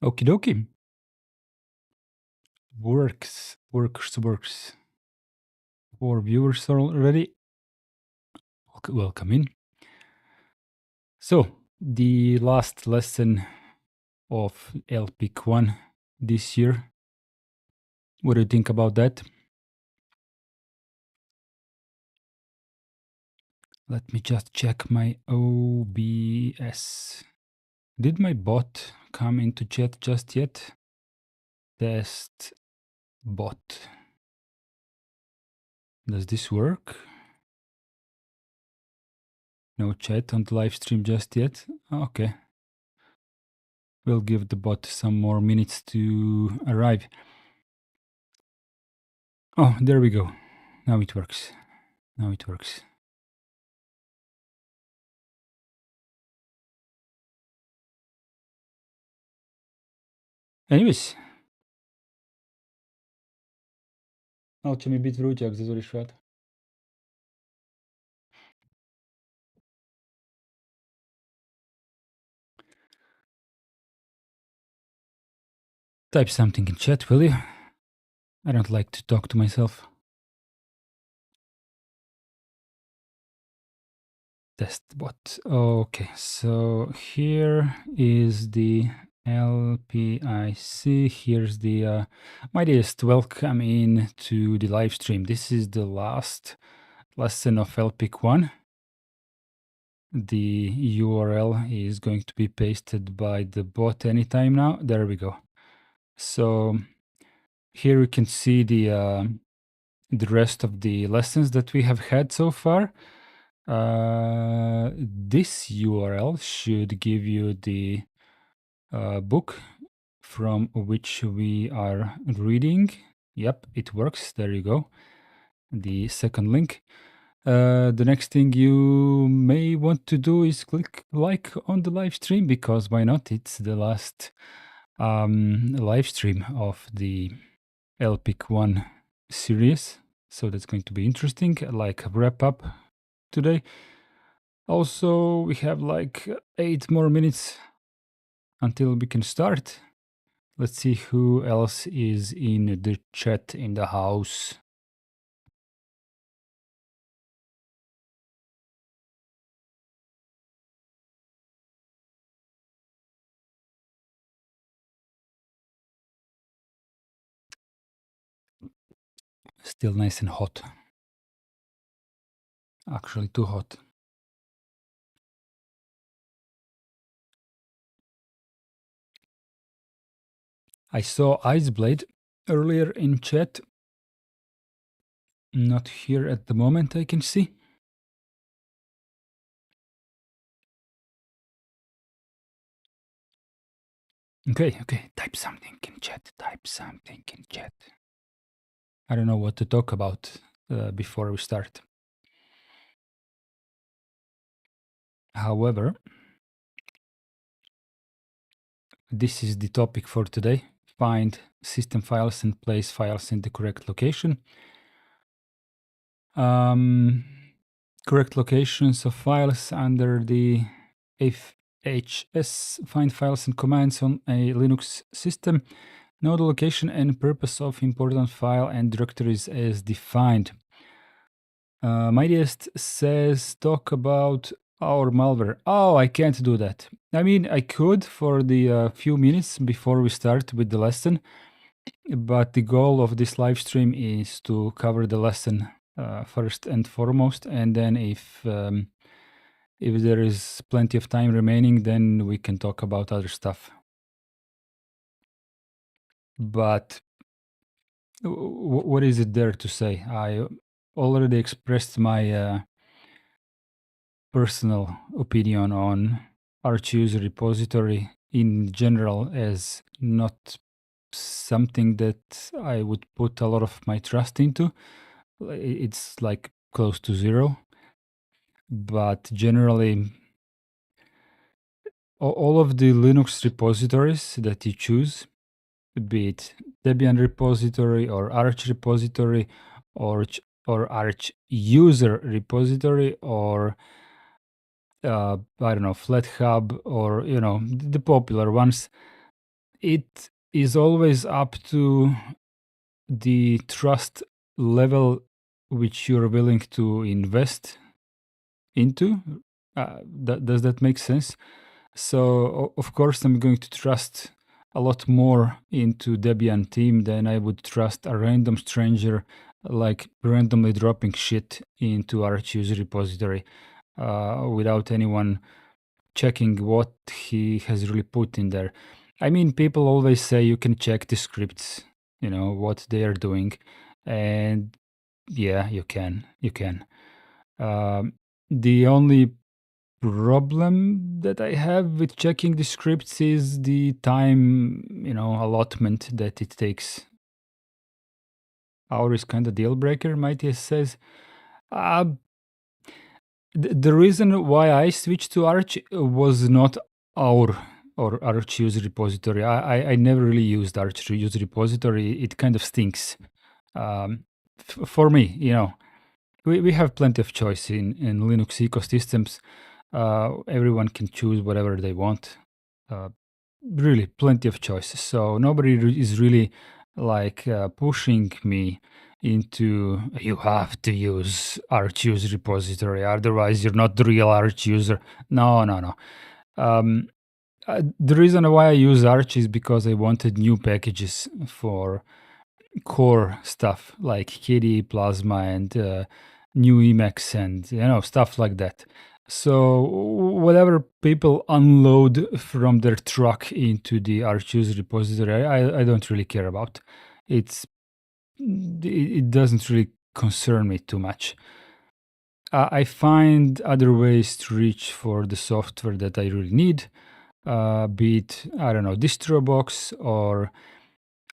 Okie dokie. Works. 4 viewers already. Welcome in. So, the last lesson of LPIC 1 this year. What do you think about that? Let me just check my OBS. Did my bot come into chat just yet? Test bot. Does this work? No chat on the live stream just yet? Okay. We'll give the bot some more minutes to arrive. Oh, there we go. Now it works. Anyways. Hoće mi biti vruće ako zatvoriš vrata. Type something in chat, will you? I don't like to talk to myself. Test bot. Okay, so here is the LPIC. Here's the mightiest welcome in to the live stream. This is the last lesson of LPIC 1. The URL is going to be pasted by the bot anytime now. There we go. So here we can see the rest of the lessons that we have had so far. This URL should give you the book from which we are reading. Yep, it works. There you go. The second link. The next thing you may want to do is click like on the live stream, because why not? It's the last live stream of the LPIC 1 series. So that's going to be interesting, like a wrap up today. Also, we have like 8 more minutes until we can start. Let's see who else is in the chat in the house. Still nice and hot. Actually too hot. I saw Iceblade earlier in chat. Not here at the moment, I can see. Okay. Type something in chat. I don't know what to talk about before we start. However, this is the topic for today. Find system files and place files in the correct location. Correct locations of files under the FHS, find files and commands on a Linux system. Know the location and purpose of important file and directories as defined. Mightiest says talk about our malware. Oh, I can't do that. I mean, I could for the few minutes before we start with the lesson, but the goal of this live stream is to cover the lesson first and foremost, and then if there is plenty of time remaining, then we can talk about other stuff. But what is it there to say? I already expressed my personal opinion on ArchUser repository in general as not something that I would put a lot of my trust into. It's like close to zero. But generally, all of the Linux repositories that you choose, be it Debian repository or Arch repository or Arch user repository or I don't know, FlatHub or the popular ones, it is always up to the trust level which you're willing to invest into. Does that make sense? So of course I'm going to trust a lot more into Debian team than I would trust a random stranger like randomly dropping shit into our user repository without anyone checking what he has really put in there. I mean, people always say you can check the scripts, what they are doing, and yeah, you can. Um, the only problem that I have with checking the scripts is the time, allotment that it takes. Hour is kind of deal breaker, Matthias says. Uh, the reason why I switched to Arch was not our or Arch user repository. I never really used Arch user repository. It kind of stinks. For me, we have plenty of choice in Linux ecosystems. Everyone can choose whatever they want. Really, plenty of choices. So nobody is really like pushing me into you have to use Arch user repository, otherwise you're not the real Arch user. No. The reason why I use Arch is because I wanted new packages for core stuff like Kitty, Plasma, and new Emacs, and stuff like that. So whatever people unload from their truck into the Arch user repository, I don't really care about. It doesn't really concern me too much. I find other ways to reach for the software that I really need, be it, I don't know, DistroBox or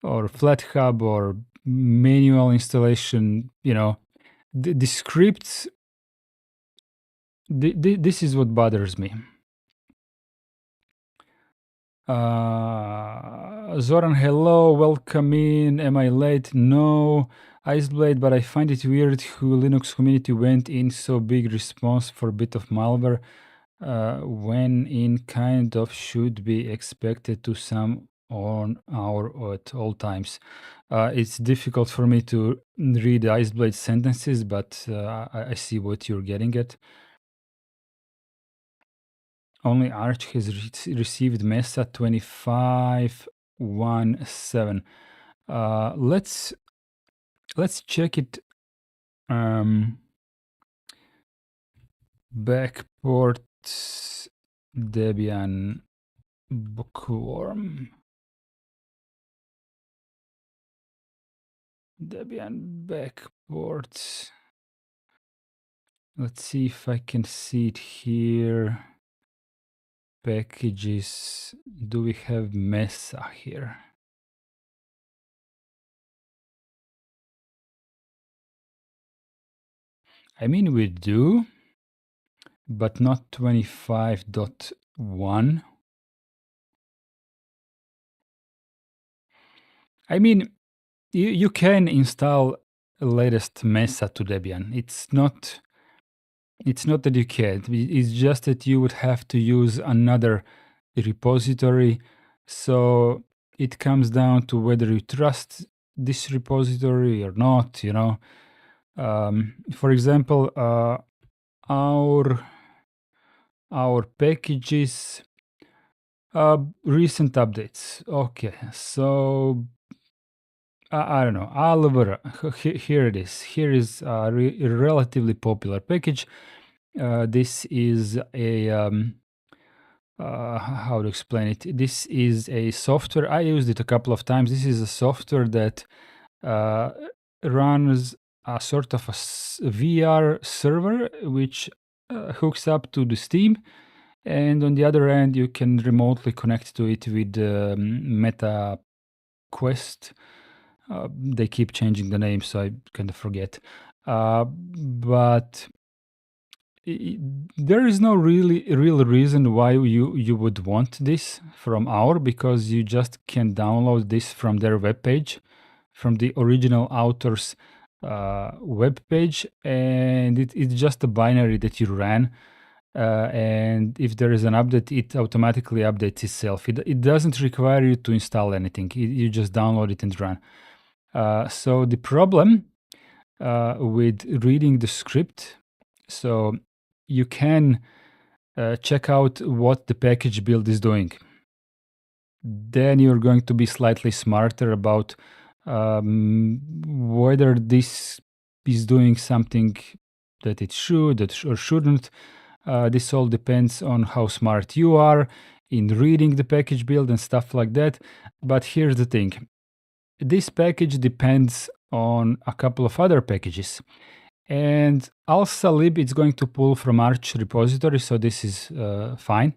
FlatHub or manual installation. The scripts, this is what bothers me. Zoran, hello, welcome in. Am I late? No. Iceblade, but I find it weird who Linux community went in so big response for a bit of malware when in kind of should be expected to some on our at all times. It's difficult for me to read Iceblade sentences, but I see what you're getting at. Only Arch has received Mesa 25.1.7. Let's check it. Backports Debian bookworm. Debian backports. Let's see if I can see it here. Packages. Do we have Mesa here? I mean, we do, but not 25.1. I mean, you can install latest Mesa to Debian. It's not that you can't. It's just that you would have to use another repository. So it comes down to whether you trust this repository or not. For example, our packages, recent updates. Okay, so I don't know. Oliver, here it is. Here is a relatively popular package. This is a how to explain it. This is a software. I used it a couple of times. This is a software that runs a sort of a VR server which hooks up to the Steam, and on the other end you can remotely connect to it with Meta Quest. They keep changing the name, so I kind of forget. But there is no real reason why you would want this from our, because you just can download this from their webpage, from the original author's webpage, and it's just a binary that you ran. and if there is an update, it automatically updates itself. It doesn't require you to install anything. You just download it and run. So the problem with reading the script, so you can check out what the package build is doing. Then you're going to be slightly smarter about whether this is doing something that it should or shouldn't. This all depends on how smart you are in reading the package build and stuff like that. But here's the thing. This package depends on a couple of other packages. And alsalib is going to pull from Arch repository, so this is fine.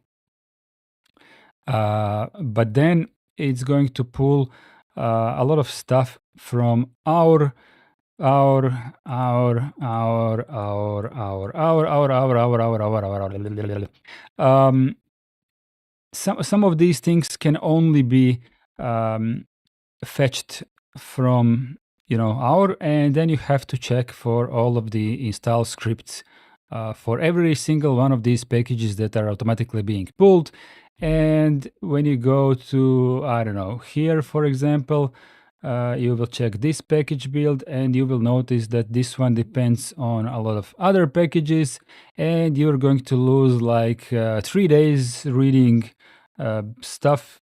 But then it's going to pull a lot of stuff from our some of these things can only be fetched from our, and then you have to check for all of the install scripts for every single one of these packages that are automatically being pulled. And when you go to, I don't know, here, for example, you will check this package build, and you will notice that this one depends on a lot of other packages, and you're going to lose like 3 days reading stuff.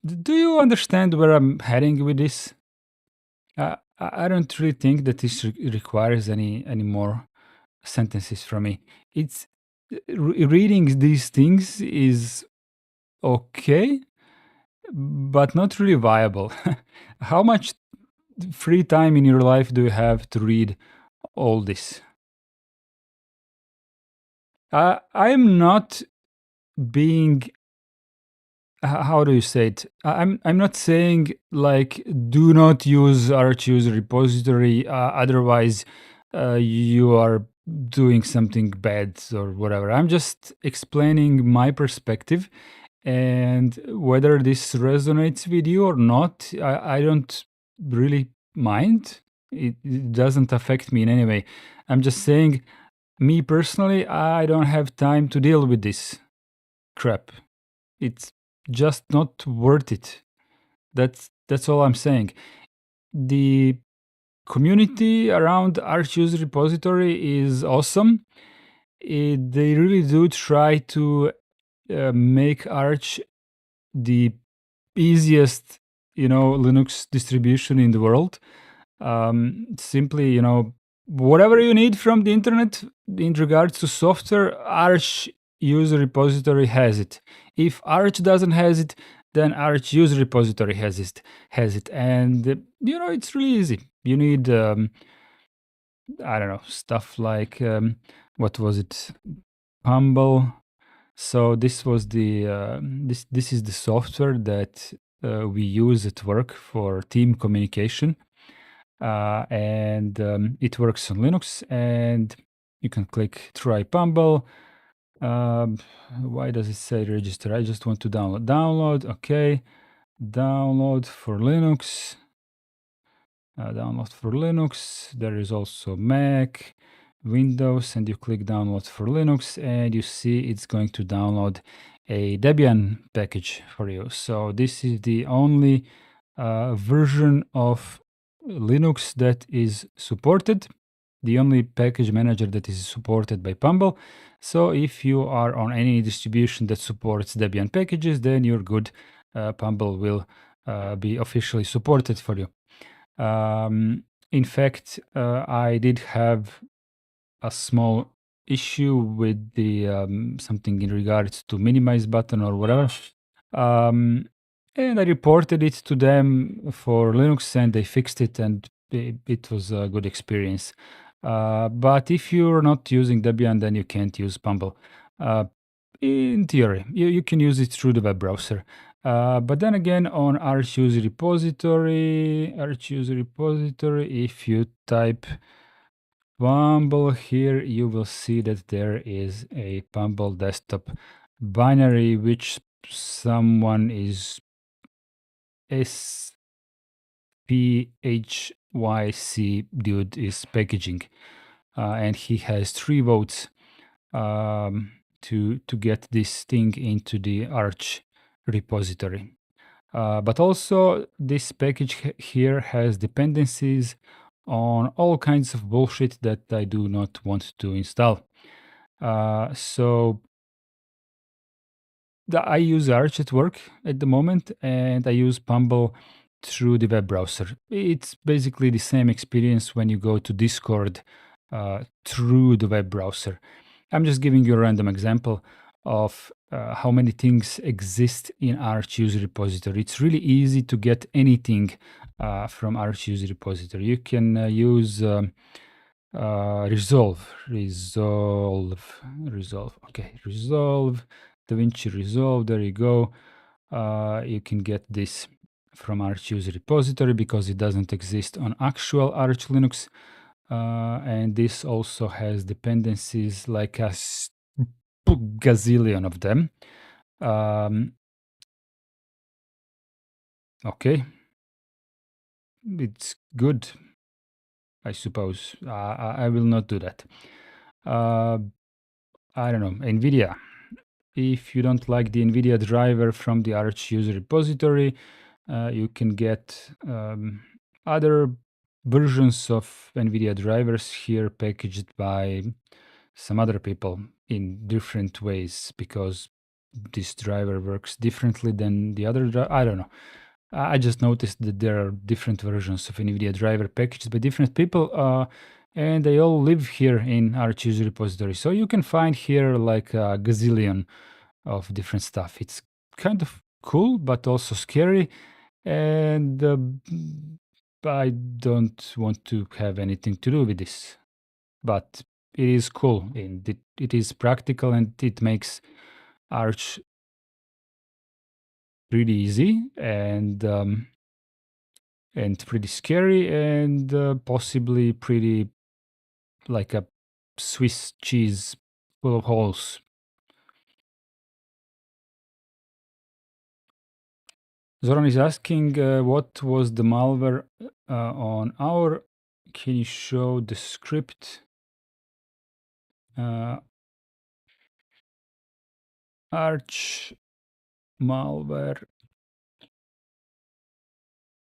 Do you understand where I'm heading with this? I don't really think that this requires any more sentences from me. It's reading these things is okay, but not really viable. How much free time in your life do you have to read all this? I'm not being, how do you say it? I'm not saying like do not use Arch user repository, otherwise you are doing something bad or whatever. I'm just explaining my perspective, and whether this resonates with you or not, I don't really mind. It doesn't affect me in any way. I'm just saying, me personally, I don't have time to deal with this crap. It's just not worth it. That's all I'm saying. The community around Arch user repository is awesome. They really do try to make Arch the easiest, Linux distribution in the world. Simply, whatever you need from the internet in regards to software, Arch user repository has it. If Arch doesn't has it, then Arch user repository has it, and it's really easy. You need I don't know, stuff like what was it, Humble. So this was the this is the software that we use at work for team communication, and it works on Linux. And you can click try Pumble. Why does it say register? I just want to download. Download, okay. Download for Linux. Download for Linux. There is also Mac, Windows, and you click download for Linux, and you see it's going to download a Debian package for you. So this is the only version of Linux that is supported, the only package manager that is supported by Pumble. So if you are on any distribution that supports Debian packages, then you're good. Pumble will be officially supported for you. In fact, I did have a small issue with the something in regards to minimize button or whatever. And I reported it to them for Linux, and they fixed it, and it was a good experience. But if you're not using Debian, then you can't use Pumble. In theory, you can use it through the web browser. But then again, on Arch user repository, if you type Pumble here, you will see that there is a Pumble desktop binary, which someone is SPHYC dude is packaging, and he has 3 votes. to get this thing into the Arch repository. But also, this package here has dependencies on all kinds of bullshit that I do not want to install. So I use Arch at work at the moment, and I use Pumble through the web browser. It's basically the same experience when you go to Discord through the web browser. I'm just giving you a random example of how many things exist in Arch user repository. It's really easy to get anything from Arch user repository. You can use Resolve. Okay, Resolve, DaVinci Resolve. There you go. You can get this from Arch user repository because it doesn't exist on actual Arch Linux. And this also has dependencies like a gazillion of them. Okay, it's good, I suppose. I will not do that. I don't know, NVIDIA. If you don't like the NVIDIA driver from the Arch user repository, you can get other versions of NVIDIA drivers here packaged by some other people in different ways because this driver works differently than the other driver. I don't know. I just noticed that there are different versions of NVIDIA driver packaged by different people, and they all live here in Arch user repository. So you can find here like a gazillion of different stuff. It's kind of cool, but also scary. And I don't want to have anything to do with this. But it is cool and it is practical and it makes Arch pretty easy and pretty scary and possibly pretty like a Swiss cheese full of holes. Zoran is asking what was the malware on our. Can you show the script? Arch malware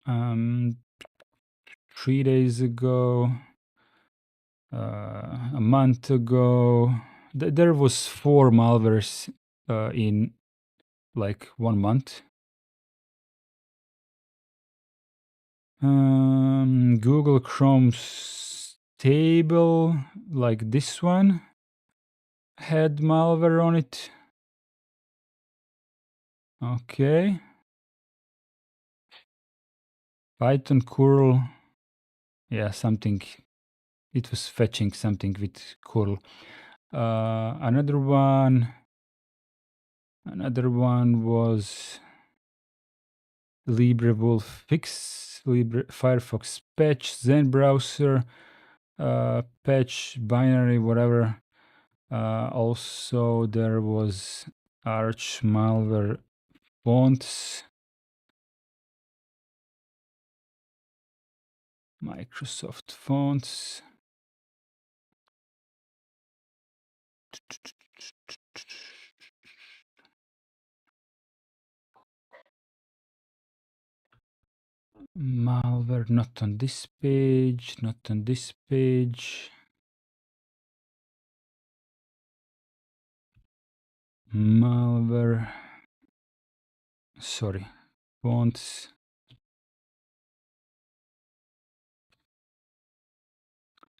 3 days ago, a month ago. There was 4 malwares in like 1 month. Google Chrome stable, like this one, had malware on it. Okay. Python curl, yeah, something. It was fetching something with curl. Another one was LibreWolf fix, Firefox patch, Zen browser, patch, binary, whatever. Also, there was Arch malware fonts, Microsoft fonts. Malware not on this page, not on this page. Malware, sorry, fonts.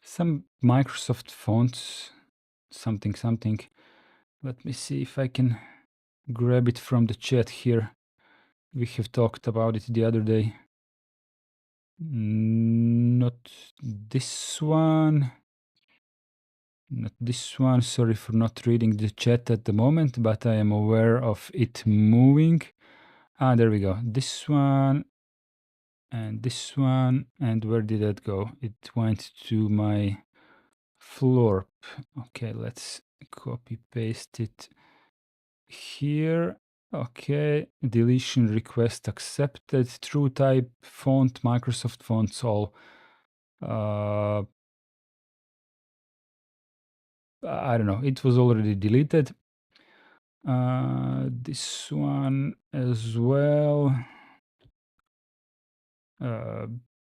Some Microsoft fonts, something. Let me see if I can grab it from the chat here. We have talked about it the other day. Not this one. Not this one. Sorry for not reading the chat at the moment, but I am aware of it moving. There we go. This one and this one. And where did that go? It went to my Florp. Okay, let's copy paste it here. Okay, deletion request accepted. True type font, Microsoft fonts, all I don't know, it was already deleted. This one as well.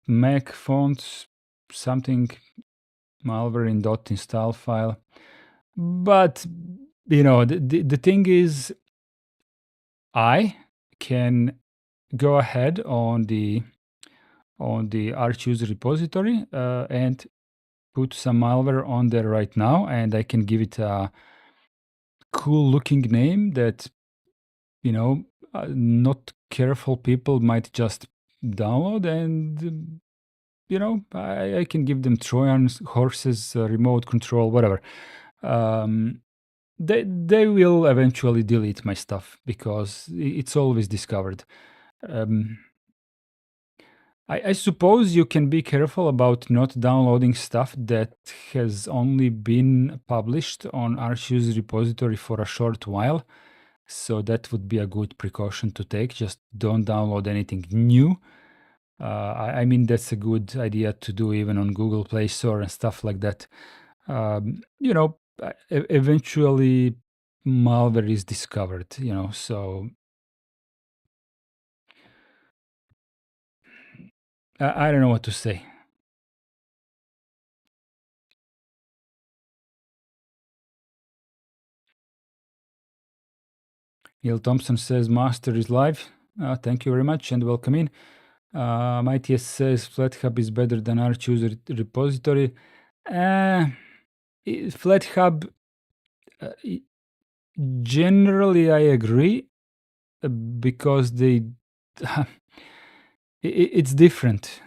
Mac fonts, something malware in .install file. But, the thing is, I can go ahead on the rchoose repository and put some malware on there right now, and I can give it a cool looking name that, not careful people might just download, and I can give them Trojans, horses, remote control, whatever. They will eventually delete my stuff because it's always discovered. I suppose you can be careful about not downloading stuff that has only been published on rchoose repository for a short while. So that would be a good precaution to take. Just don't download anything new. I mean, that's a good idea to do even on Google Play Store and stuff like that. Eventually malware is discovered, so I don't know what to say. Neil Thompson says master is live. Thank you very much and welcome in. Matthias says FlatHub is better than rchoose repository. FlatHub, generally I agree, because it's different.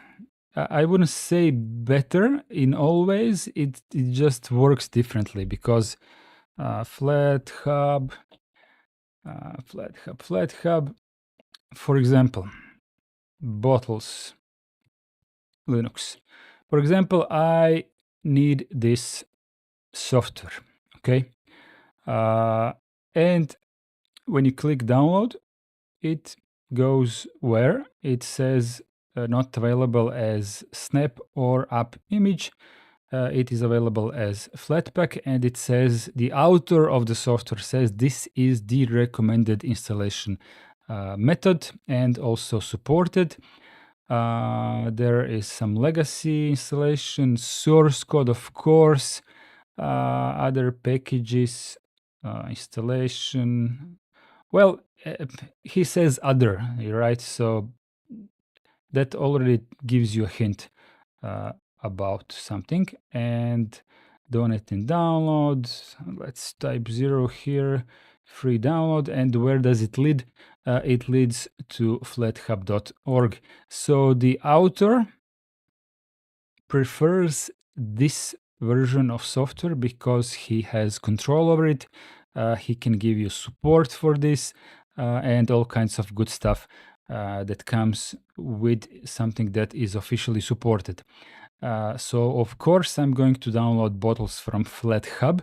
I wouldn't say better in all ways. It just works differently because FlatHub, for example, bottles, Linux. For example, I need this software, okay? And when you click download, it goes where it says not available as snap or app image. It is available as Flatpak, and it says the author of the software says this is the recommended installation method and also supported. There is some legacy installation, source code, of course, other packages, installation. Well, he says other, right? So that already gives you a hint about something. And donate and download. Let's type 0 here. Free download. And where does it lead? It leads to flathub.org. So the author prefers this version of software because he has control over it. He can give you support for this and all kinds of good stuff that comes with something that is officially supported. So of course I'm going to download bottles from FlatHub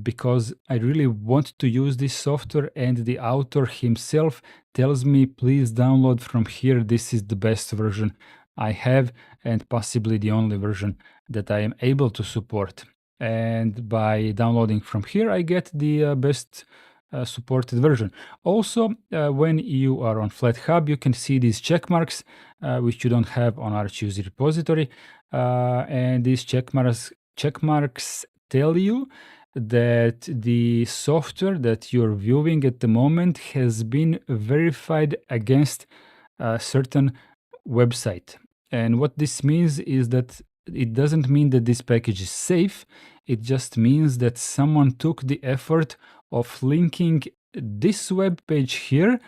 because I really want to use this software, and the author himself tells me, please download from here. This is the best version I have and possibly the only version that I am able to support. And by downloading from here, I get the best supported version. Also, when you are on FlatHub, you can see these check marks, which you don't have on rchoose repository. And these check marks tell you that the software that you're viewing at the moment has been verified against a certain website. And what this means is that it doesn't mean that this package is safe. It just means that someone took the effort of linking this web page here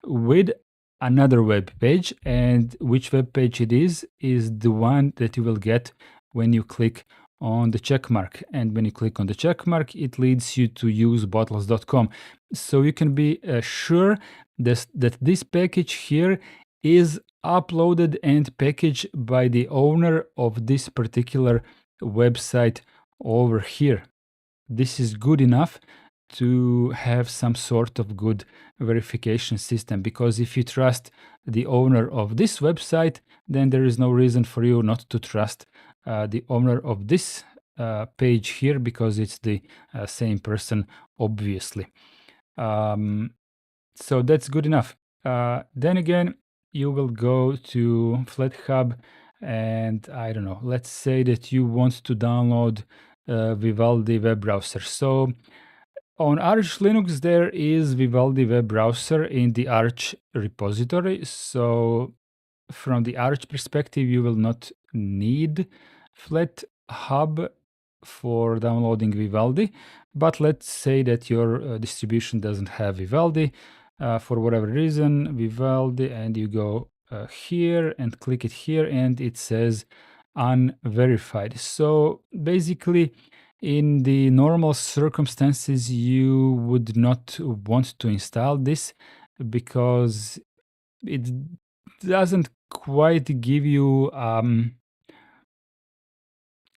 with another web page, and which web page it is the one that you will get when you click on the check mark. And when you click on the check mark, it leads you to usebottles.com. So you can be sure that this package here is uploaded and packaged by the owner of this particular website over here. This is good enough to have some sort of good verification system, because if you trust the owner of this website, then there is no reason for you not to trust the owner of this page here because it's the same person, obviously. So that's good enough. Then again, you will go to FlatHub, and I don't know, let's say that you want to download Vivaldi web browser. So on Arch Linux, there is Vivaldi web browser in the Arch repository. So from the Arch perspective, you will not need FlatHub for downloading Vivaldi. But let's say that your distribution doesn't have Vivaldi for whatever reason, Vivaldi, and you go here and click it here, and it says unverified. So basically, in the normal circumstances, you would not want to install this because it doesn't quite give you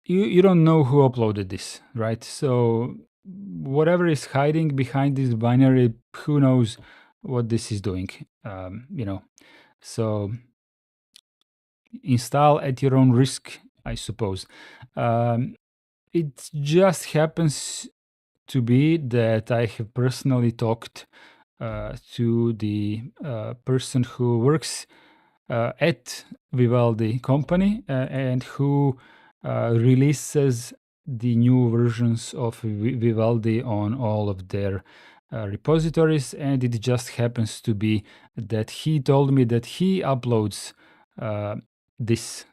you don't know who uploaded this, right? So whatever is hiding behind this binary, who knows what this is doing, you know. So install at your own risk, I suppose. It just happens to be that I have personally talked to the person who works at Vivaldi company and who releases the new versions of Vivaldi on all of their repositories. And it just happens to be that he told me that he uploads this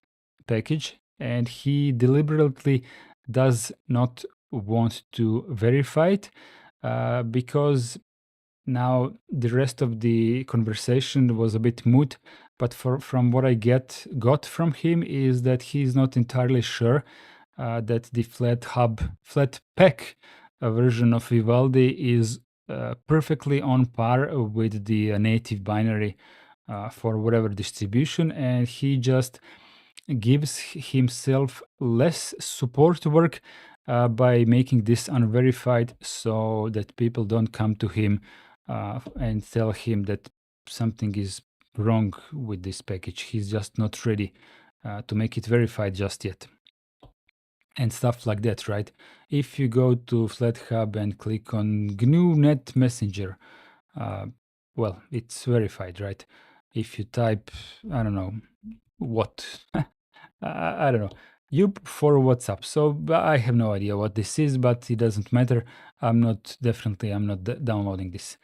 package and he deliberately does not want to verify it because now the rest of the conversation was a bit moot, but from what I got from him is that he's not entirely sure that the Flatpak version of Vivaldi is perfectly on par with the native binary for whatever distribution, and he just gives himself less support work by making this unverified so that people don't come to him and tell him that something is wrong with this package. He's just not ready to make it verified just yet. And stuff like that, right? If you go to FlatHub and click on GNU Net Messenger, well, it's verified, right? If you type, I don't know, what, I don't know, you for WhatsApp. So I have no idea what this is, but it doesn't matter. I'm not downloading this.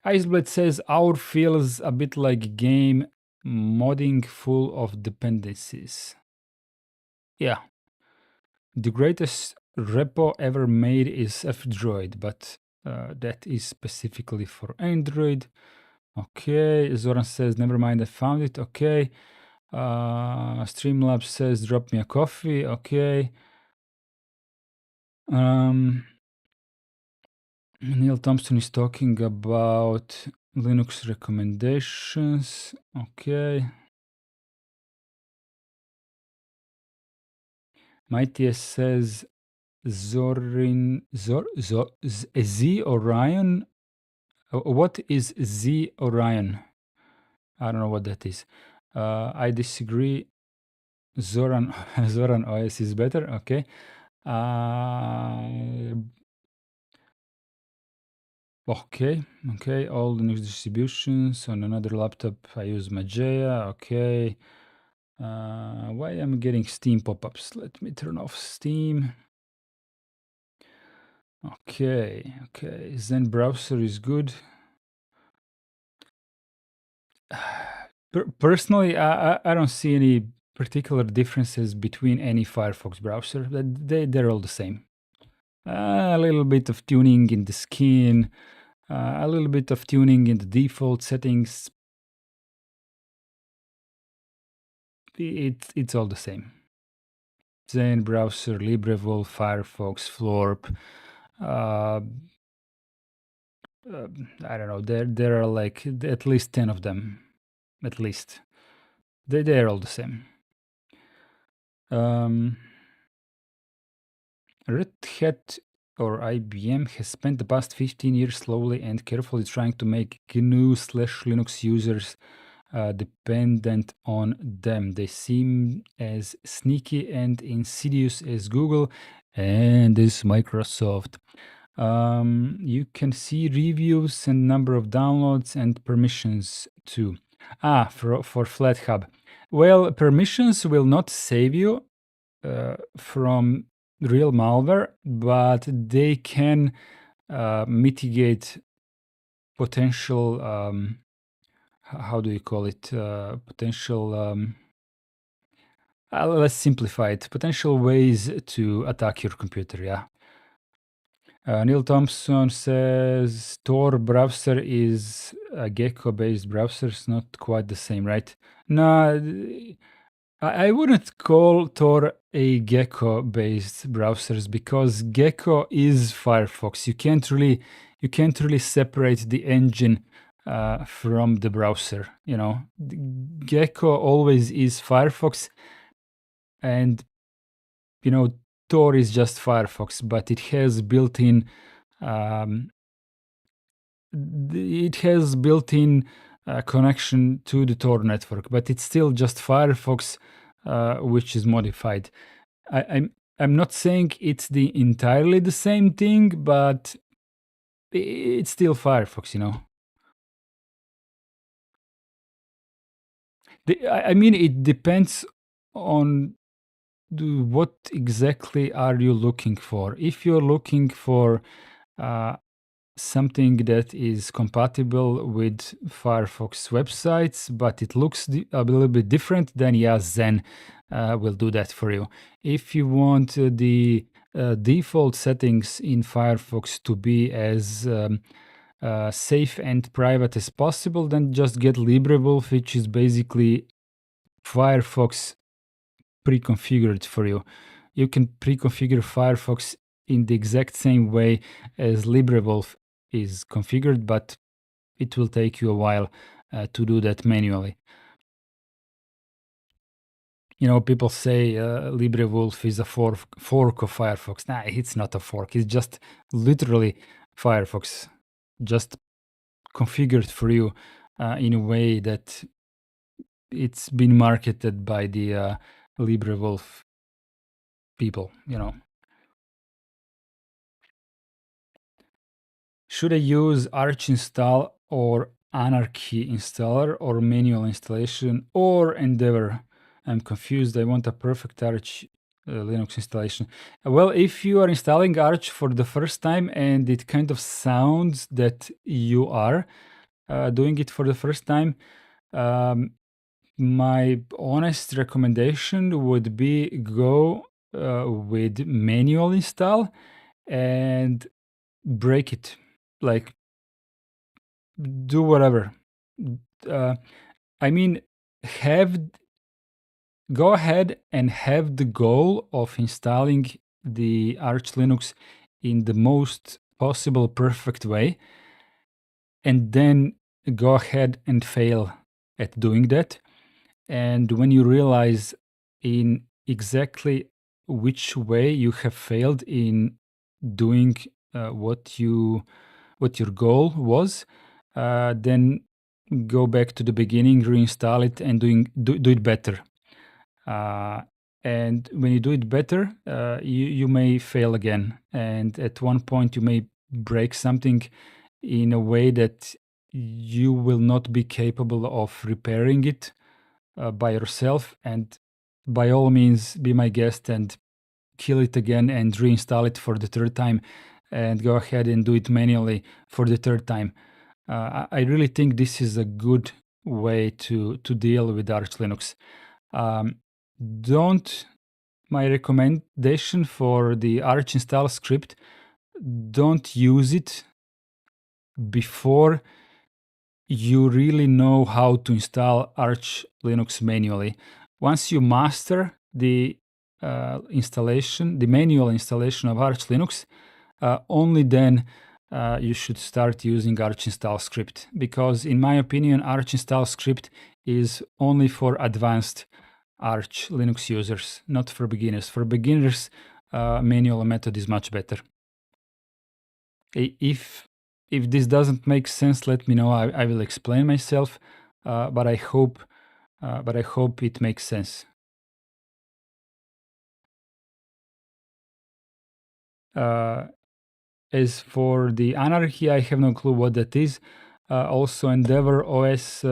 Iceblade says our feels a bit like game modding full of dependencies. Yeah. The greatest repo ever made is F-Droid, but that is specifically for Android. Okay, Zoran says, never mind, I found it. Okay. Streamlabs says, drop me a coffee. Okay. Neil Thompson is talking about Linux recommendations. Okay. Matthias says, Z Orion. What is Z Orion? I don't know what that is. I disagree. Zoran Zoran OS is better. Okay. Okay. All Linux distributions on another laptop. I use Mageia. Okay. Why am I getting Steam pop-ups? Let me turn off Steam. Okay. Zen browser is good. Personally, I don't see any particular differences between any Firefox browser. They're all the same. A little bit of tuning in the skin, a little bit of tuning in the default settings. It's all the same. Zen browser, LibreWolf, Firefox, Florp. I don't know. There are like at least 10 of them. At least. They're all the same. Red Hat or IBM has spent the past 15 years slowly and carefully trying to make GNU/Linux users dependent on them. They seem as sneaky and insidious as Google and as Microsoft. You can see reviews and number of downloads and permissions too. For FlatHub. Well, permissions will not save you from real malware, but they can mitigate potential, how do you call it? Potential, let's simplify it, potential ways to attack your computer, yeah. Neil Thompson says Tor browser is a Gecko-based browser. It's not quite the same, right? No, I wouldn't call Tor a Gecko-based browsers because Gecko is Firefox. You can't really separate the engine from the browser. You know, Gecko always is Firefox, and you know Tor is just Firefox, but it has built-in connection to the Tor network, but it's still just Firefox, which is modified. I'm not saying it's entirely the same thing, but it's still Firefox, you know. I mean, it depends on what exactly are you looking for. If you're looking for something that is compatible with Firefox websites, but it looks a little bit different, then yeah, Zen will do that for you. If you want the default settings in Firefox to be as safe and private as possible, then just get LibreWolf, which is basically Firefox pre-configured for you. You can pre-configure Firefox in the exact same way as LibreWolf is configured, but it will take you a while to do that manually. You know, people say LibreWolf is a fork of Firefox. Nah, it's not a fork. It's just literally Firefox, just configured for you in a way that it's been marketed by the LibreWolf people, you know. Should I use Arch install or Anarchy installer or manual installation or Endeavor? I'm confused. I want a perfect Arch Linux installation. Well, if you are installing Arch for the first time and it kind of sounds that you are doing it for the first time, my honest recommendation would be go with manual install and break it. Like, do whatever. I mean, go ahead and have the goal of installing the Arch Linux in the most possible perfect way, and then go ahead and fail at doing that. And when you realize in exactly which way you have failed in doing what your goal was, then go back to the beginning, reinstall it, and do it better. And when you do it better, you may fail again. And at one point, you may break something in a way that you will not be capable of repairing it by yourself. And by all means, be my guest and kill it again and reinstall it for the third time and go ahead and do it manually for the third time. I really think this is a good way to deal with Arch Linux. My recommendation for the Arch install script, don't use it before you really know how to install Arch Linux manually. Once you master the installation, the manual installation of Arch Linux, only then you should start using Arch install script, because in my opinion, Arch install script is only for advanced Arch Linux users, not for beginners. For beginners, manual method is much better. If this doesn't make sense, let me know. I will explain myself, but I hope it makes sense. As for the anarchy, I have no clue what that is. Also, Endeavor OS,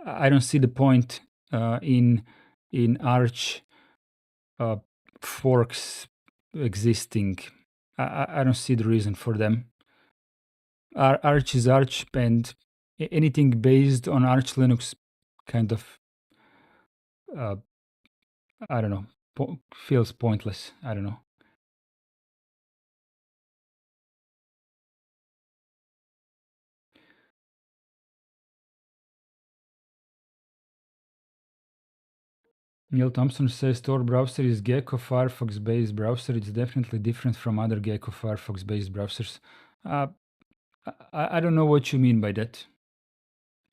I don't see the point in Arch forks existing. I don't see the reason for them. Arch is Arch, and anything based on Arch Linux kind of, I don't know, feels pointless. I don't know. Neil Thompson says Tor browser is Gecko Firefox-based browser. It's definitely different from other Gecko Firefox-based browsers. Uh, I don't know what you mean by that.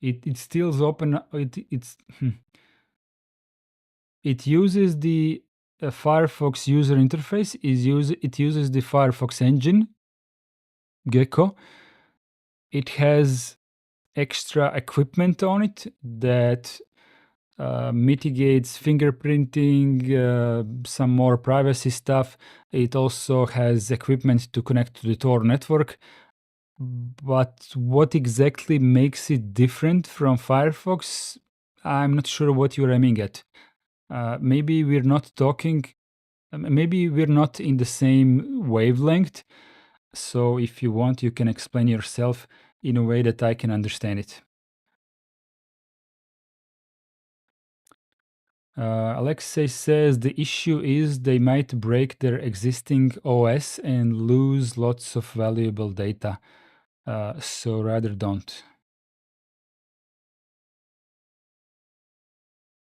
It still open. It uses the Firefox user interface. It uses the Firefox engine, Gecko. It has extra equipment on it that mitigates fingerprinting, some more privacy stuff. It also has equipment to connect to the Tor network. But what exactly makes it different from Firefox? I'm not sure what you're aiming at. Maybe we're not talking, maybe we're not in the same wavelength. So if you want, you can explain yourself in a way that I can understand it. Alexei says the issue is they might break their existing OS and lose lots of valuable data. So rather don't.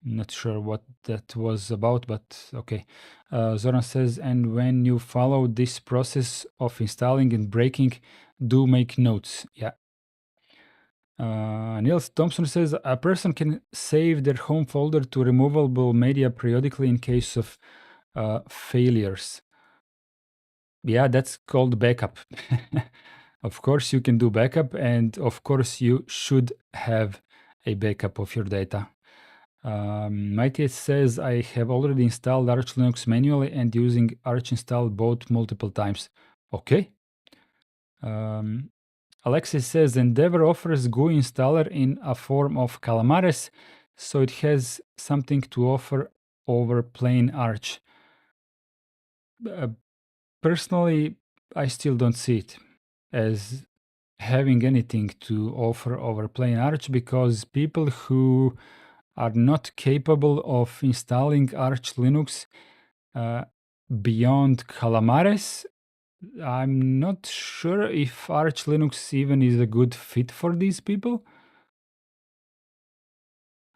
Not sure what that was about, but okay. Zoran says, and when you follow this process of installing and breaking, do make notes. Yeah. Niels Thompson says, a person can save their home folder to removable media periodically in case of failures. Yeah, that's called backup. Of course, you can do backup, and of course, you should have a backup of your data. Mighty says, I have already installed Arch Linux manually and using Arch install both multiple times. Okay. Alexis says, Endeavor offers GUI installer in a form of Calamares, so it has something to offer over plain Arch. Personally, I still don't see it as having anything to offer over plain Arch, because people who are not capable of installing Arch Linux beyond Calamares, I'm not sure if Arch Linux even is a good fit for these people.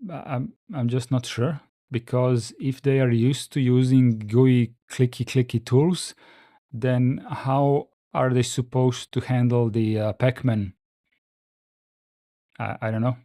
I'm just not sure, because if they are used to using GUI clicky tools, then how are they supposed to handle the Pacman? I don't know.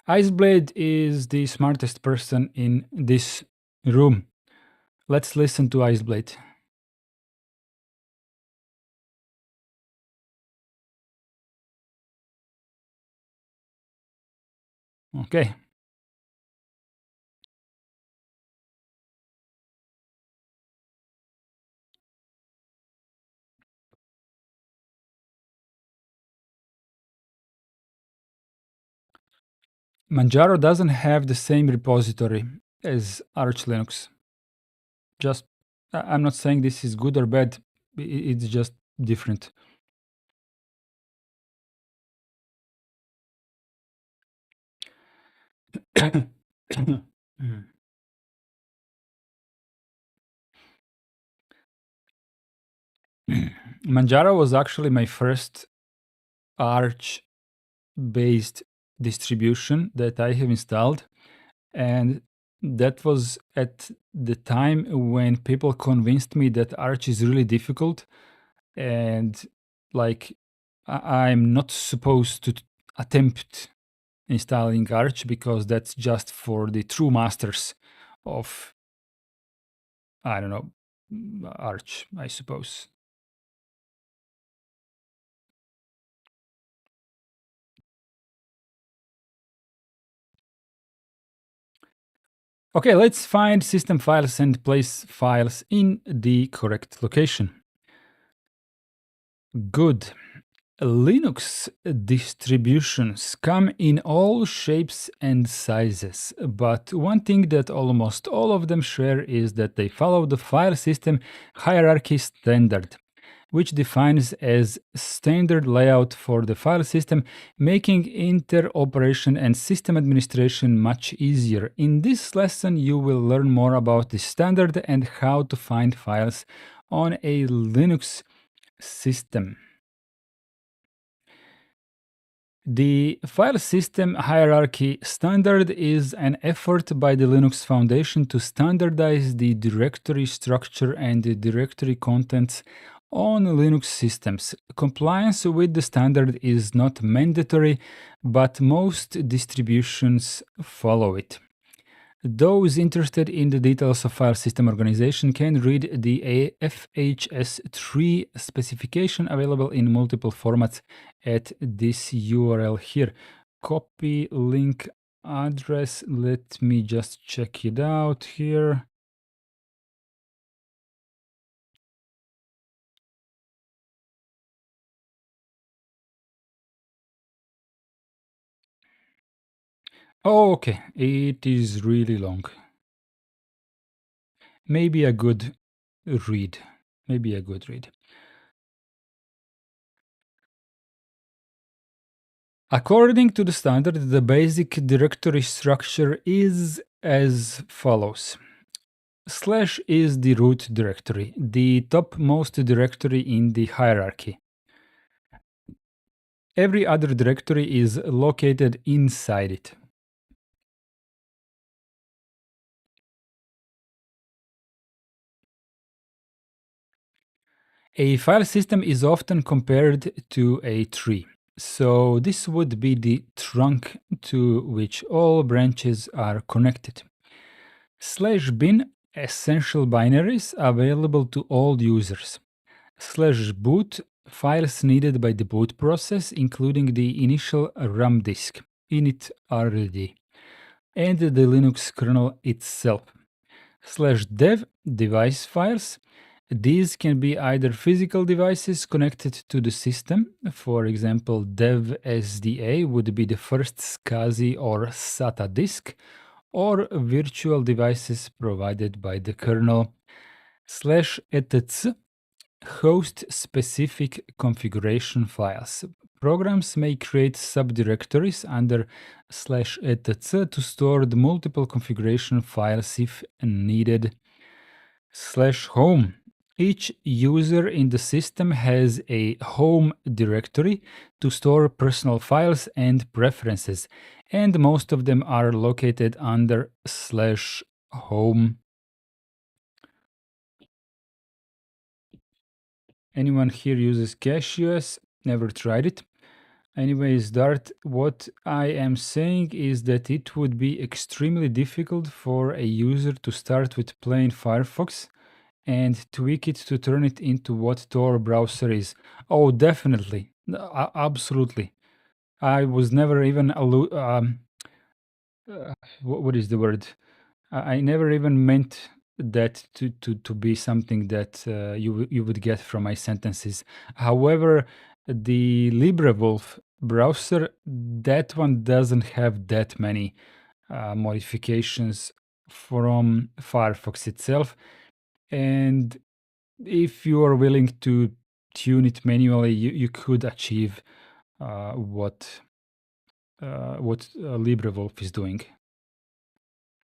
Iceblade is the smartest person in this room. Let's listen to Iceblade. Okay. Manjaro doesn't have the same repository as Arch Linux. Just, I'm not saying this is good or bad, it's just different. Manjaro was actually my first Arch based distribution that I have installed. And that was at the time when people convinced me that Arch is really difficult. And like I'm not supposed to attempt installing Arch because that's just for the true masters of, I don't know, Arch, I suppose. Okay, let's find system files and place files in the correct location. Good. Linux distributions come in all shapes and sizes, but one thing that almost all of them share is that they follow the file system hierarchy standard, which defines as standard layout for the file system, making interoperation and system administration much easier. In this lesson, you will learn more about the standard and how to find files on a Linux system. The file system hierarchy standard is an effort by the Linux Foundation to standardize the directory structure and the directory contents on Linux systems. Compliance with the standard is not mandatory, but most distributions follow it. Those interested in the details of file system organization can read the FHS3 specification available in multiple formats at this URL here. Copy link address. Let me just check it out here. Oh, okay. It is really long. Maybe a good read. Maybe a good read. According to the standard, the basic directory structure is as follows. Slash is the root directory, the topmost directory in the hierarchy. Every other directory is located inside it. A file system is often compared to a tree. So this would be the trunk to which all branches are connected. /bin essential binaries available to all users. /boot files needed by the boot process, including the initial RAM disk, initrd, and the Linux kernel itself. /dev device files. These can be either physical devices connected to the system, for example, dev SDA would be the first SCSI or SATA disk, or virtual devices provided by the kernel. /etc host specific configuration files. Programs may create subdirectories under /etc to store the multiple configuration files if needed. /home. Each user in the system has a home directory to store personal files and preferences, and most of them are located under /home. Anyone here uses CacheUS? Never tried it. Anyways, Dart, what I am saying is that it would be extremely difficult for a user to start with plain Firefox and tweak it to turn it into what Tor browser is. Oh, definitely. Absolutely. I was never even, what is the word? I never even meant that to be something that you would get from my sentences. However, the LibreWolf browser, that one doesn't have that many modifications from Firefox itself. And if you are willing to tune it manually, you could achieve what LibreWolf is doing.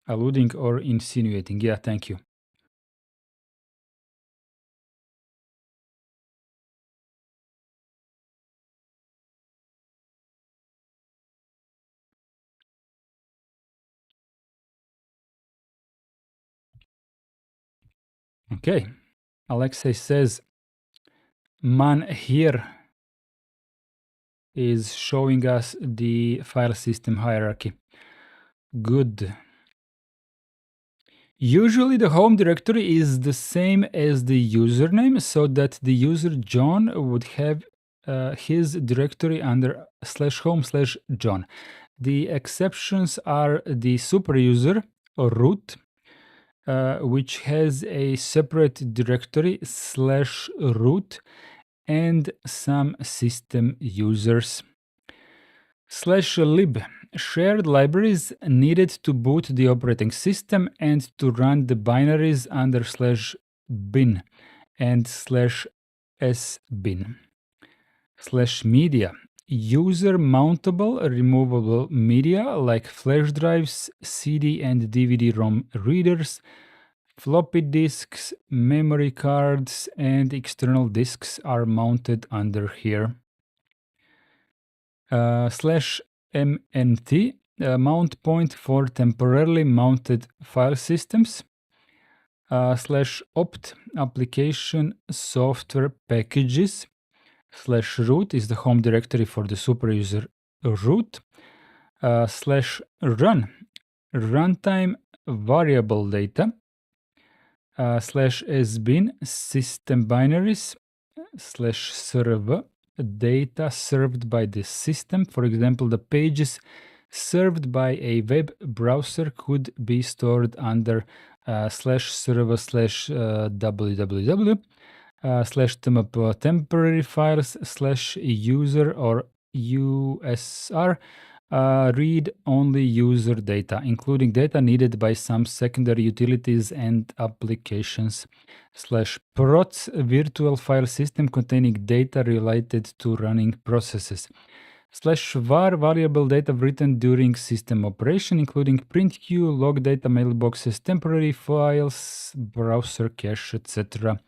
Alluding or insinuating. Yeah, thank you. Okay. Alexei says, man here. is showing us the file system hierarchy. Good. Usually the home directory is the same as the username, so that the user John would have his directory under /home/John. The exceptions are the superuser or root, which has a separate directory /root, and some system users. /lib, shared libraries needed to boot the operating system and to run the binaries under /bin and /sbin. /media, user mountable removable media like flash drives, CD and DVD-ROM readers, floppy disks, memory cards, and external disks are mounted under here. /mnt, mount point for temporarily mounted file systems. /opt, application software packages. /root is the home directory for the superuser root. /run, runtime variable data. /sbin, system binaries. /server, data served by the system. For example, the pages served by a web browser could be stored under /server/www, /tmp, temporary files, /user or usr, read-only user data, including data needed by some secondary utilities and applications. /prots, virtual file system containing data related to running processes. /var, variable data written during system operation, including print queue, log data, mailboxes, temporary files, browser cache, etc.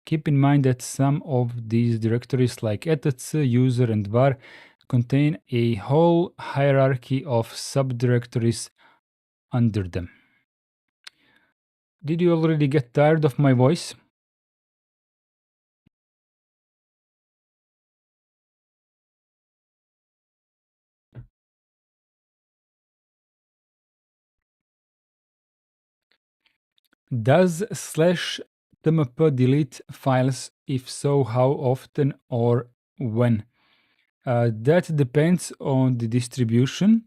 Keep in mind that some of these directories like etc, user, and var contain a whole hierarchy of subdirectories under them. Did you already get tired of my voice? Does /tmp delete files? If so, how often or when? That depends on the distribution.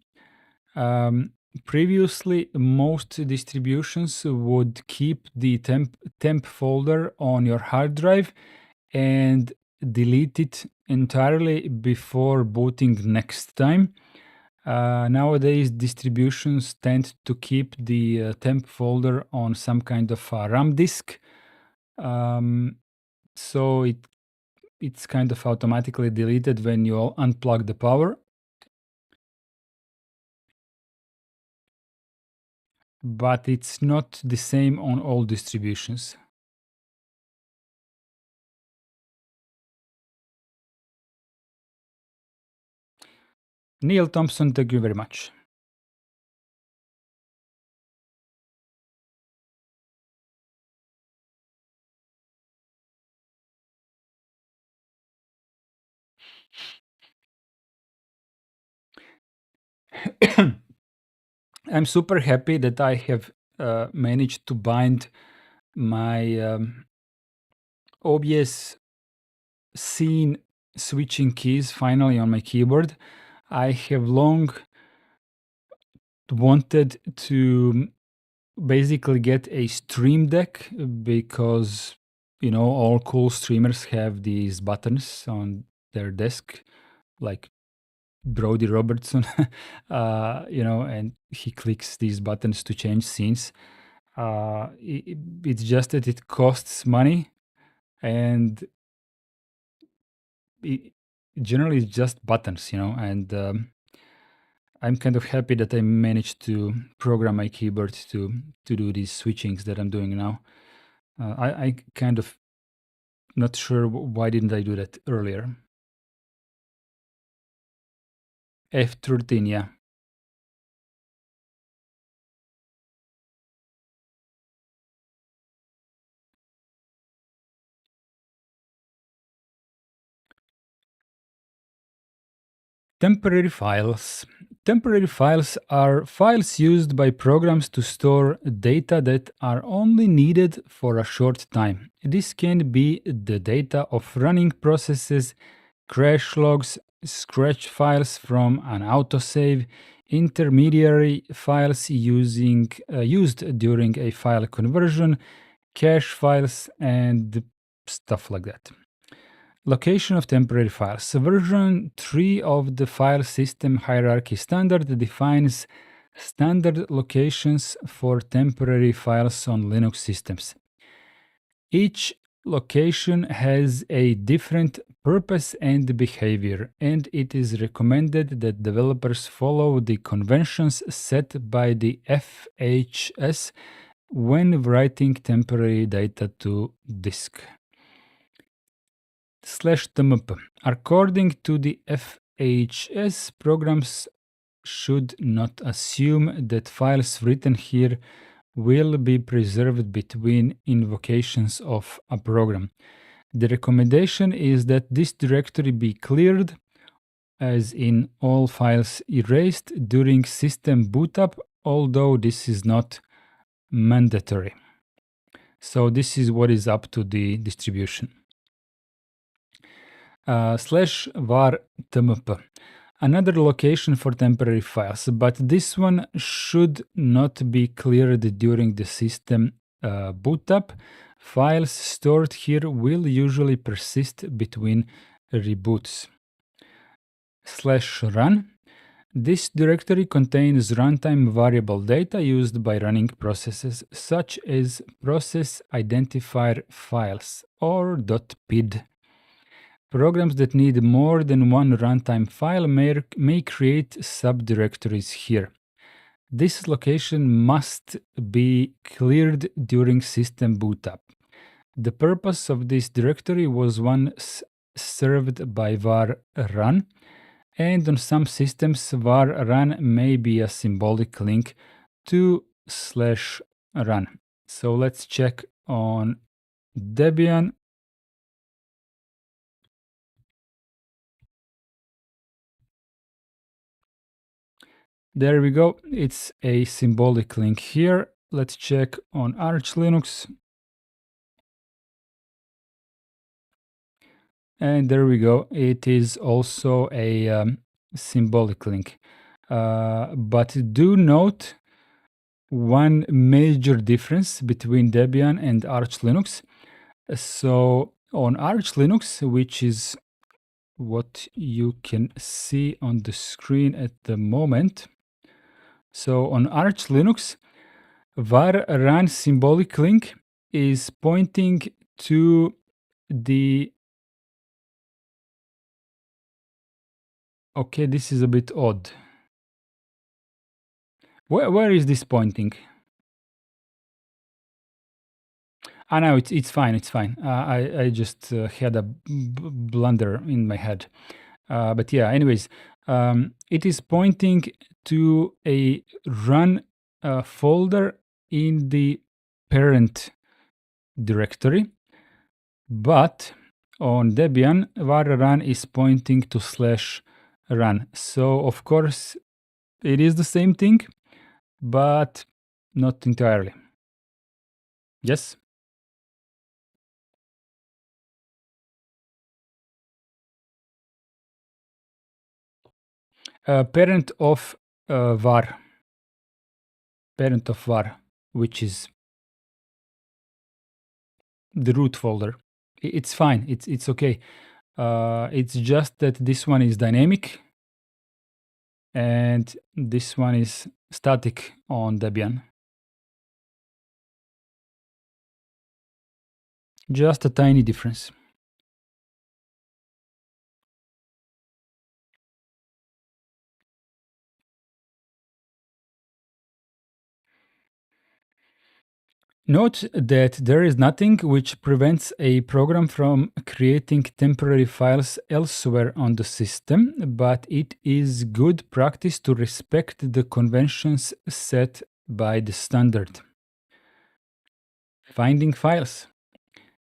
Previously, most distributions would keep the temp folder on your hard drive and delete it entirely before booting next time. Nowadays, distributions tend to keep the temp folder on some kind of RAM disk, so it's kind of automatically deleted when you unplug the power. But it's not the same on all distributions. Neil Thompson, thank you very much. I'm super happy that I have managed to bind my OBS scene switching keys finally on my keyboard. I have long wanted to basically get a stream deck because all cool streamers have these buttons on their desk, like Brody Robertson, and he clicks these buttons to change scenes. It's just that it costs money, and generally it's just buttons, and I'm kind of happy that I managed to program my keyboard to do these switchings that I'm doing now. I kind of not sure why didn't I do that earlier. F13, yeah. Temporary files. Temporary files are files used by programs to store data that are only needed for a short time. This can be the data of running processes, crash logs, scratch files from an autosave, intermediary files used during a file conversion, cache files, and stuff like that. Location of temporary files. Version 3 of the file system hierarchy standard defines standard locations for temporary files on Linux systems. Each location has a different purpose and behavior, and it is recommended that developers follow the conventions set by the FHS when writing temporary data to disk. /tmp. According to the FHS, programs should not assume that files written here will be preserved between invocations of a program. The recommendation is that this directory be cleared, as in all files erased during system bootup, although this is not mandatory. So this is what is up to the distribution. /var tmp. Another location for temporary files, but this one should not be cleared during the system bootup. Files stored here will usually persist between reboots. /run. This directory contains runtime variable data used by running processes, such as process identifier files or .pid. Programs that need more than one runtime file may create subdirectories here. This location must be cleared during system bootup. The purpose of this directory was once served by var run, and on some systems var run may be a symbolic link to /run. So let's check on Debian. There we go. It's a symbolic link here. Let's check on Arch Linux. And there we go. It is also a symbolic link. But do note one major difference between Debian and Arch Linux. So on Arch Linux, which is what you can see on the screen at the moment. So on Arch Linux, var run symbolic link is pointing to the... Okay, this is a bit odd. Where is this pointing? No, it's fine, it's fine. I just had a blunder in my head. But yeah, anyways, it is pointing to a run folder in the parent directory, but on Debian, var run is pointing to /run. So of course, it is the same thing, but not entirely. Yes? Parent of var. Parent of var, which is the root folder. It's fine. It's okay. It's just that this one is dynamic and this one is static on Debian. Just a tiny difference. Note that there is nothing which prevents a program from creating temporary files elsewhere on the system, but it is good practice to respect the conventions set by the standard. Finding files.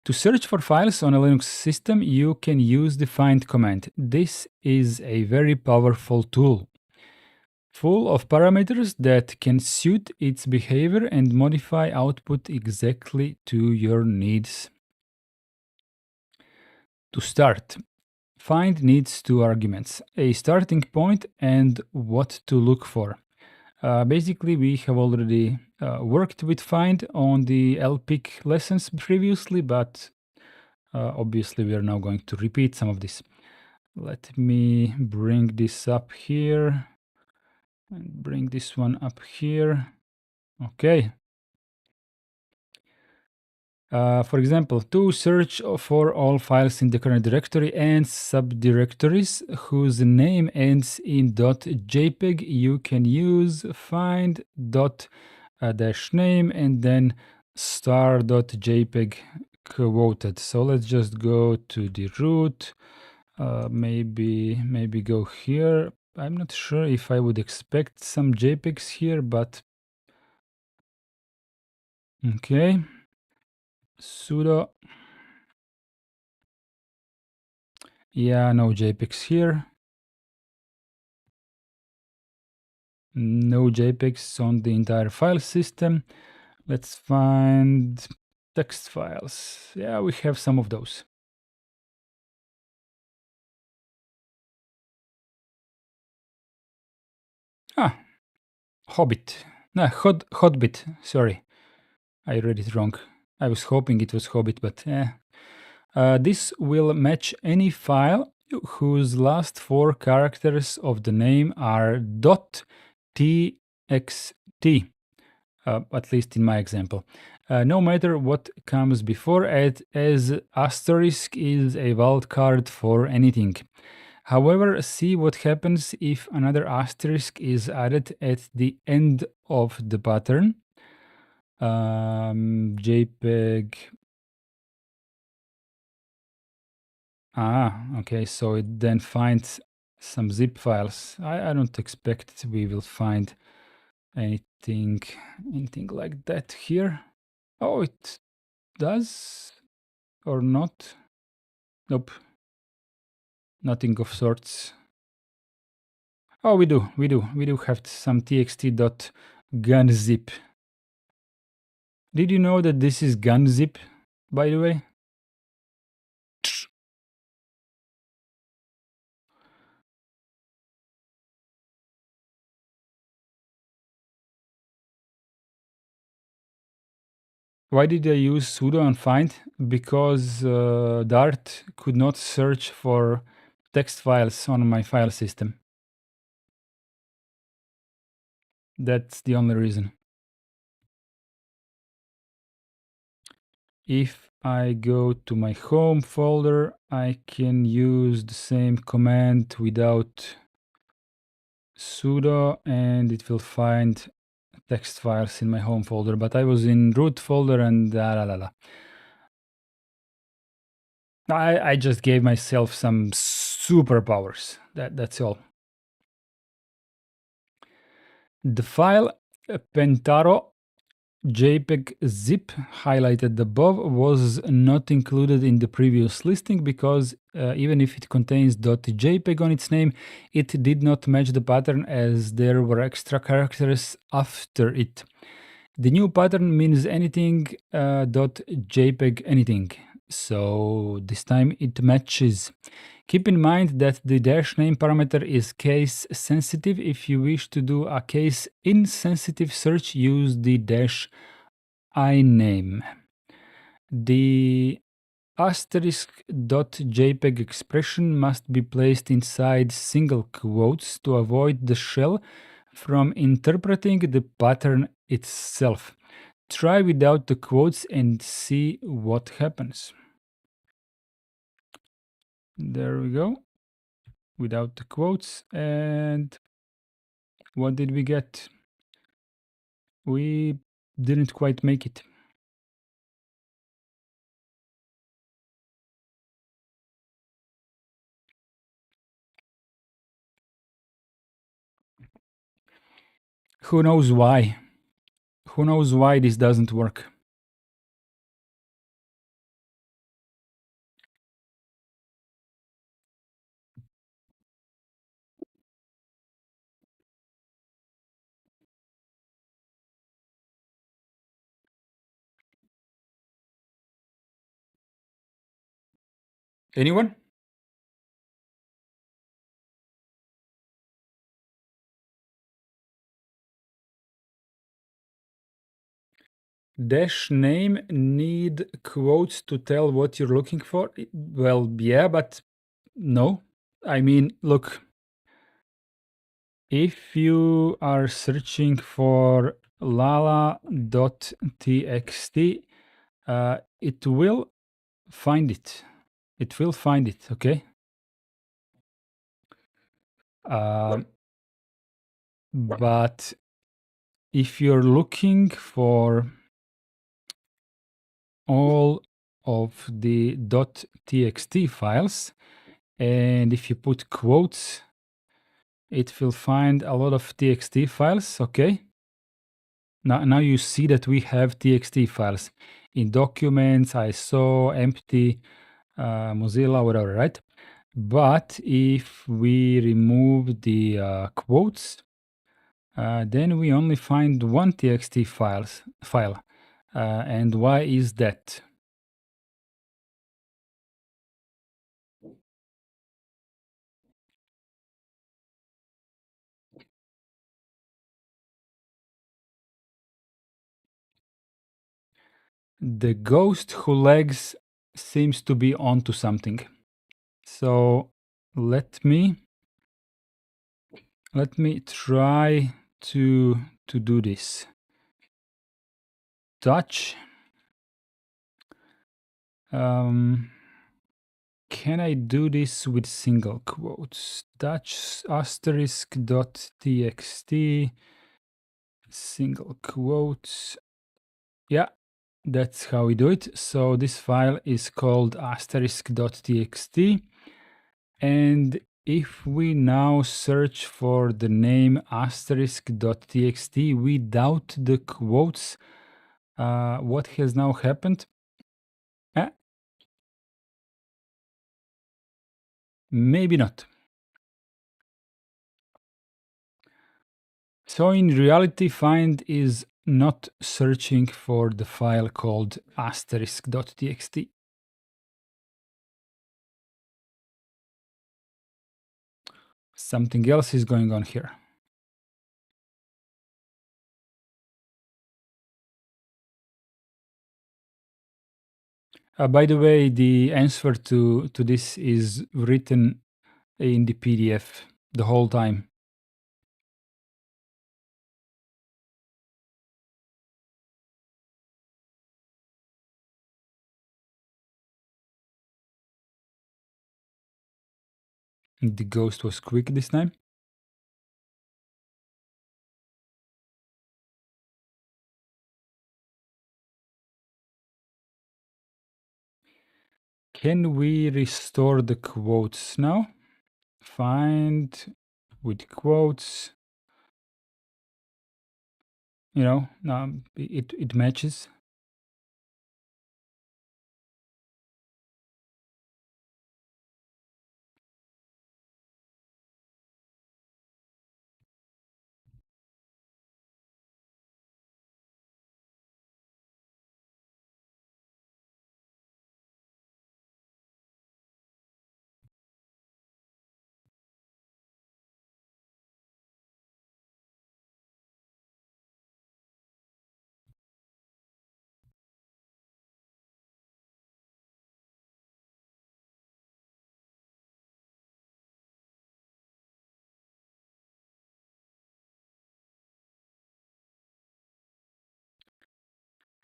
To search for files on a Linux system, you can use the find command. This is a very powerful tool, full of parameters that can suit its behavior and modify output exactly to your needs. To start, find needs two arguments, a starting point and what to look for. Basically, we have already worked with find on the LPIC lessons previously, but obviously we are now going to repeat some of this. Let me bring this up here and bring this one up here. Okay. For example, to search for all files in the current directory and subdirectories whose name ends in .jpeg, you can use find .-name and then star.jpg quoted. So let's just go to the root. Maybe go here. I'm not sure if I would expect some JPEGs here, but okay. Sudo. Yeah, no JPEGs here. No JPEGs on the entire file system. Let's find text files. Yeah, we have some of those. Hobbit. No, Hotbit. Sorry, I read it wrong. I was hoping it was Hobbit, but this will match any file whose last four characters of the name are .txt, at least in my example. No matter what comes before it, as asterisk is a wildcard for anything. However, see what happens if another asterisk is added at the end of the pattern. JPEG. Okay, so it then finds some zip files. I don't expect we will find anything like that here. Oh, it does or not? Nope, nothing of sorts. Oh, we do have some txt.gunzip. Did you know that this is gunzip, by the way? Why did I use sudo and find? Because Dart could not search for text files on my file system. That's the only reason. If I go to my home folder, I can use the same command without sudo and it will find text files in my home folder, but I was in root folder and I just gave myself some superpowers. That's all. The file Pentaro JPEG zip highlighted above was not included in the previous listing because even if it contains .jpeg on its name, it did not match the pattern as there were extra characters after it. The new pattern means anything .jpeg anything, so this time it matches. Keep in mind that the dash name parameter is case sensitive. If you wish to do a case insensitive search, use the dash I name. The asterisk.jpg expression must be placed inside single quotes to avoid the shell from interpreting the pattern itself. Try without the quotes and see what happens. There we go. Without the quotes, and what did we get? We didn't quite make it. Who knows why? Who knows why this doesn't work? Anyone? Dash name need quotes to tell what you're looking for? Well, yeah, but no. I mean, look, if you are searching for lala.txt, it will find it. It will find it, okay? But if you're looking for all of the .txt files, and if you put quotes, it will find a lot of txt files, okay? Now you see that we have txt files in documents, ISO, empty, Mozilla, whatever, right? But if we remove the quotes, then we only find one txt file. And why is that? The ghost who lags seems to be onto something. So let me try to do this. Touch. Can I do this with single quotes? Touch asterisk dot txt single quotes. Yeah, that's how we do it. So this file is called asterisk.txt. And if we now search for the name asterisk.txt without the quotes, what has now happened? Maybe not. So in reality, find is not searching for the file called asterisk.txt. Something else is going on here. By the way, the answer to this is written in the PDF the whole time. The ghost was quick this time. Can we restore the quotes now? Find with quotes. You know, it matches.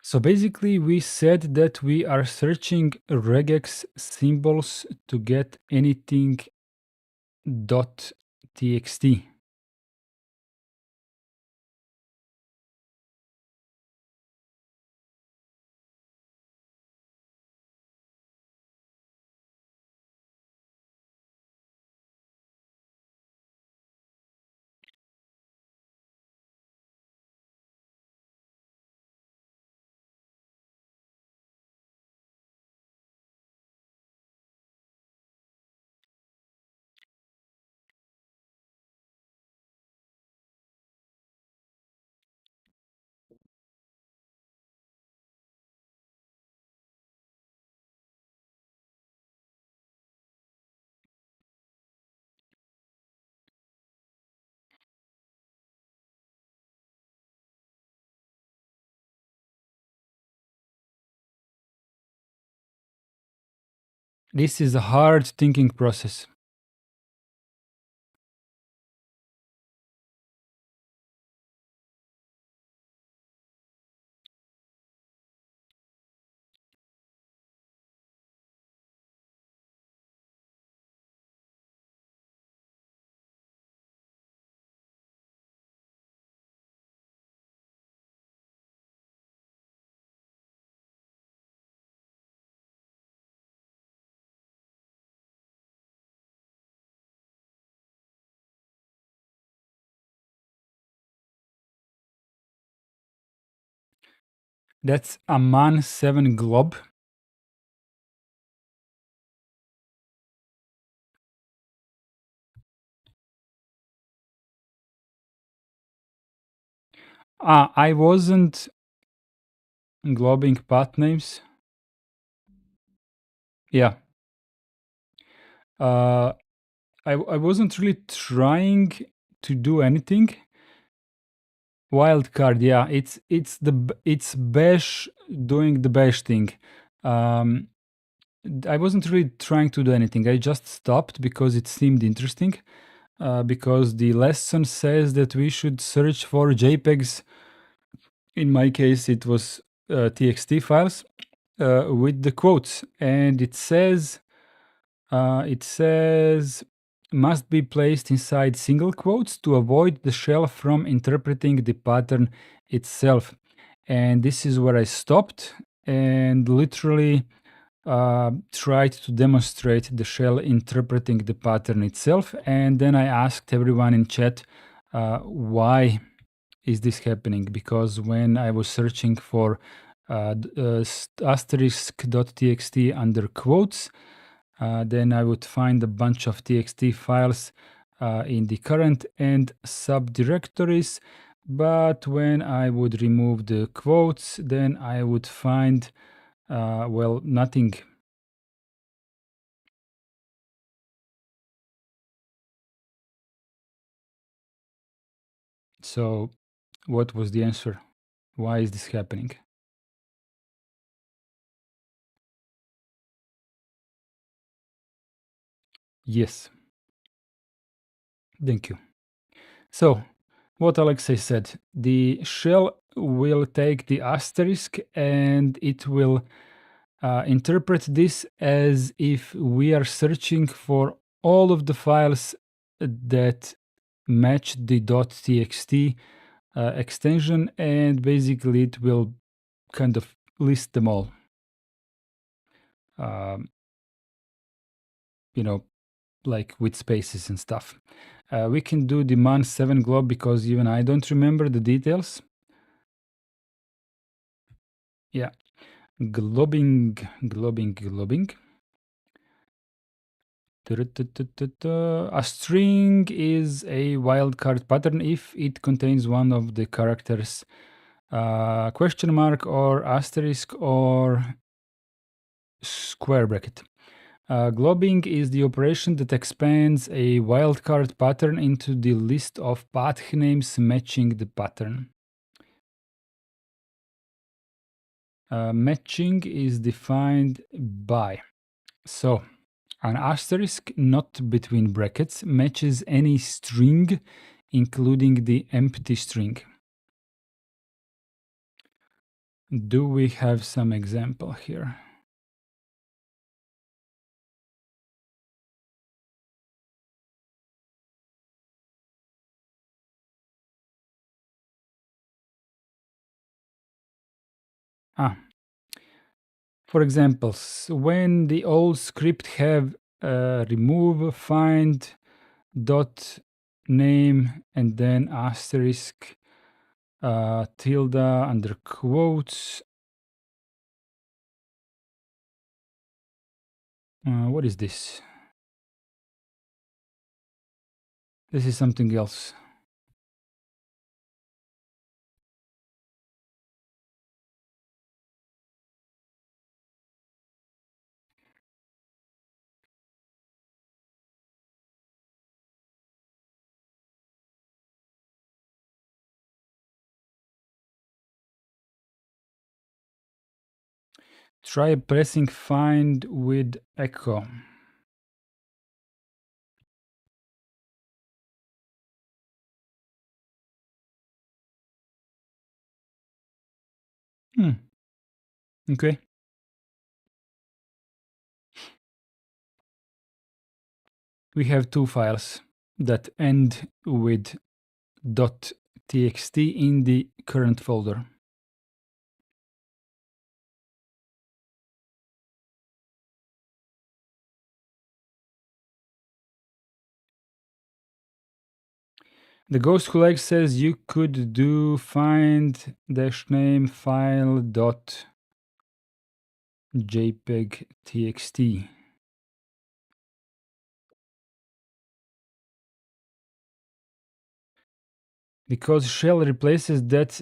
So basically, we said that we are searching regex symbols to get anything .txt. This is a hard thinking process. That's a man 7 glob. I wasn't globbing path names. Yeah. Uh, I wasn't really trying to do anything. Wildcard, yeah, it's Bash doing the Bash thing. Um, I wasn't really trying to do anything. I just stopped because it seemed interesting. Because the lesson says that we should search for JPEGs. In my case, it was TXT files with the quotes, and it says must be placed inside single quotes to avoid the shell from interpreting the pattern itself. And this is where I stopped and literally tried to demonstrate the shell interpreting the pattern itself. And then I asked everyone in chat why is this happening, because when I was searching for asterisk.txt under quotes, then I would find a bunch of txt files in the current and subdirectories. But when I would remove the quotes, then I would find, well, nothing. So, what was the answer? Why is this happening? Yes, thank you. So, what Alexei said, the shell will take the asterisk and it will interpret this as if we are searching for all of the files that match the .txt extension, and basically it will kind of list them all. Um, you know, like with spaces and stuff. We can do the man 7 glob because even I don't remember the details. Yeah, globbing. A string is a wildcard pattern if it contains one of the characters question mark or asterisk or square bracket. Globbing is the operation that expands a wildcard pattern into the list of path names matching the pattern. Matching is defined by, so an asterisk not between brackets matches any string, including the empty string. Do we have some example here? For examples, when the old script have remove, find, dot, name, and then asterisk, tilde under quotes. What is this? This is something else. Try pressing find with echo. Okay. We have two files that end with .txt in the current folder. The ghost flag says you could do find -name file .jpeg txt. Because shell replaces that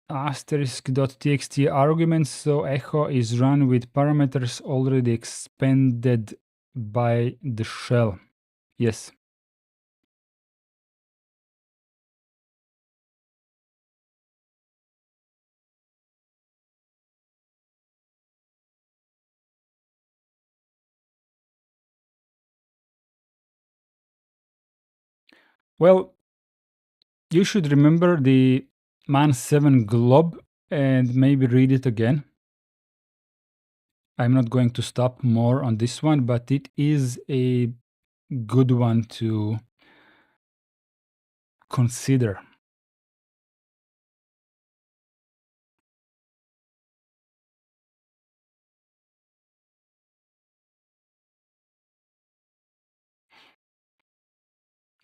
*.txt argument, so echo is run with parameters already expanded by the shell. Yes. Well, you should remember the man7 glob and maybe read it again. I'm not going to stop more on this one, but it is a good one to consider.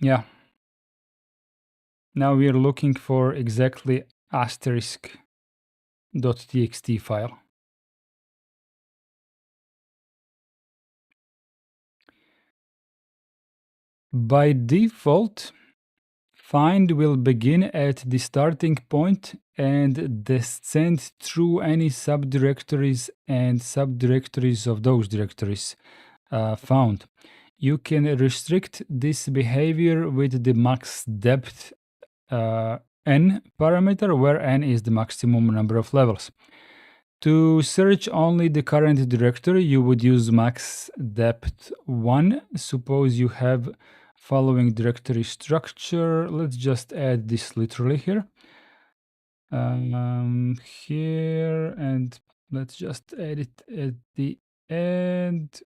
Yeah. Now we are looking for exactly *.txt file. By default, find will begin at the starting point and descend through any subdirectories and subdirectories of those directories found. You can restrict this behavior with the max depth n parameter, where n is the maximum number of levels. To search only the current directory, you would use max depth 1. Suppose you have following directory structure. Let's just add this literally here. Here, and let's just add it at the end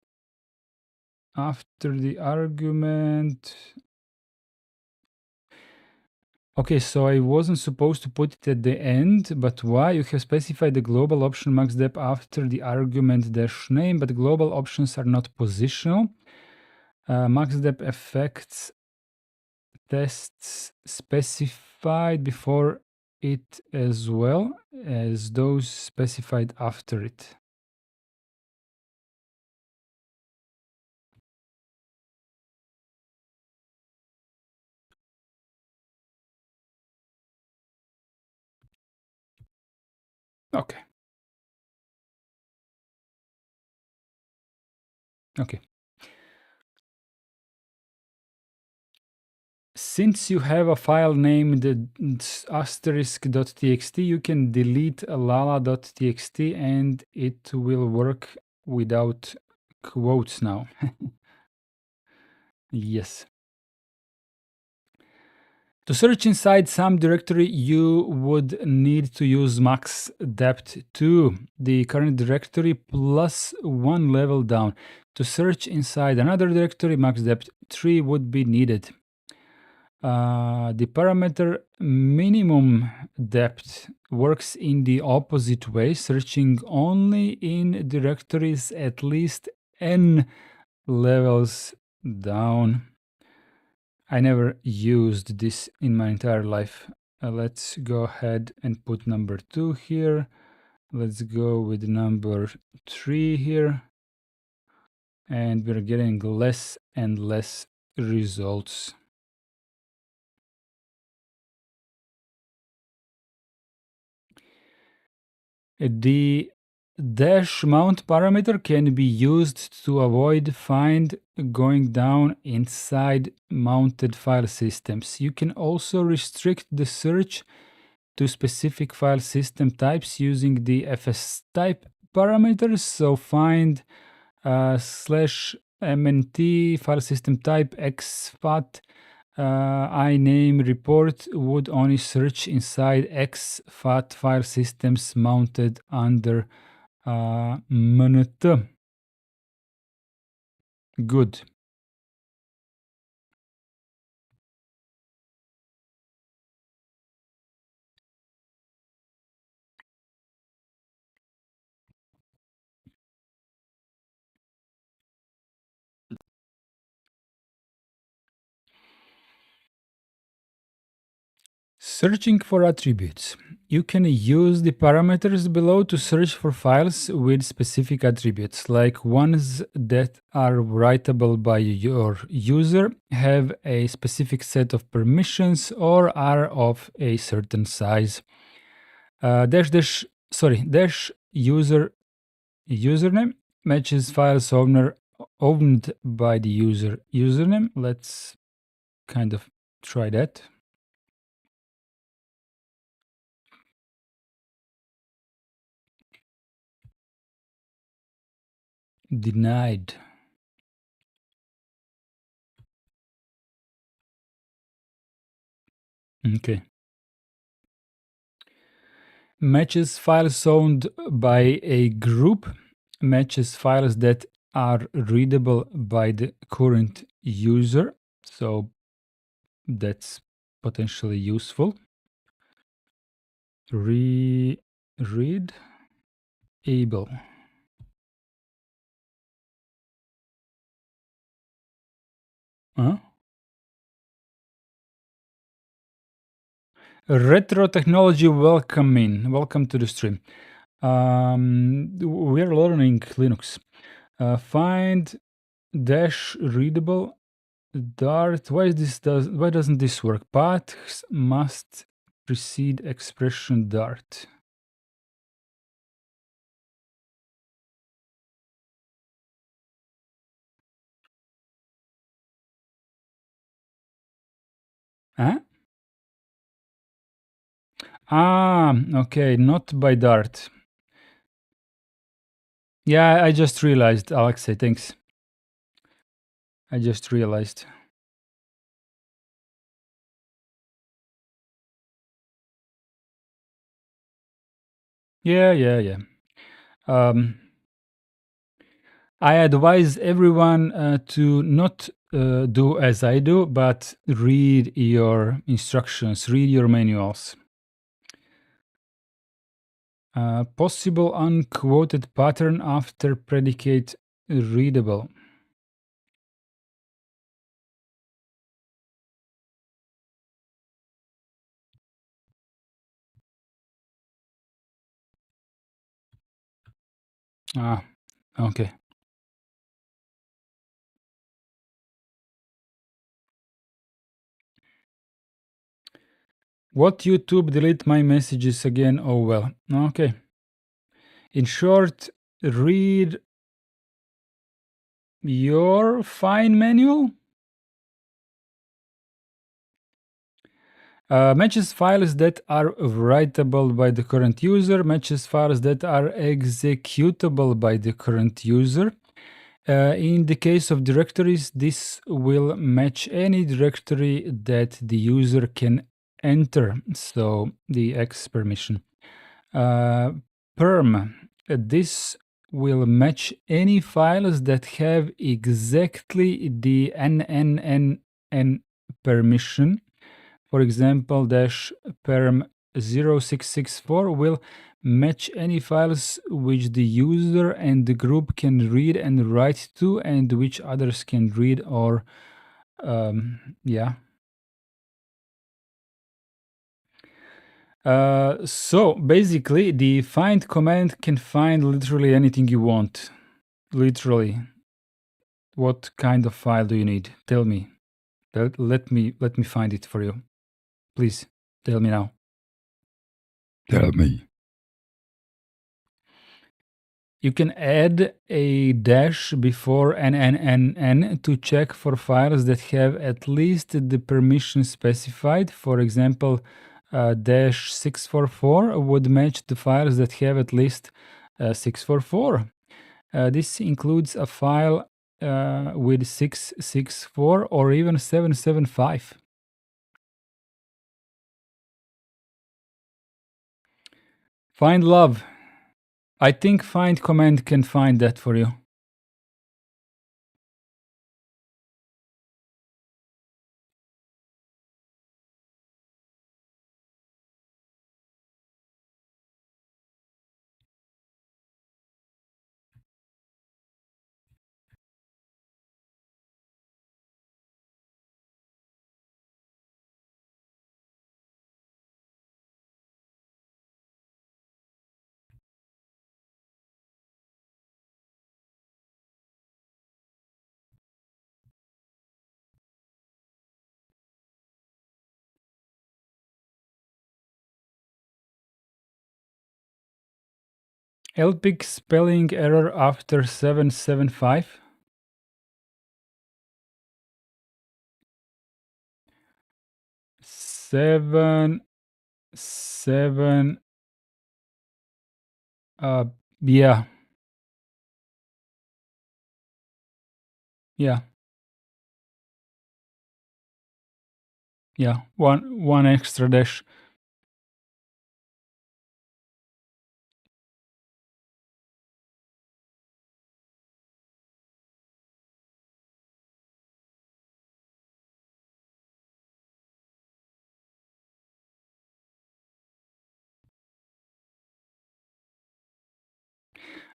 after the argument. Okay, so I wasn't supposed to put it at the end, but why? You have specified the global option max depth after the argument -name, but global options are not positional. Max depth affects tests specified before it as well as those specified after it. Okay. Okay. Since you have a file named *.txt, you can delete lala.txt and it will work without quotes now. Yes. To search inside some directory, you would need to use max depth 2, the current directory, plus 1 level down. To search inside another directory, max depth 3 would be needed. The parameter minimum depth works in the opposite way, searching only in directories at least n levels down. I never used this in my entire life. Let's go ahead and put number 2 here. Let's go with number 3 here. And we're getting less and less results. The dash mount parameter can be used to avoid find going down inside mounted file systems. You can also restrict the search to specific file system types using the fs type parameters. So find /mnt file system type exFAT iname report would only search inside exFAT file systems mounted under mnt. Good. Searching for attributes. You can use the parameters below to search for files with specific attributes, like ones that are writable by your user, have a specific set of permissions, or are of a certain size. Dash username matches files owner owned by the user username. Let's kind of try that. Denied. Okay. Matches files owned by a group, matches files that are readable by the current user. So that's potentially useful. Read able. Huh? Retro technology, welcome to the stream. We're learning Linux. Find dash readable Dart. Why doesn't this work? Paths must precede expression Dart. Huh? Okay, not by Dart. Yeah, I just realized, Alexei, thanks. I just realized. Yeah. I advise everyone to not do as I do, but read your instructions, read your manuals. Possible unquoted pattern after predicate readable. Okay. What YouTube delete my messages again? Oh well. Okay. In short, read your fine manual. Matches files that are writable by the current user, matches files that are executable by the current user. In the case of directories, this will match any directory that the user can enter, so the X permission. Perm, this will match any files that have exactly the NNNN permission. For example, -perm 0664 will match any files which the user and the group can read and write to, and which others can read or, yeah. So basically, the find command can find literally anything you want. Literally. What kind of file do you need? Tell me. Let me find it for you. Please, tell me now. Tell me. You can add a dash before NNNN to check for files that have at least the permission specified. For example, -644 would match the files that have at least 644. This includes a file with 664 or even 775. Find love. I think find command can find that for you. LPIC spelling error after 775. Seven, yeah. Yeah. Yeah. One extra dash.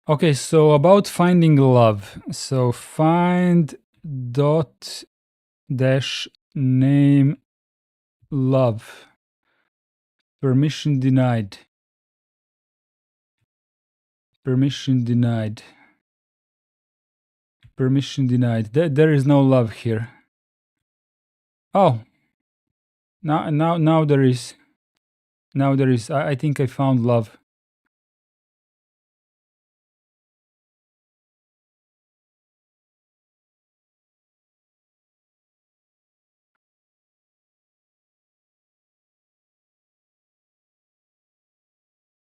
Okay, so about finding love. So find dot dash name love. Permission denied. Permission denied. Permission denied. There is no love here. Oh, now there is. Now there is. I think I found love.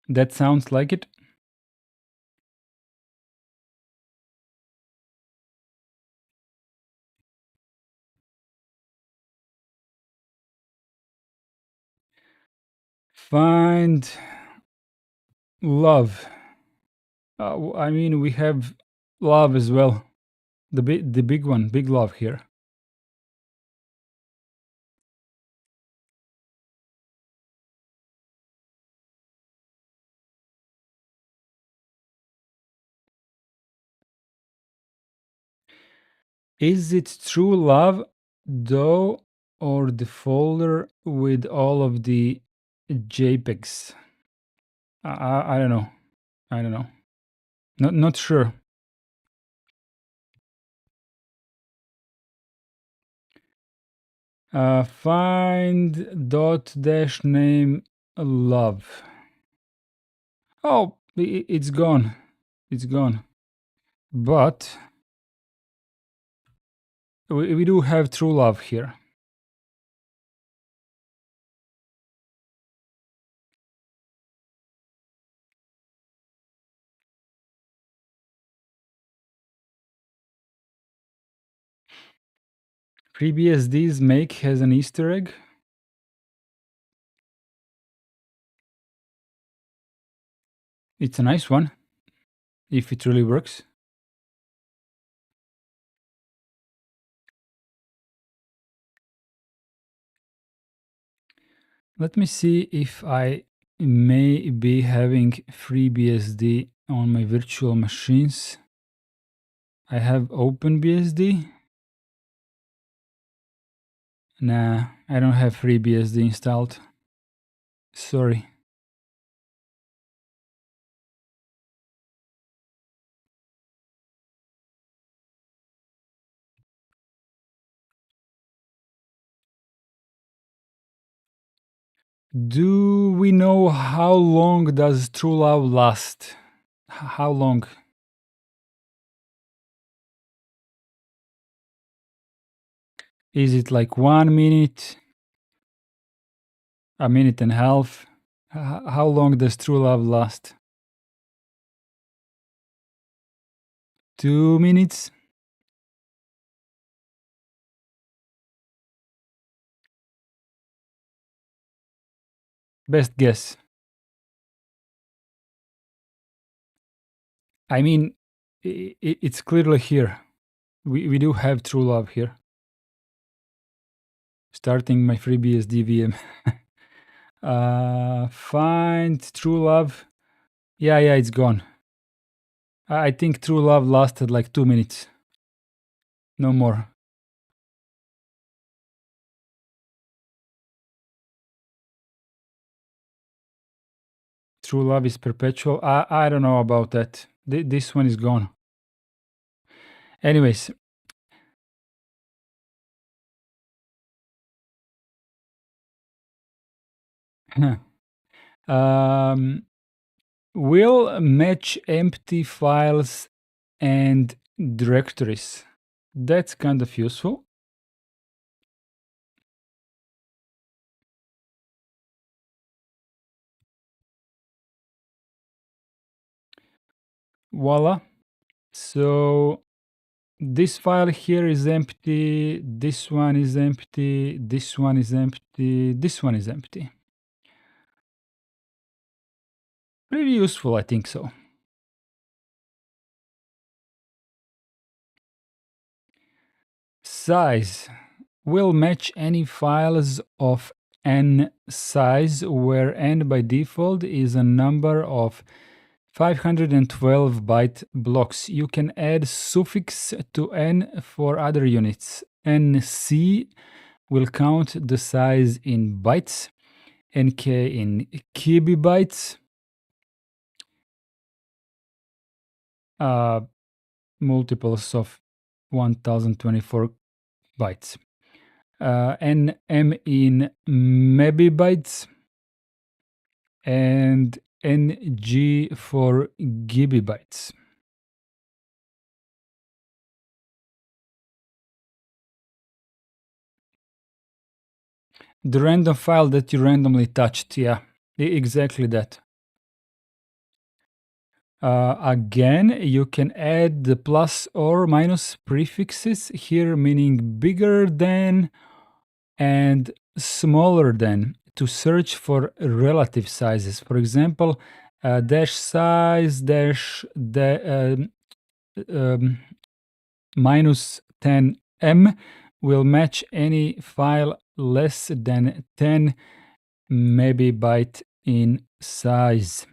That sounds like it. Find love. I mean, we have love as well. The big one, big love here. Is it true love, though, or the folder with all of the JPEGs? I don't know. I don't know. Not sure. Find dot dash name love. Oh, it's gone. It's gone. But we do have true love here. FreeBSD's make has an Easter egg. It's a nice one, if it really works. Let me see if I may be having FreeBSD on my virtual machines. I have OpenBSD. Nah, I don't have FreeBSD installed. Sorry. Do we know how long does true love last? How long? Is it like 1 minute? A minute and a half? How long does true love last? 2 minutes. Best guess. I mean, it's clearly here. We do have true love here. Starting my FreeBSD VM. Find true love. Yeah, it's gone. I think true love lasted like 2 minutes. No more. True love is perpetual. I don't know about that. This one is gone. Anyways. Will match empty files and directories. That's kind of useful. Voila. So this file here is empty, this one is empty, this one is empty, this one is empty. Pretty useful, I think so. Size will match any files of n size, where n by default is a number of 512 byte blocks. You can add suffix to n for other units. NC will count the size in bytes, NK in kibibytes, multiples of 1024 bytes, NM in mebibytes, and NG for gigabytes. The random file that you randomly touched, yeah, exactly that. Again, you can add the plus or minus prefixes here, meaning bigger than and smaller than, to search for relative sizes. For example, dash size dash minus 10m will match any file less than 10 megabyte in size.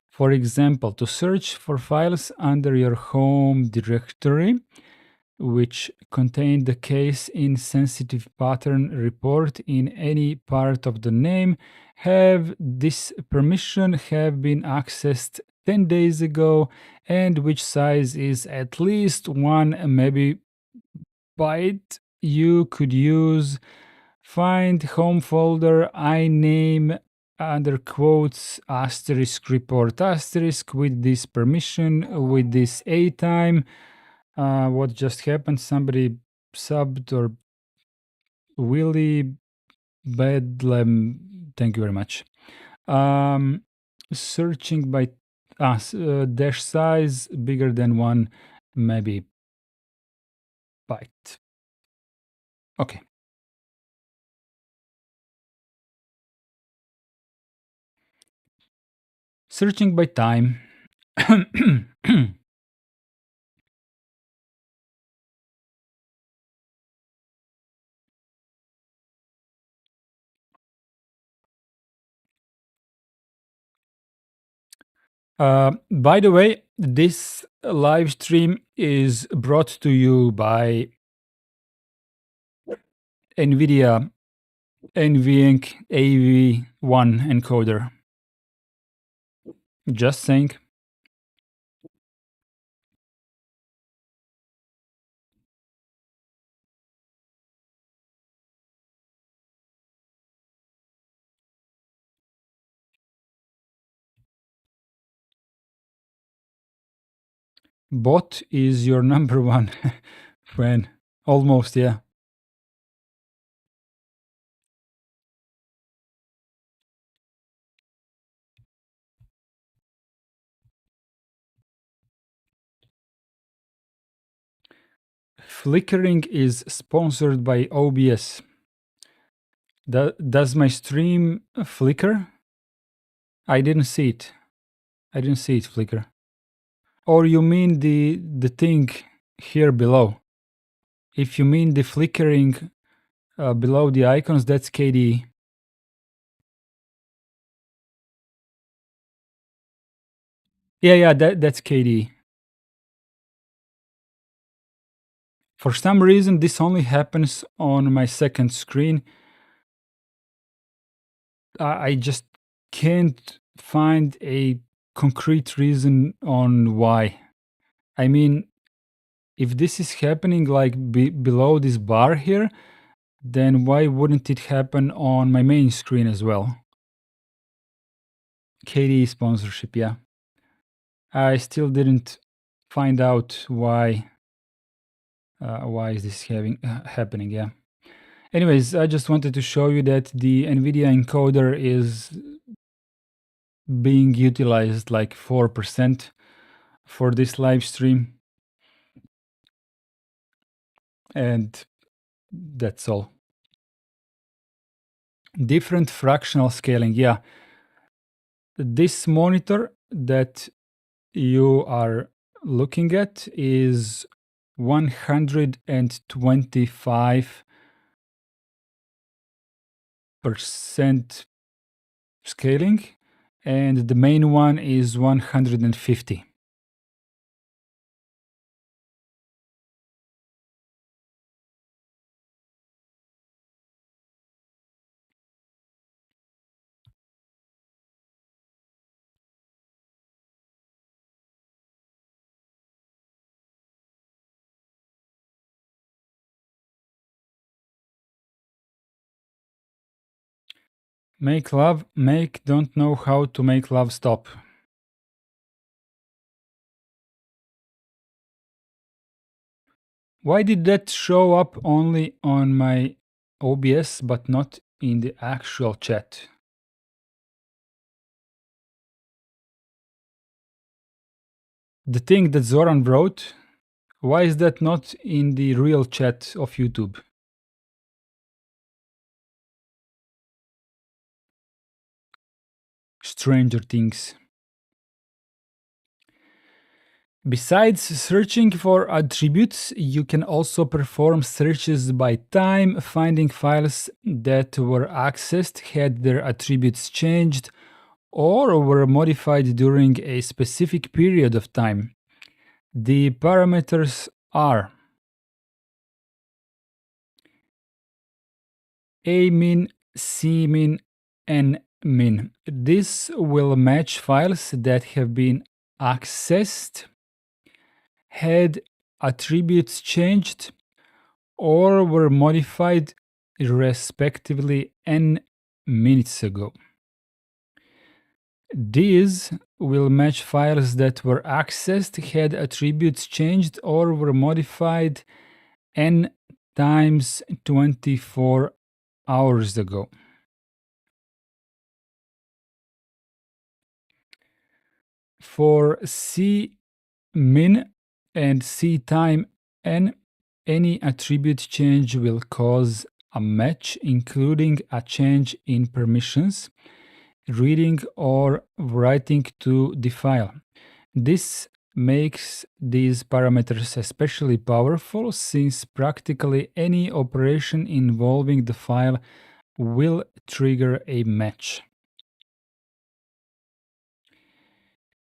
For example, to search for files under your home directory, which contain the case insensitive pattern report in any part of the name, have this permission have been accessed 10 days ago, and which size is at least 1 megabyte, you could use find home folder iname under quotes asterisk report asterisk with this permission with this a time. What just happened? Somebody subbed or Willy Bedlam. Thank you very much. Searching by dash size bigger than 1 maybe byte. Okay. Searching by time. By the way, this live stream is brought to you by NVIDIA NVENC AV1 encoder. Just saying. Bot is your number one friend. Almost, yeah. flickering is sponsored by OBS. Does my stream flicker? I didn't see it. I didn't see it flicker. Or you mean the thing here below? If you mean the flickering below the icons, that's KDE. Yeah, that's KDE. For some reason, this only happens on my second screen. I just can't find a concrete reason on why. I mean, if this is happening like below this bar here, then why wouldn't it happen on my main screen as well? KDE sponsorship, yeah. I still didn't find out why is this happening, yeah. Anyways, I just wanted to show you that the NVIDIA encoder is being utilized like 4% for this live stream. And that's all. Different fractional scaling, yeah. This monitor that you are looking at is 125% scaling, and the main one is 150. Make love, make don't know how to make love stop. Why did that show up only on my OBS but not in the actual chat? The thing that Zoran wrote, why is that not in the real chat of YouTube? Stranger Things. Besides searching for attributes, you can also perform searches by time, finding files that were accessed, had their attributes changed, or were modified during a specific period of time. The parameters are amin, cmin, and min. This will match files that have been accessed, had attributes changed, or were modified respectively n minutes ago. These will match files that were accessed, had attributes changed, or were modified n times 24 hours ago. For cmin and ctime n, any attribute change will cause a match, including a change in permissions, reading or writing to the file. This makes these parameters especially powerful since practically any operation involving the file will trigger a match.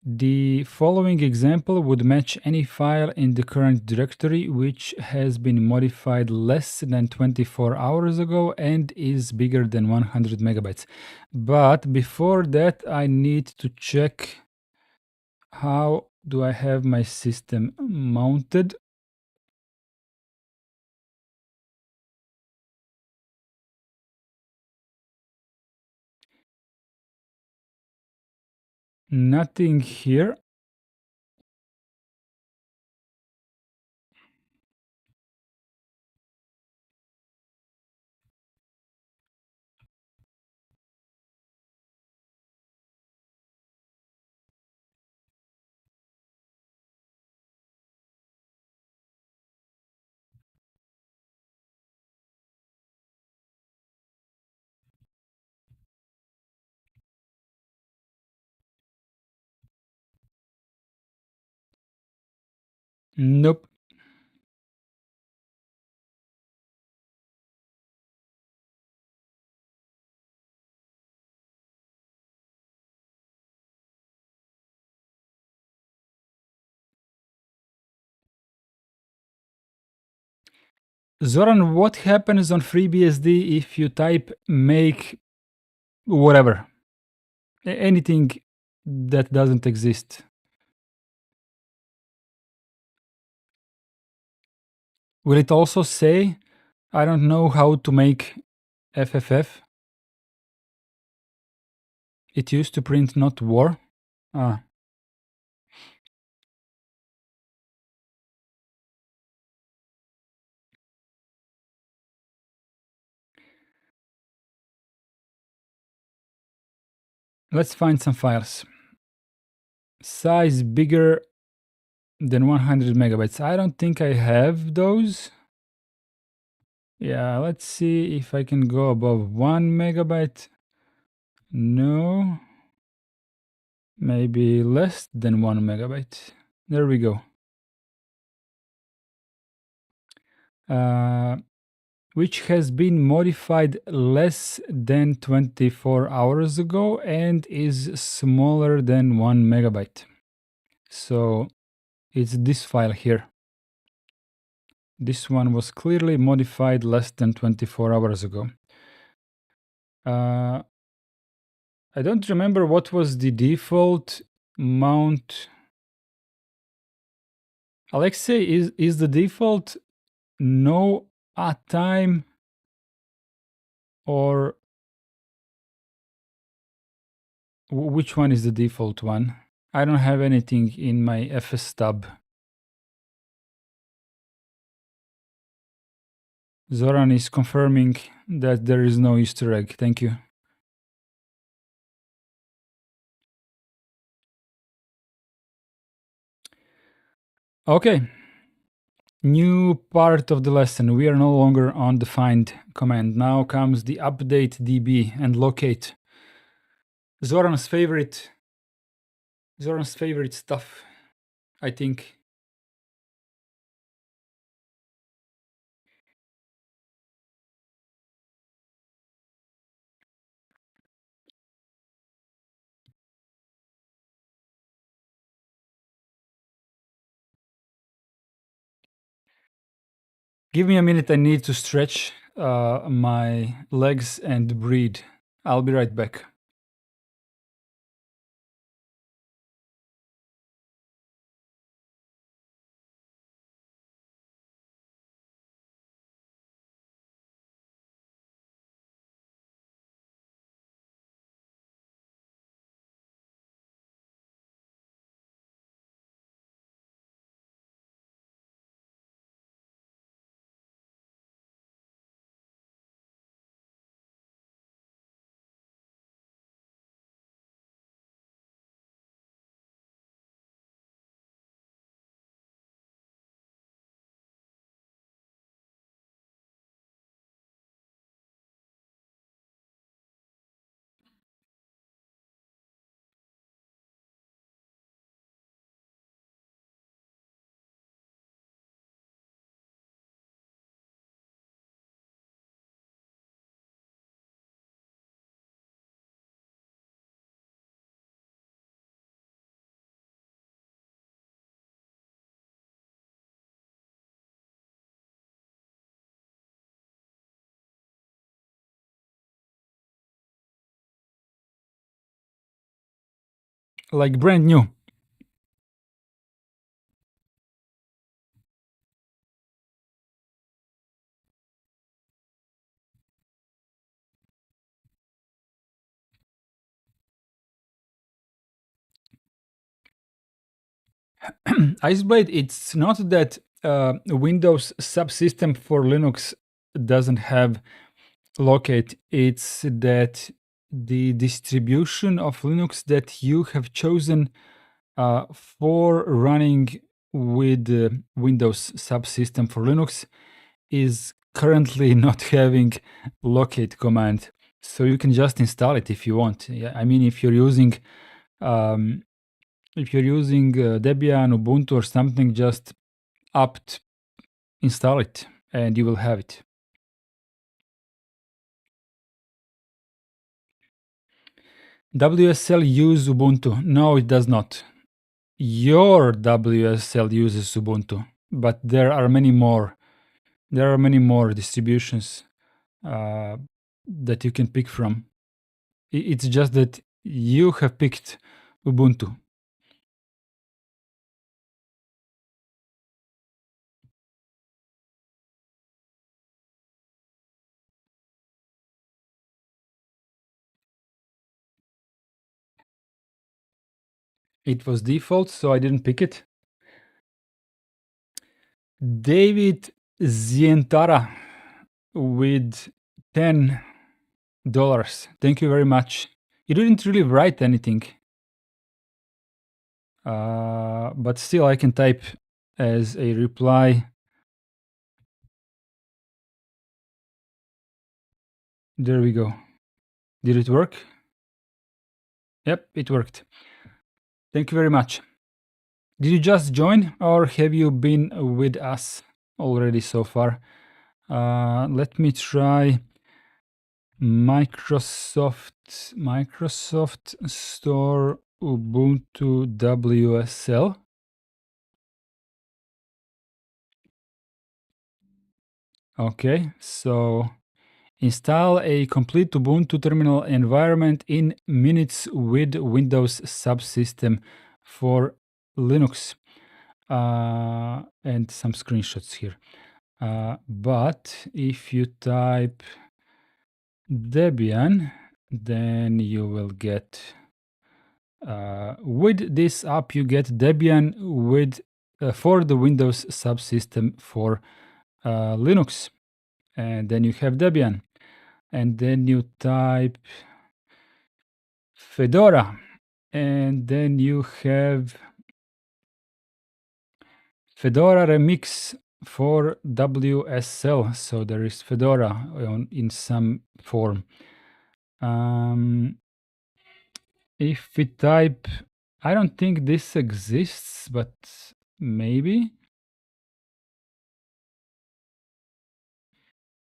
The following example would match any file in the current directory which has been modified less than 24 hours ago and is bigger than 100 megabytes. But before that, I need to check how do I have my system mounted. Nothing here. Nope. Zoran, what happens on FreeBSD if you type make whatever? Anything that doesn't exist? Will it also say, I don't know how to make FFF? It used to print not war. Ah. Let's find some files. Size bigger than 100 megabytes. I don't think I have those. Yeah, let's see if I can go above 1 megabyte. No. Maybe less than 1 megabyte. There we go. Which has been modified less than 24 hours ago and is smaller than 1 megabyte. So it's this file here. This one was clearly modified less than 24 hours ago. I don't remember what was the default mount. Alexei, is the default no at time or which one is the default one? I don't have anything in my FS stub. Zoran is confirming that there is no Easter egg. Thank you. Okay. New part of the lesson. We are no longer on the find command. Now comes the updatedb and locate. Zoran's favorite stuff, I think. Give me a minute, I need to stretch my legs and breathe. I'll be right back. Like brand new. Iceblade, it's not that Windows subsystem for Linux doesn't have locate, it's that the distribution of Linux that you have chosen for running with Windows subsystem for Linux is currently not having locate command. So you can just install it if you want. Yeah, I mean, if you're using Debian, Ubuntu, or something, just apt install it and you will have it. WSL use Ubuntu. No, it does not. Your WSL uses Ubuntu, but there are many more. There are many more distributions that you can pick from. It's just that you have picked Ubuntu. It was default, so I didn't pick it. David Zientara with $10. Thank you very much. You didn't really write anything. But still I can type as a reply. There we go. Did it work? Yep, it worked. Thank you very much. Did you just join or have you been with us already so far? Let me try Microsoft Store Ubuntu WSL. Okay, so install a complete Ubuntu terminal environment in minutes with Windows subsystem for Linux. And some screenshots here. But if you type Debian, then you will get, with this app, you get Debian with for the Windows subsystem for Linux. And then you have Debian. And then you type Fedora. And then you have Fedora Remix for WSL. So there is Fedora in some form. If we type, I don't think this exists, but maybe.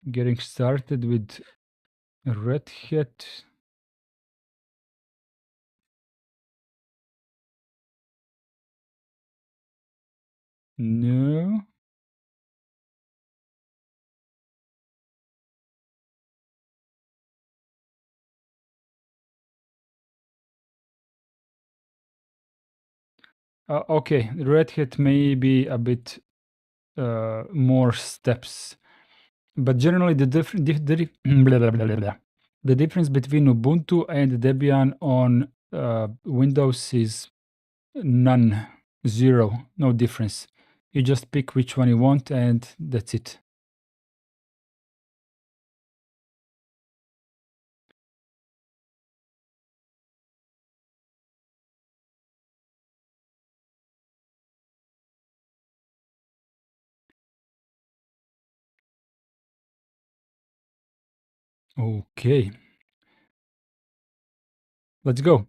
Getting started with Red Hat. No. Okay, Red Hat may be a bit more steps, but generally the the difference between Ubuntu and Debian on Windows is none, zero, no difference. You just pick which one you want and that's it. Okay. Let's go.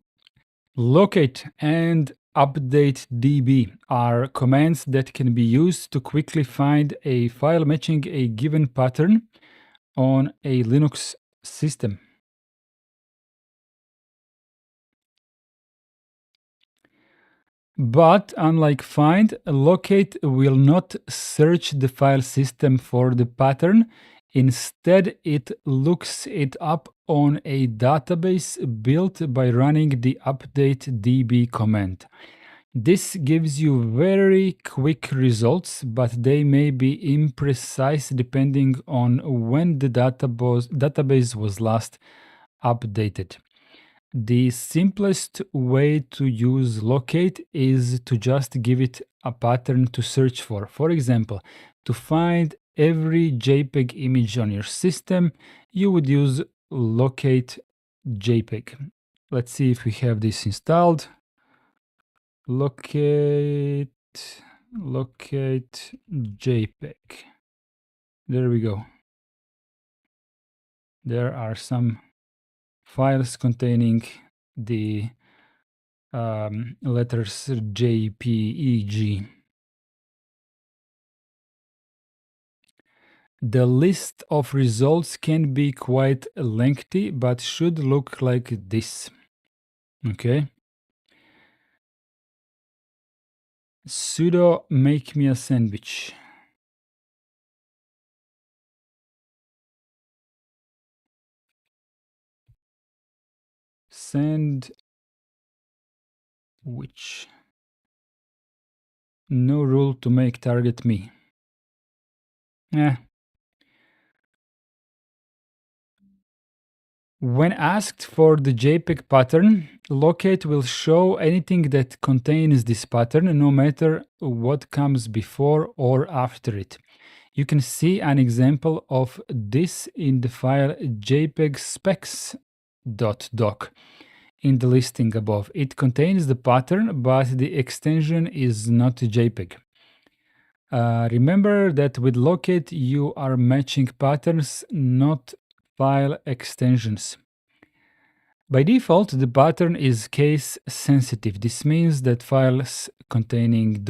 Locate and Updatedb are commands that can be used to quickly find a file matching a given pattern on a Linux system. But unlike find, locate will not search the file system for the pattern. Instead, it looks it up on a database built by running the updatedb command. This gives you very quick results, but they may be imprecise depending on when the database was last updated. The simplest way to use locate is to just give it a pattern to search for. For example, to find every JPEG image on your system, you would use locate JPEG. Let's see if we have this installed. Locate JPEG. There we go. There are some files containing the letters JPEG. The list of results can be quite lengthy, but should look like this. Okay. Sudo make me a sandwich. Sandwich. No rule to make target me. When asked for the JPEG pattern, locate will show anything that contains this pattern, no matter what comes before or after it. You can see an example of this in the file jpeg specs.doc in the listing above. It contains the pattern, but the extension is not JPEG. Remember that with locate, you are matching patterns, not file extensions. By default, the pattern is case sensitive. This means that files containing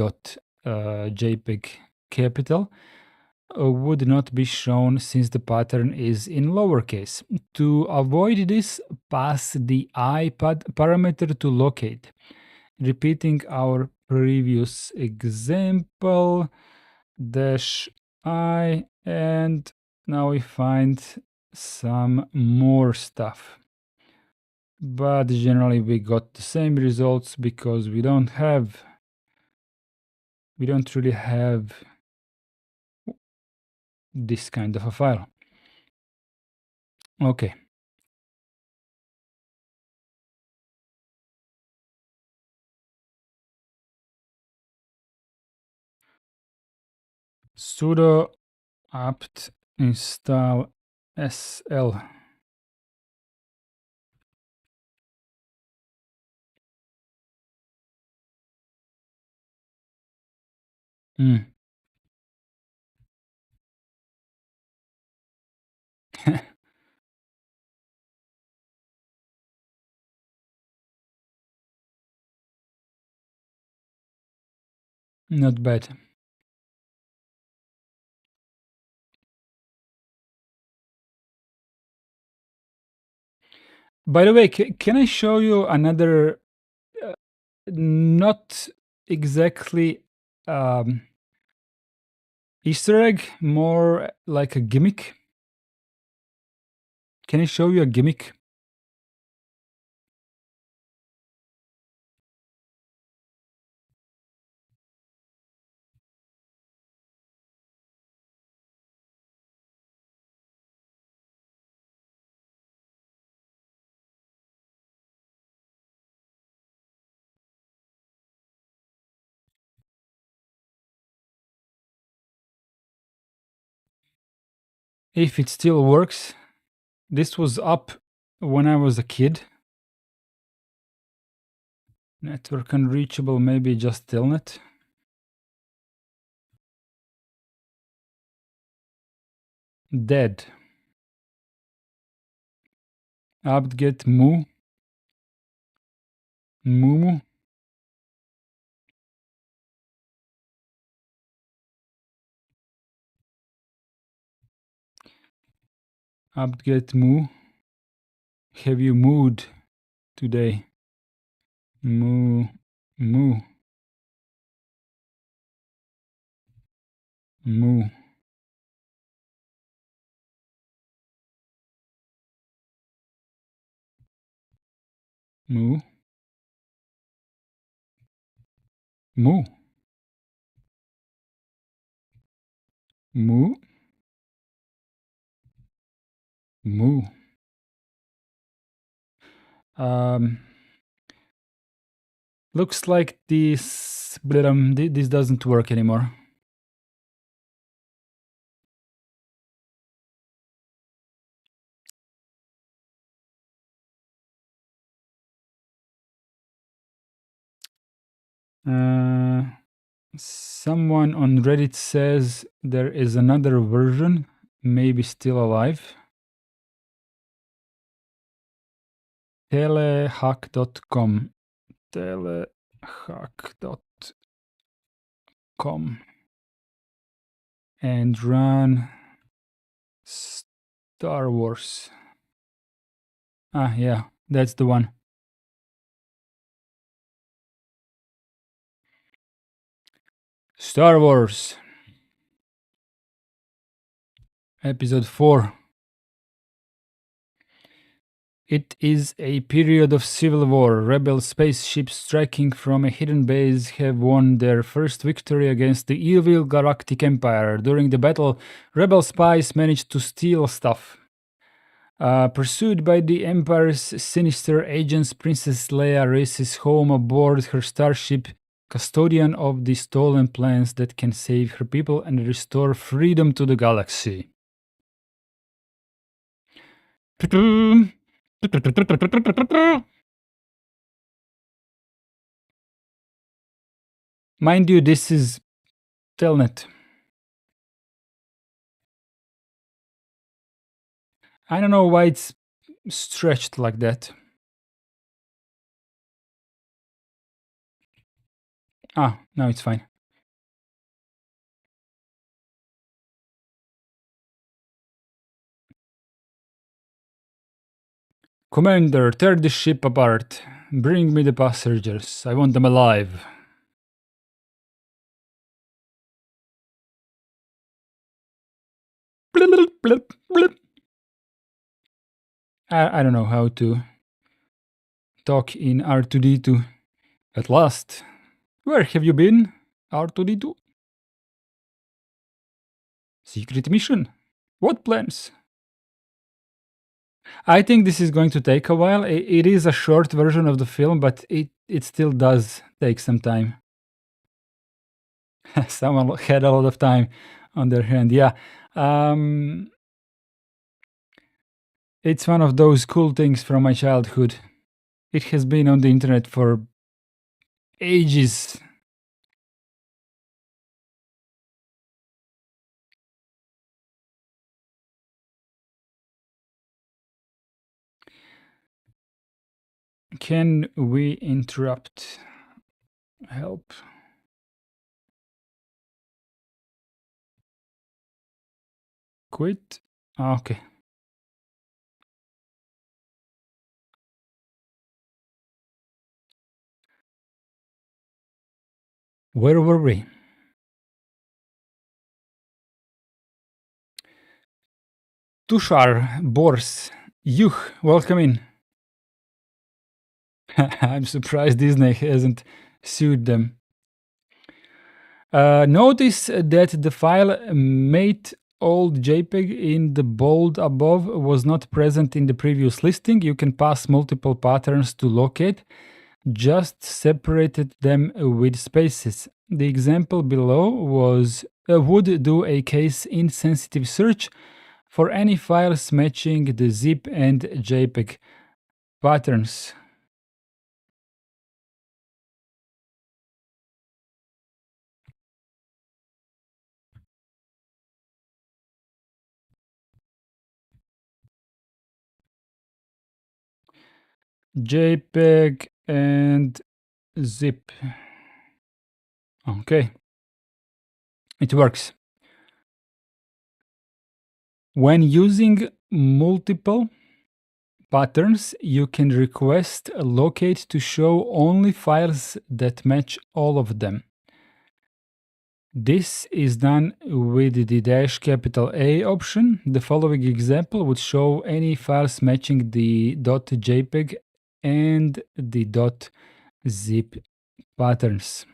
.jpeg capital would not be shown since the pattern is in lowercase. To avoid this, pass the I parameter to locate. Repeating our previous example, -I, and now we find some more stuff. But generally we got the same results because we don't really have this kind of a file. Okay. Sudo apt install sl. Not bad. By the way, can I show you another not exactly Easter egg, more like a gimmick? Can I show you a gimmick? If it still works. This was up when I was a kid. Network unreachable, maybe just telnet. Dead. apt-get moo. Moo. apt-get moo. Have you mooed today? Moo. Moo. Moo. Moo. Moo. Moo. Moo. Looks like this doesn't work anymore. Someone on Reddit says there is another version, maybe still alive. Telehack.com. Telehack.com. And run Star Wars. Ah, yeah, that's the one. Star Wars. Episode 4. It is a period of civil war. Rebel spaceships striking from a hidden base have won their first victory against the evil Galactic Empire. During the battle, rebel spies managed to steal stuff. Pursued by the Empire's sinister agents, Princess Leia races home aboard her starship, custodian of the stolen plans that can save her people and restore freedom to the galaxy. Mind you, this is Telnet. I don't know why it's stretched like that. Ah, now it's fine. Commander, tear the ship apart. Bring me the passengers. I want them alive. I don't know how to talk in R2D2. At last. Where have you been, R2D2? Secret mission? What plans? I think this is going to take a while. It is a short version of the film, but it still does take some time. Someone had a lot of time on their hand, yeah. It's one of those cool things from my childhood. It has been on the internet for ages. Can we interrupt? Help. Quit? Okay. Where were we? Tushar, Bors, Yuh, welcome in. I'm surprised Disney hasn't sued them. Notice that the file mate old JPEG in the bold above was not present in the previous listing. You can pass multiple patterns to locate. Just separated them with spaces. The example below would do a case-insensitive search for any files matching the zip and JPEG patterns. JPEG and zip. Okay. It works. When using multiple patterns, you can request locate to show only files that match all of them. This is done with the -A option. The following example would show any files matching the .jpeg and the .zip patterns.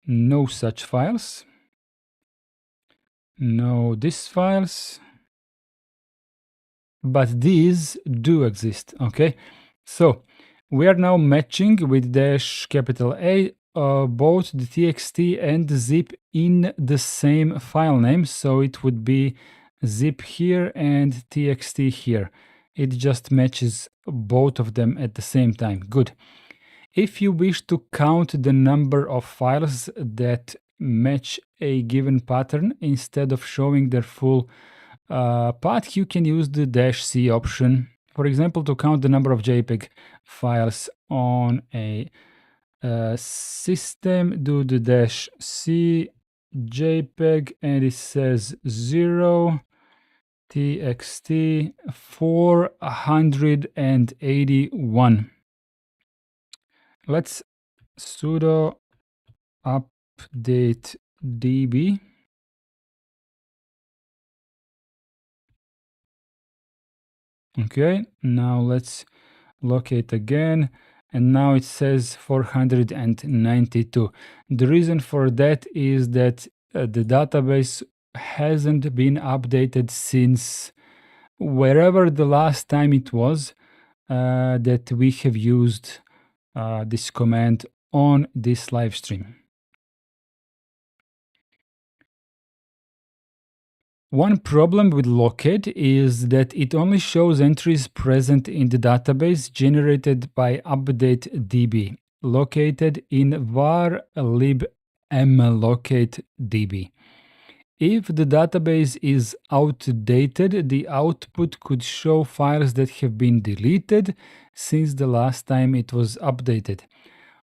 No such files. No this files. But these do exist, okay? So we are now matching with -A both the txt and the zip in the same file name. So it would be zip here and txt here. It just matches both of them at the same time. Good. If you wish to count the number of files that match a given pattern instead of showing their full path, you can use the -C option. For example, to count the number of JPEG files on a system do the dash c JPEG, and it says 0 txt 481. Let's sudo updatedb. Okay, now let's locate again, and now it says 492. The reason for that is that the database hasn't been updated since wherever the last time it was that we have used this command on this live stream. One problem with locate is that it only shows entries present in the database generated by updatedb, located in var lib mlocatedb. If the database is outdated, the output could show files that have been deleted since the last time it was updated.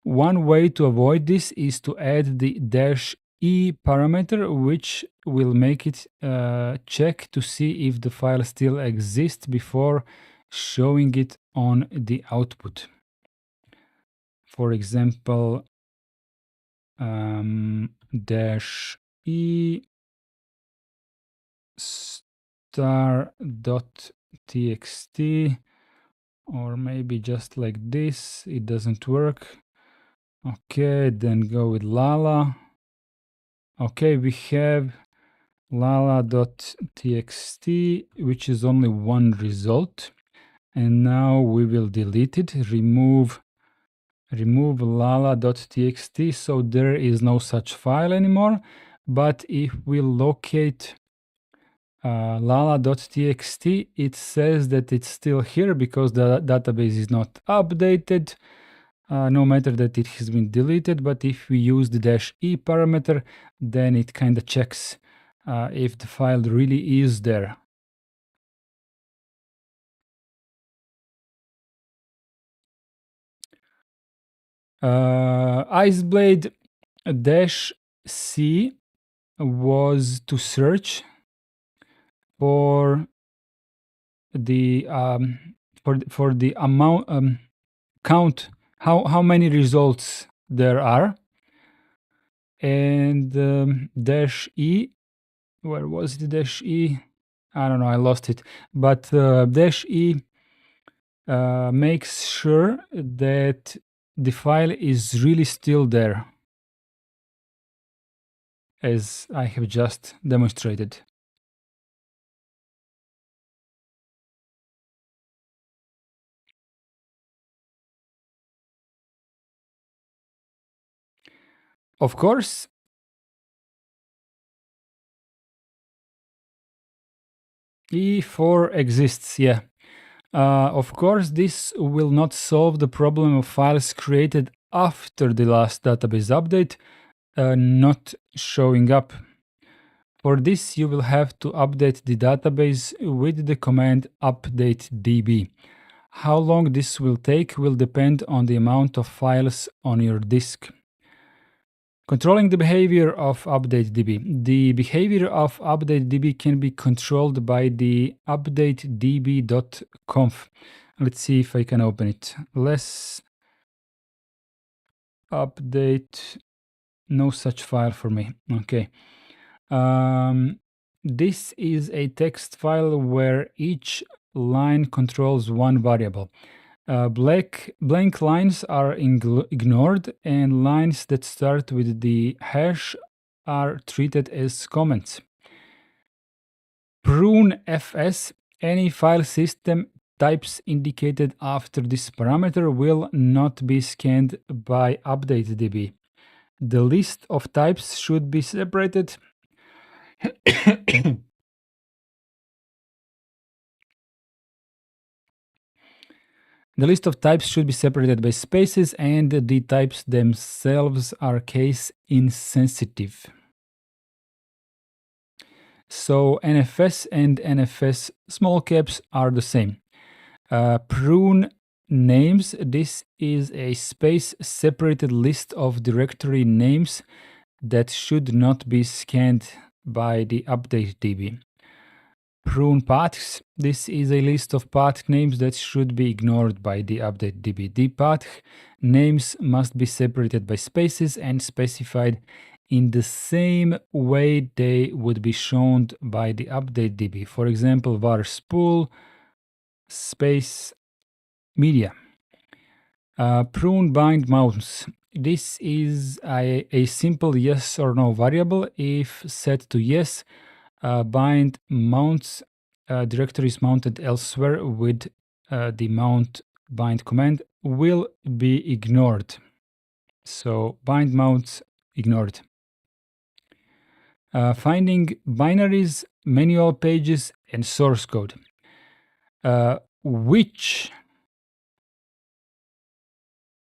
One way to avoid this is to add the -e parameter, which will make it check to see if the file still exists before showing it on the output. For example, -e star.txt, or maybe just like this. It doesn't work. Okay, then go with Lala. Okay, we have lala.txt, which is only one result. And now we will delete it, remove lala.txt, so there is no such file anymore. But if we locate lala.txt, it says that it's still here because the database is not updated, no matter that it has been deleted. But if we use the -e parameter, then it kind of checks if the file really is there. Iceblade -c was to search for the amount count how many results there are, and -e, where was the -e? I don't know, I lost it. But -e makes sure that the file is really still there, as I have just demonstrated. Of course, E4 exists, yeah. Of course, this will not solve the problem of files created after the last database update not showing up. For this, you will have to update the database with the command updatedb. How long this will take will depend on the amount of files on your disk. Controlling the behavior of updatedb. The behavior of updatedb can be controlled by the updatedb.conf. Let's see if I can open it. Let's update. No such file for me. Okay. This is a text file where each line controls one variable. Blank lines are ignored, and lines that start with the hash are treated as comments. Prune fs, any file system types indicated after this parameter will not be scanned by updatedb. The list of types should be separated The list of types should be separated by spaces, and the types themselves are case insensitive. So NFS and NFS small caps are the same. Prune names. This is a space-separated list of directory names that should not be scanned by the Updatedb. Prune paths. This is a list of path names that should be ignored by the Updatedb. The path names must be separated by spaces and specified in the same way they would be shown by the Updatedb. For example, var spool space media. Prune bind mounts. This is a simple yes or no variable. If set to yes, bind mounts directories mounted elsewhere with the mount bind command will be ignored. So bind mounts ignored. Finding binaries, manual pages, and source code. Which,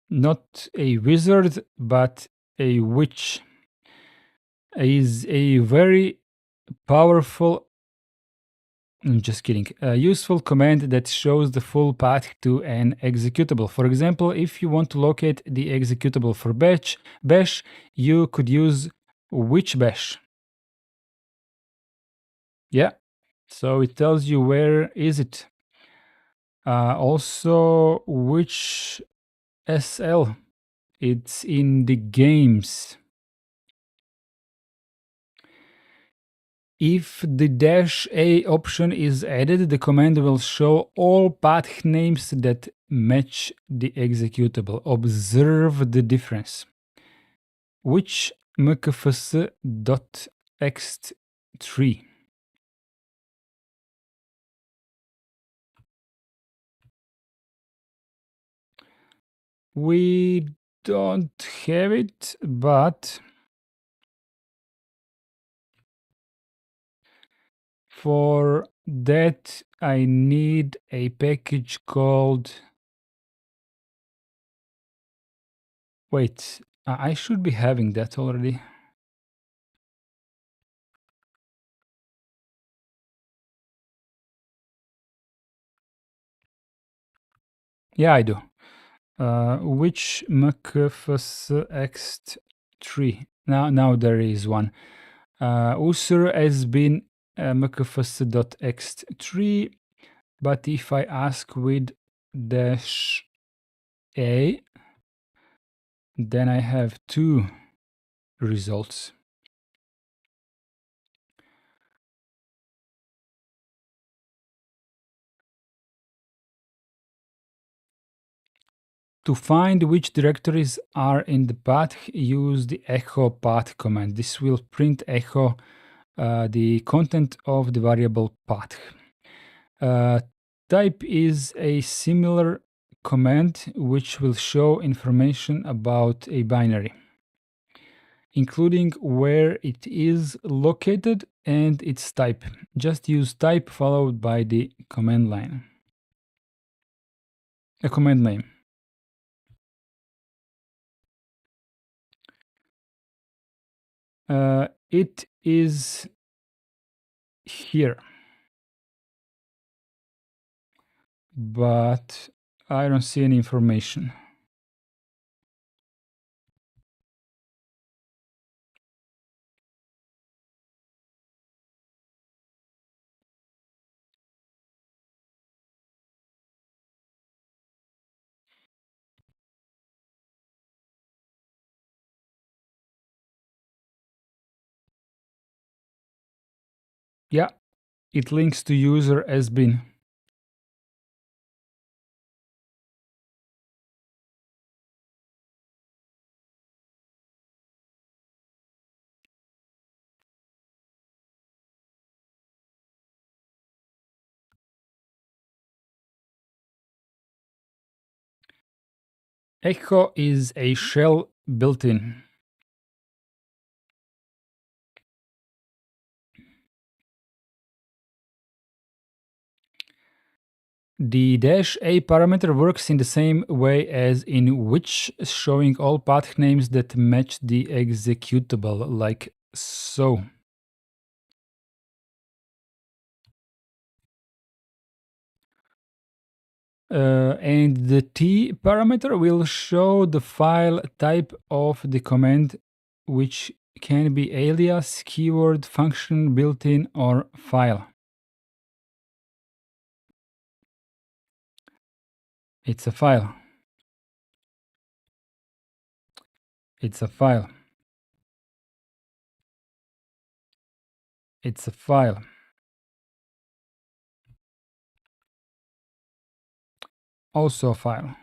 not a wizard, but a witch, is a very powerful, I'm just kidding, a useful command that shows the full path to an executable. For example, if you want to locate the executable for bash, you could use which bash. Yeah, so it tells you where is it. Also, which SL, it's in the games. If the -a option is added, the command will show all path names that match the executable. Observe the difference. Which mkfs.ext3. We don't have it, but for that I need a package called... Wait, I should be having that already. Yeah, I do. Which mkfs.ext3. Now there is one. User has been mkfs.ext3, but if I ask with -a, then I have two results. To find which directories are in the path, use the echo path command. This will print echo the content of the variable path. Type is a similar command which will show information about a binary, including where it is located and its type. Just use type followed by the command line. A command name. It is here, but I don't see any information. Yeah, it links to user has been. Echo is a shell built-in. The -a parameter works in the same way as in which, showing all path names that match the executable, like so. And the T parameter will show the file type of the command, which can be alias, keyword, function, built-in, or file. It's a file. It's a file. It's a file. Also a file.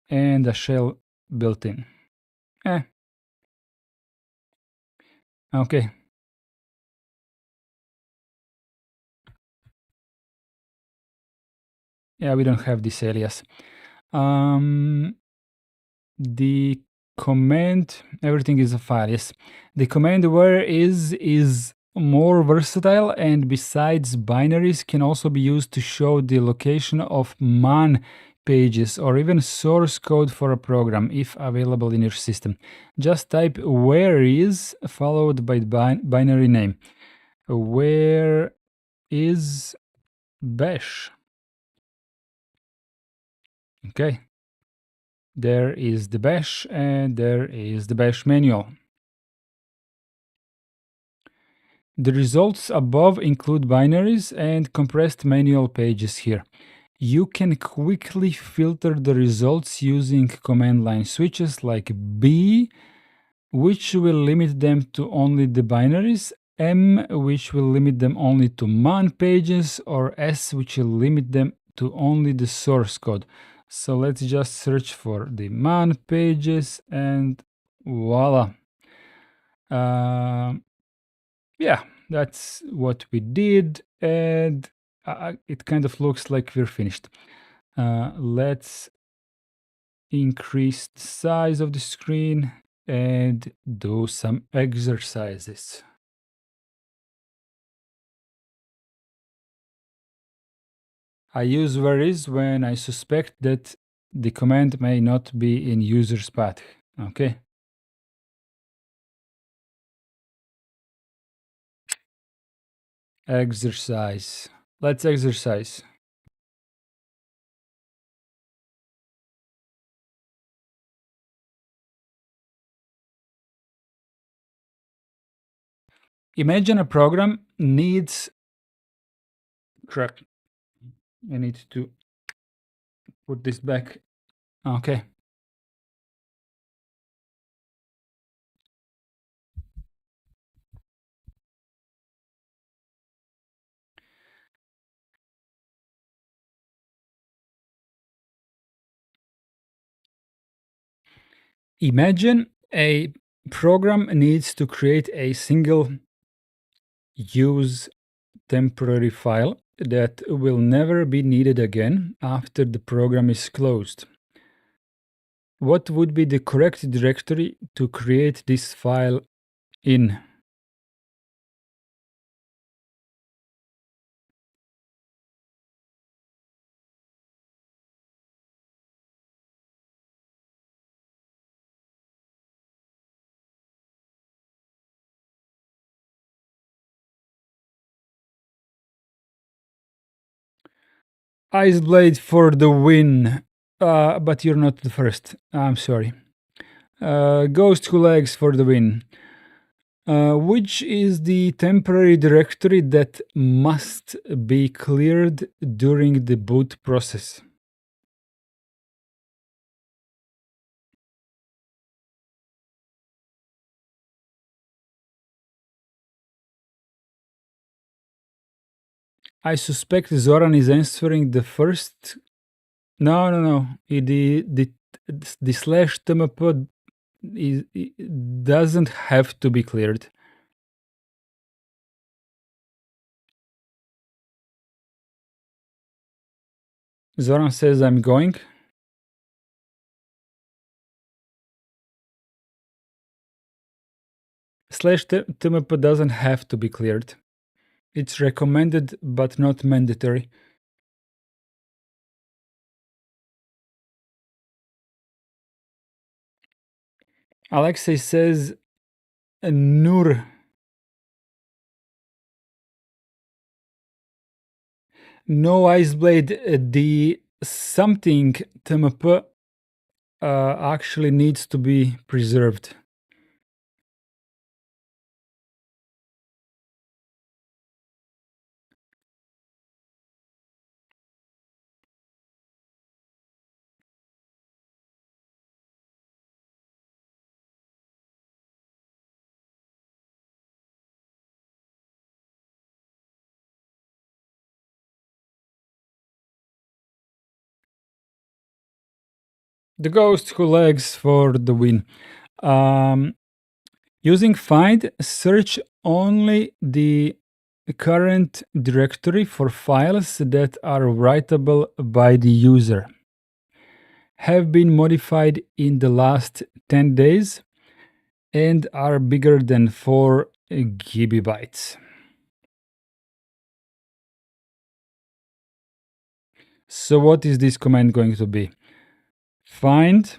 And a shell built in. Okay. Yeah, we don't have this alias. The command, everything is a file, yes. The command where is more versatile, and besides binaries can also be used to show the location of man pages or even source code for a program if available in your system. Just type where is followed by binary name. Where is bash? Okay. There is the bash and there is the bash manual. The results above include binaries and compressed manual pages here. You can quickly filter the results using command line switches like B, which will limit them to only the binaries, M, which will limit them only to man pages, or S, which will limit them to only the source code. So let's just search for the man pages and voila. Yeah, that's what we did, and it kind of looks like we're finished. Let's increase the size of the screen and do some exercises. I use where is when I suspect that the command may not be in user's path. Okay. Exercise. Let's exercise. Imagine a program needs crap. I need to put this back. Okay. Imagine a program needs to create a single use temporary file that will never be needed again after the program is closed. What would be the correct directory to create this file in? Iceblade for the win. But you're not the first. I'm sorry. Ghost Who Lags for the win. Which is the temporary directory that must be cleared during the boot process? I suspect Zoran is answering the first. No. The slash tmp doesn't have to be cleared. Zoran says I'm going. Slash tmp doesn't have to be cleared. It's recommended but not mandatory. Alexei says Nur. No, Iceblade, the something tmp actually needs to be preserved. The ghost who lags for the win. Using find, search only the current directory for files that are writable by the user, have been modified in the last 10 days, and are bigger than 4 gigabytes. So what is this command going to be? Find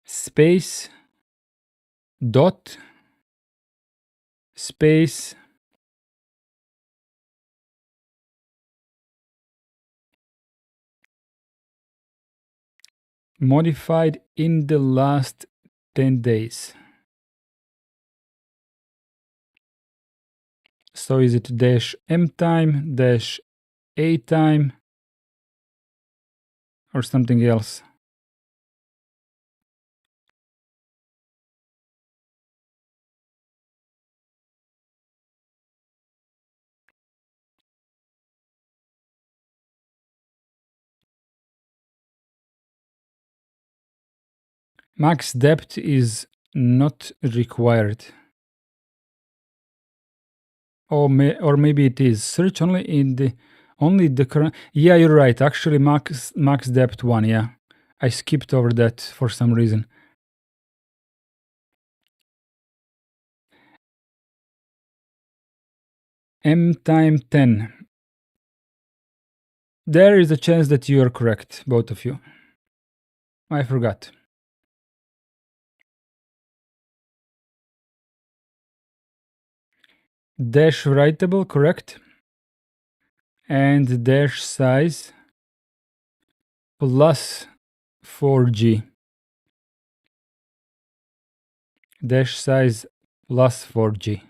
space dot space modified in the last 10 days. So is it dash m time, dash a time, or something else? Max depth is not required. Or maybe it is. Search only in the current. Yeah, you're right. Actually, max depth 1. Yeah, I skipped over that for some reason. M time 10. There is a chance that you are correct, both of you. I forgot. Dash writable, correct. And dash size plus 4G. Dash size plus 4G.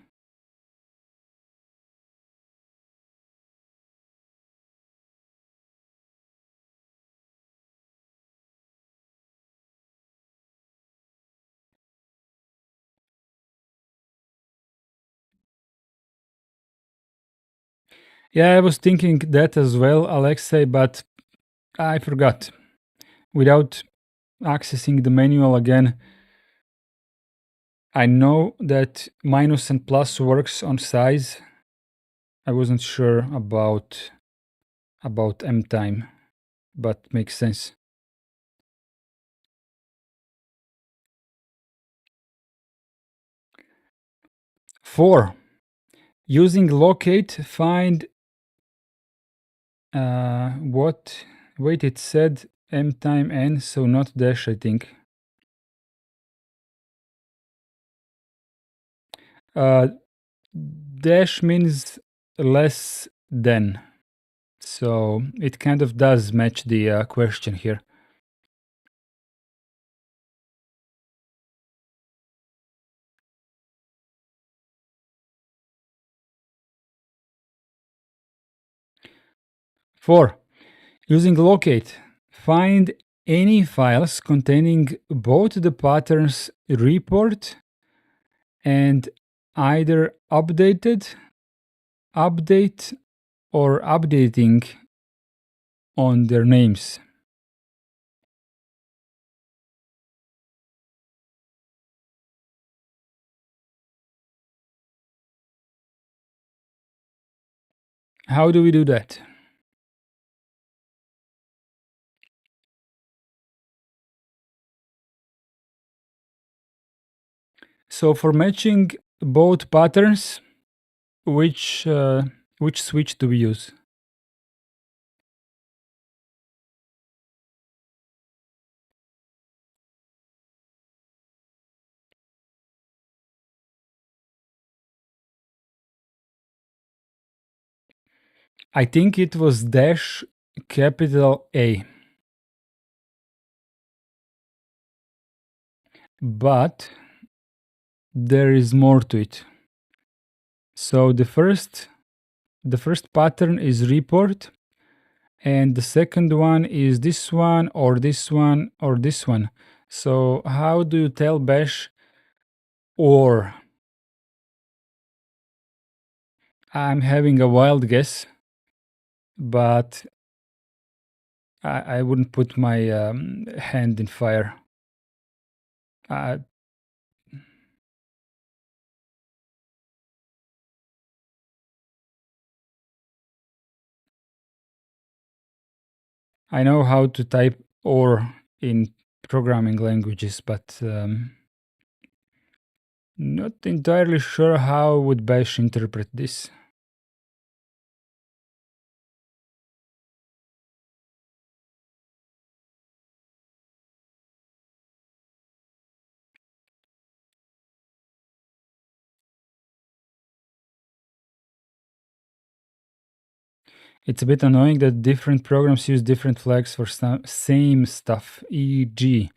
Yeah, I was thinking that as well, Alexei, but I forgot. Without accessing the manual again, I know that minus and plus works on size. I wasn't sure about M time, but makes sense. 4. Using locate, find what? Wait, it said M time N, so not dash, I think. Dash means less than. So it kind of does match the question here. Four, using locate, find any files containing both the patterns report and either updated, update, or updating on their names. How do we do that? So for matching both patterns, which switch do we use? I think it was dash capital A. But there is more to it. So the first pattern is report, and the second one is this one or this one or this one. So how do you tell bash or? I'm having a wild guess, but I wouldn't put my hand in fire. I know how to type or in programming languages, but not entirely sure how would bash interpret this. It's a bit annoying that different programs use different flags for same stuff, e.g.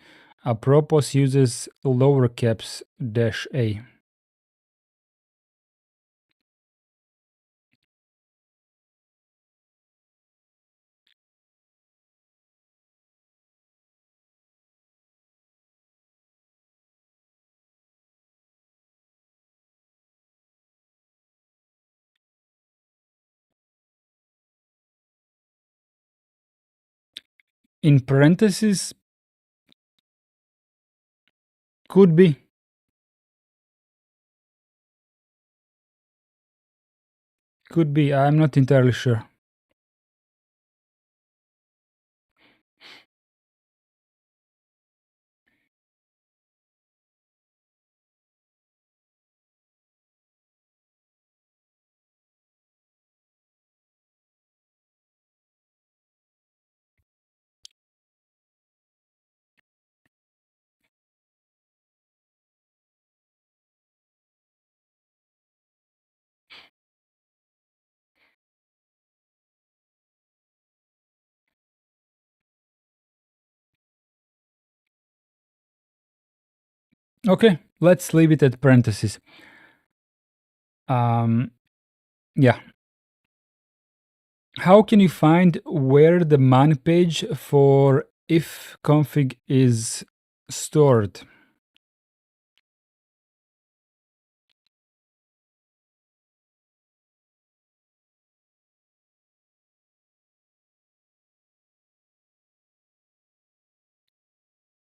Apropos uses lower caps -a. In parentheses, could be. Could be, I'm not entirely sure. Okay, let's leave it at parentheses. Yeah. How can you find where the man page for if config is stored?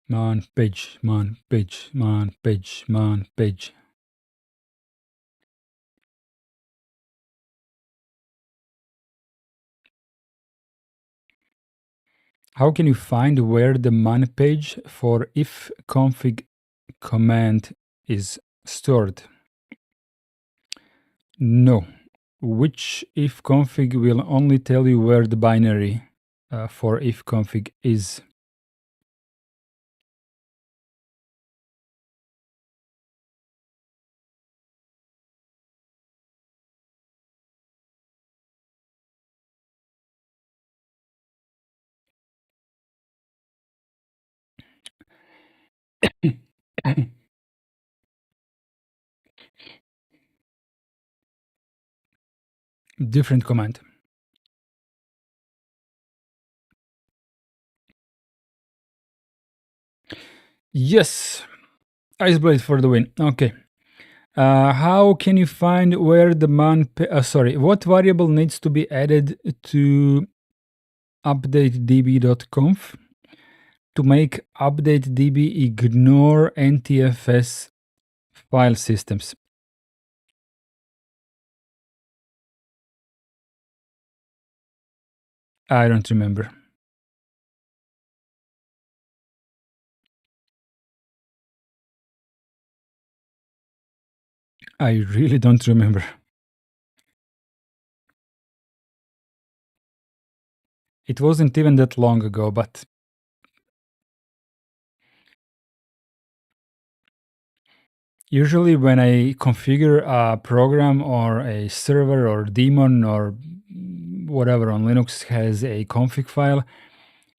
Man page, man page, man page, man page. How can you find where the man page for if config command is stored? No. Which if config will only tell you where the binary for if config is. Different command. Yes. Iceblade for the win. Okay. How can you find where the man... what variable needs to be added to updatedb.conf to make updatedb ignore NTFS file systems? I don't remember. I really don't remember. It wasn't even that long ago, but usually when I configure a program or a server or daemon or whatever on Linux has a config file.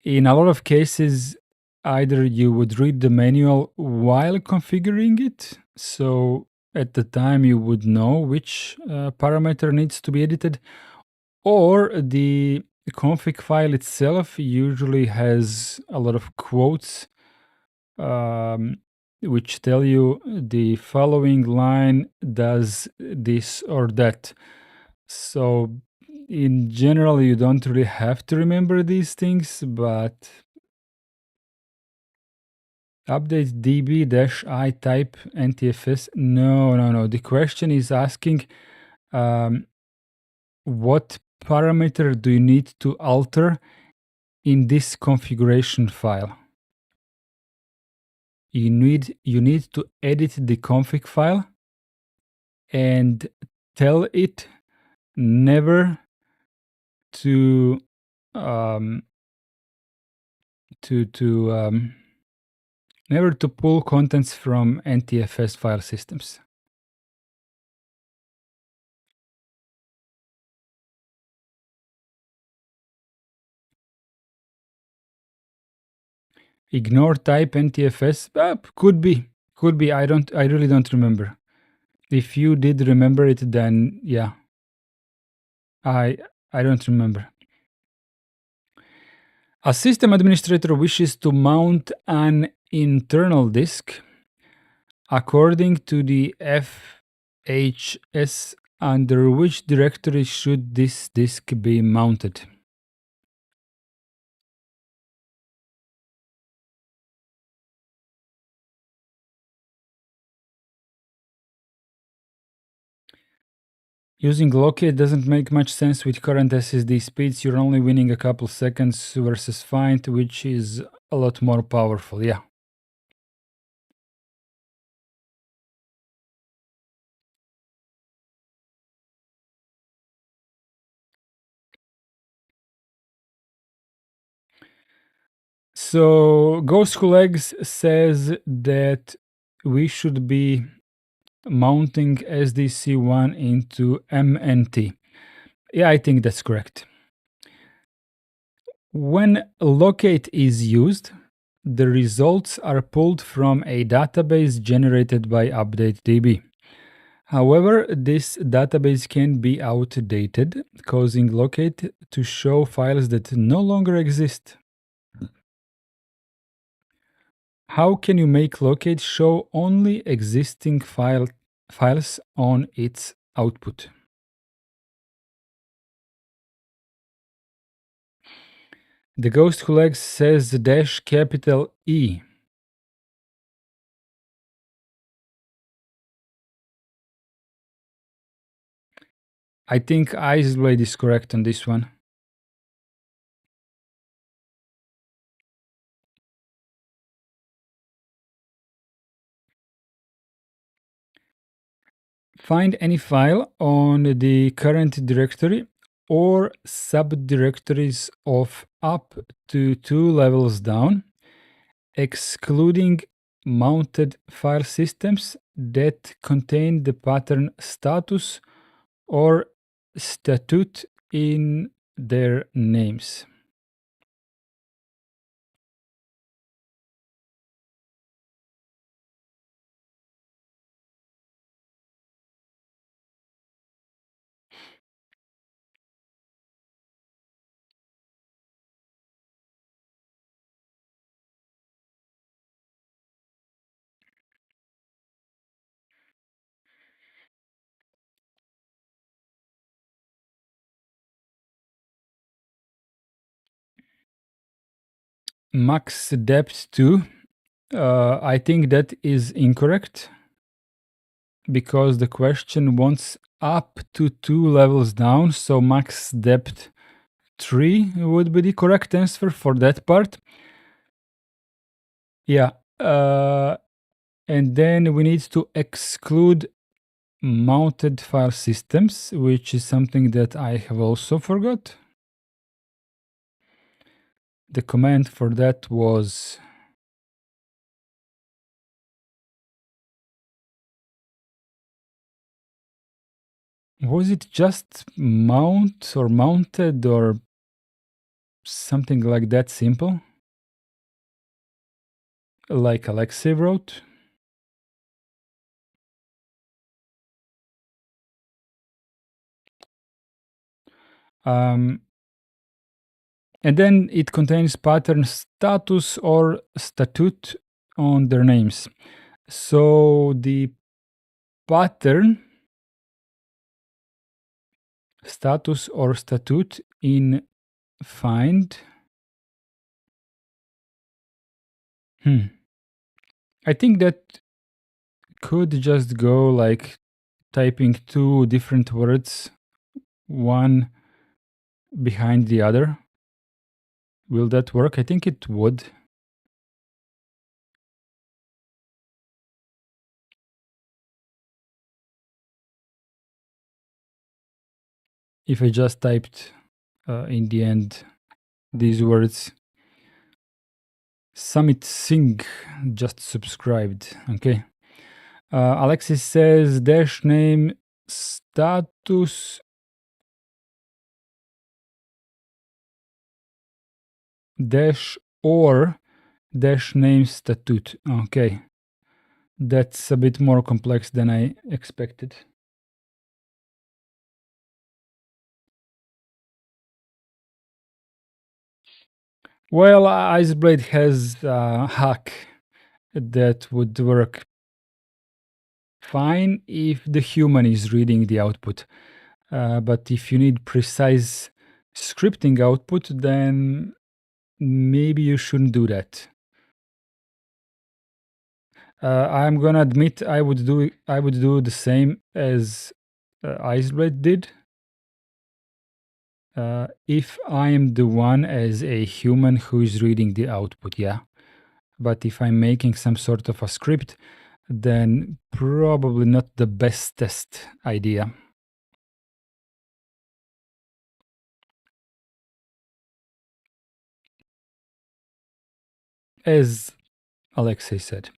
In a lot of cases, either you would read the manual while configuring it, so at the time you would know which parameter needs to be edited, or the config file itself usually has a lot of quotes which tell you the following line does this or that. So in general, you don't really have to remember these things, but update db-i type ntfs. No. The question is asking what parameter do you need to alter in this configuration file. You need to edit the config file and tell it never to never to pull contents from NTFS file systems. Ignore type NTFS. Could be. I really don't remember. If you did remember it, then yeah. I don't remember. A system administrator wishes to mount an internal disk. According to the FHS, under which directory should this disk be mounted? Using locate doesn't make much sense with current SSD speeds. You're only winning a couple seconds versus find, which is a lot more powerful. Yeah. So GhostCoolEggs says that we should be mounting SDC1 into MNT. Yeah, I think that's correct. When locate is used, the results are pulled from a database generated by Updatedb. However, this database can be outdated, causing locate to show files that no longer exist. How can you make locate show only existing files on its output? The GhostCoolEggs says dash capital E. I think Isolate is correct on this one. Find any file on the current directory or subdirectories of up to 2 levels down, excluding mounted file systems that contain the pattern status or statute in their names. Max depth 2. I think that is incorrect because the question wants up to 2 levels down, so max depth 3 would be the correct answer for that part. Yeah. And then we need to exclude mounted file systems, which is something that I have also forgot. The command for that was Was it just mount or mounted or something like that simple? Like Alexei wrote? Um, and then it contains pattern status or statute on their names. So the pattern status or statute in find. I think that could just go like typing two different words, one behind the other. Will that work? I think it would. If I just typed in the end these words. Summit Singh just subscribed. Okay. Alexis says dash name status dash or dash name statute. Okay. That's a bit more complex than I expected. Well, Iceblade has a hack that would work fine if the human is reading the output. But if you need precise scripting output, then maybe you shouldn't do that. I'm gonna admit I would do the same as Iceblade did. If I'm the one as a human who is reading the output, yeah. But if I'm making some sort of a script, then probably not the best test idea. As Alexei said.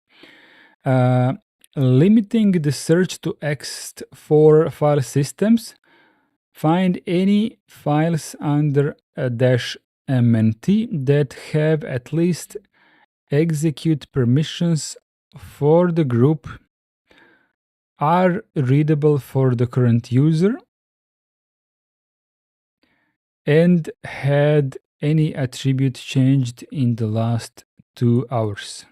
Limiting the search to ext4 file systems, find any files under a -mnt that have at least execute permissions for the group, are readable for the current user, and had any attribute changed in the last 2 hours.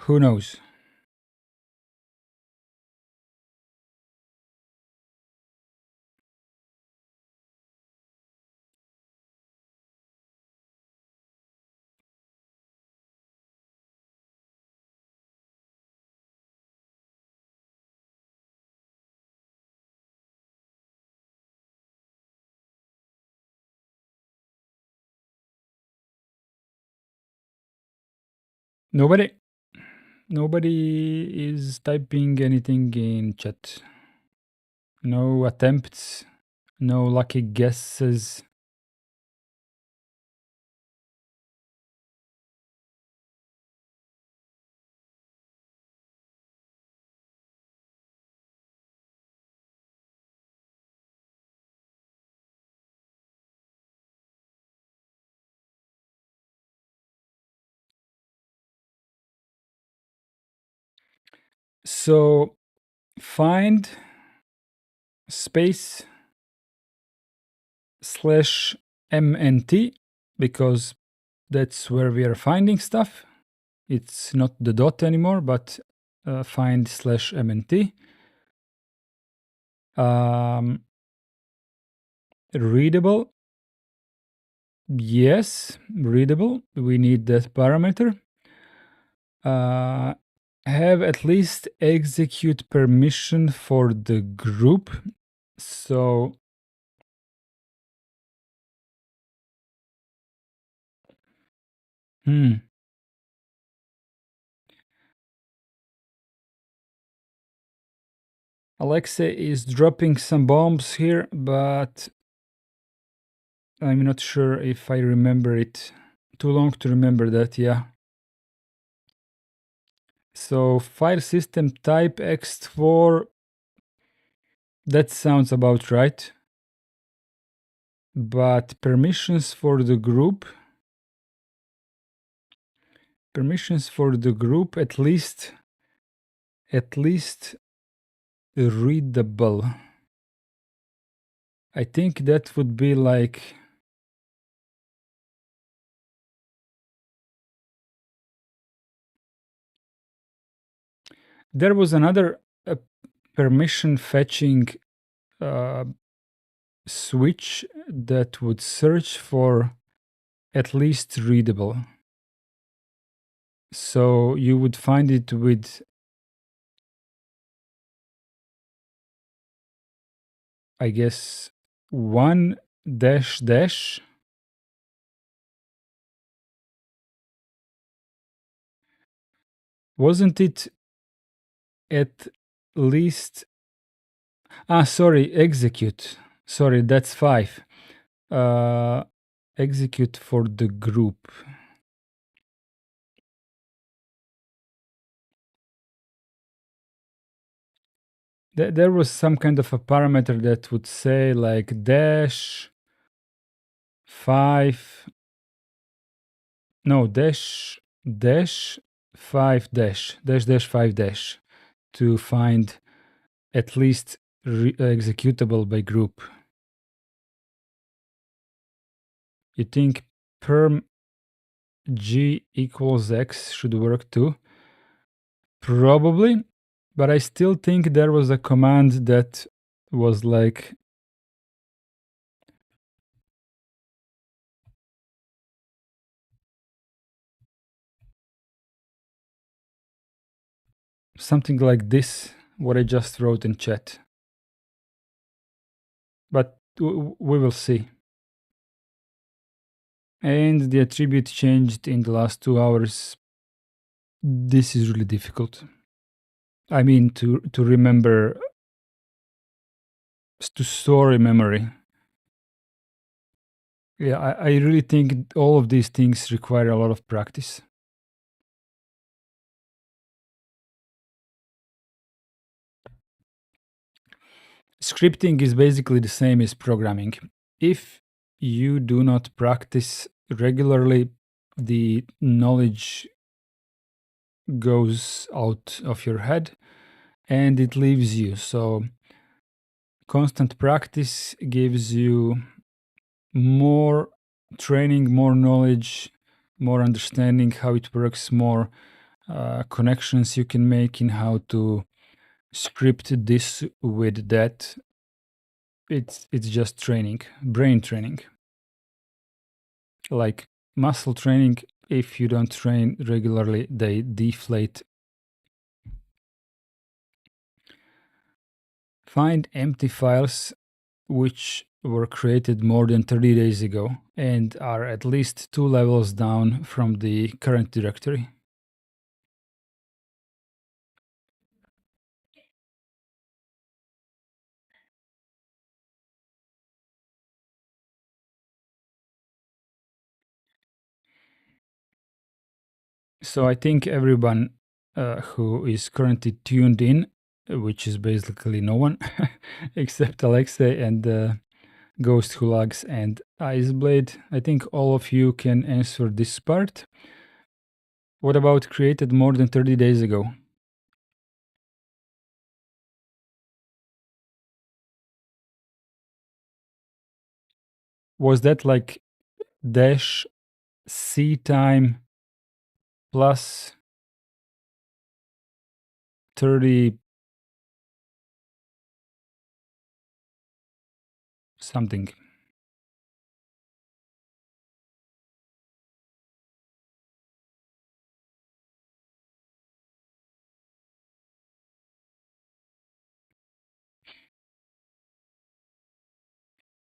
Who knows? Nobody is typing anything in chat. No attempts, no lucky guesses. So find space /mnt, because that's where we are finding stuff. It's not the dot anymore, but find /mnt. Readable. Yes, readable. We need that parameter. Have at least execute permission for the group. So Alexa is dropping some bombs here, but I'm not sure if I remember it. Too long to remember that, yeah. So file system type ext4, that sounds about right. But permissions for the group, at least readable. I think that would be like there was another permission fetching switch that would search for at least readable. So you would find it with, I guess, one dash dash. Wasn't it at least? Sorry, execute. Sorry, that's 5. Execute for the group. There was some kind of a parameter that would say like dash 5. No, dash 5 dash 5 dash to find at least executable by group. You think perm g equals x should work too? Probably, but I still think there was a command that was like something like this, what I just wrote in chat. But we will see. And the attribute changed in the last 2 hours. This is really difficult. I mean, to remember, to store in memory. Yeah, I really think all of these things require a lot of practice. Scripting is basically the same as programming. If you do not practice regularly, the knowledge goes out of your head and it leaves you. So, constant practice gives you more training, more knowledge, more understanding how it works, more connections you can make in how to script this with that. It's just training, brain training. Like muscle training, if you don't train regularly, they deflate. Find empty files which were created more than 30 days ago and are at least 2 levels down from the current directory. So I think everyone who is currently tuned in, which is basically no one, except Alexa and Ghost Who Lags and Iceblade, I think all of you can answer this part. What about created more than 30 days ago? Was that like dash C time plus 30 something?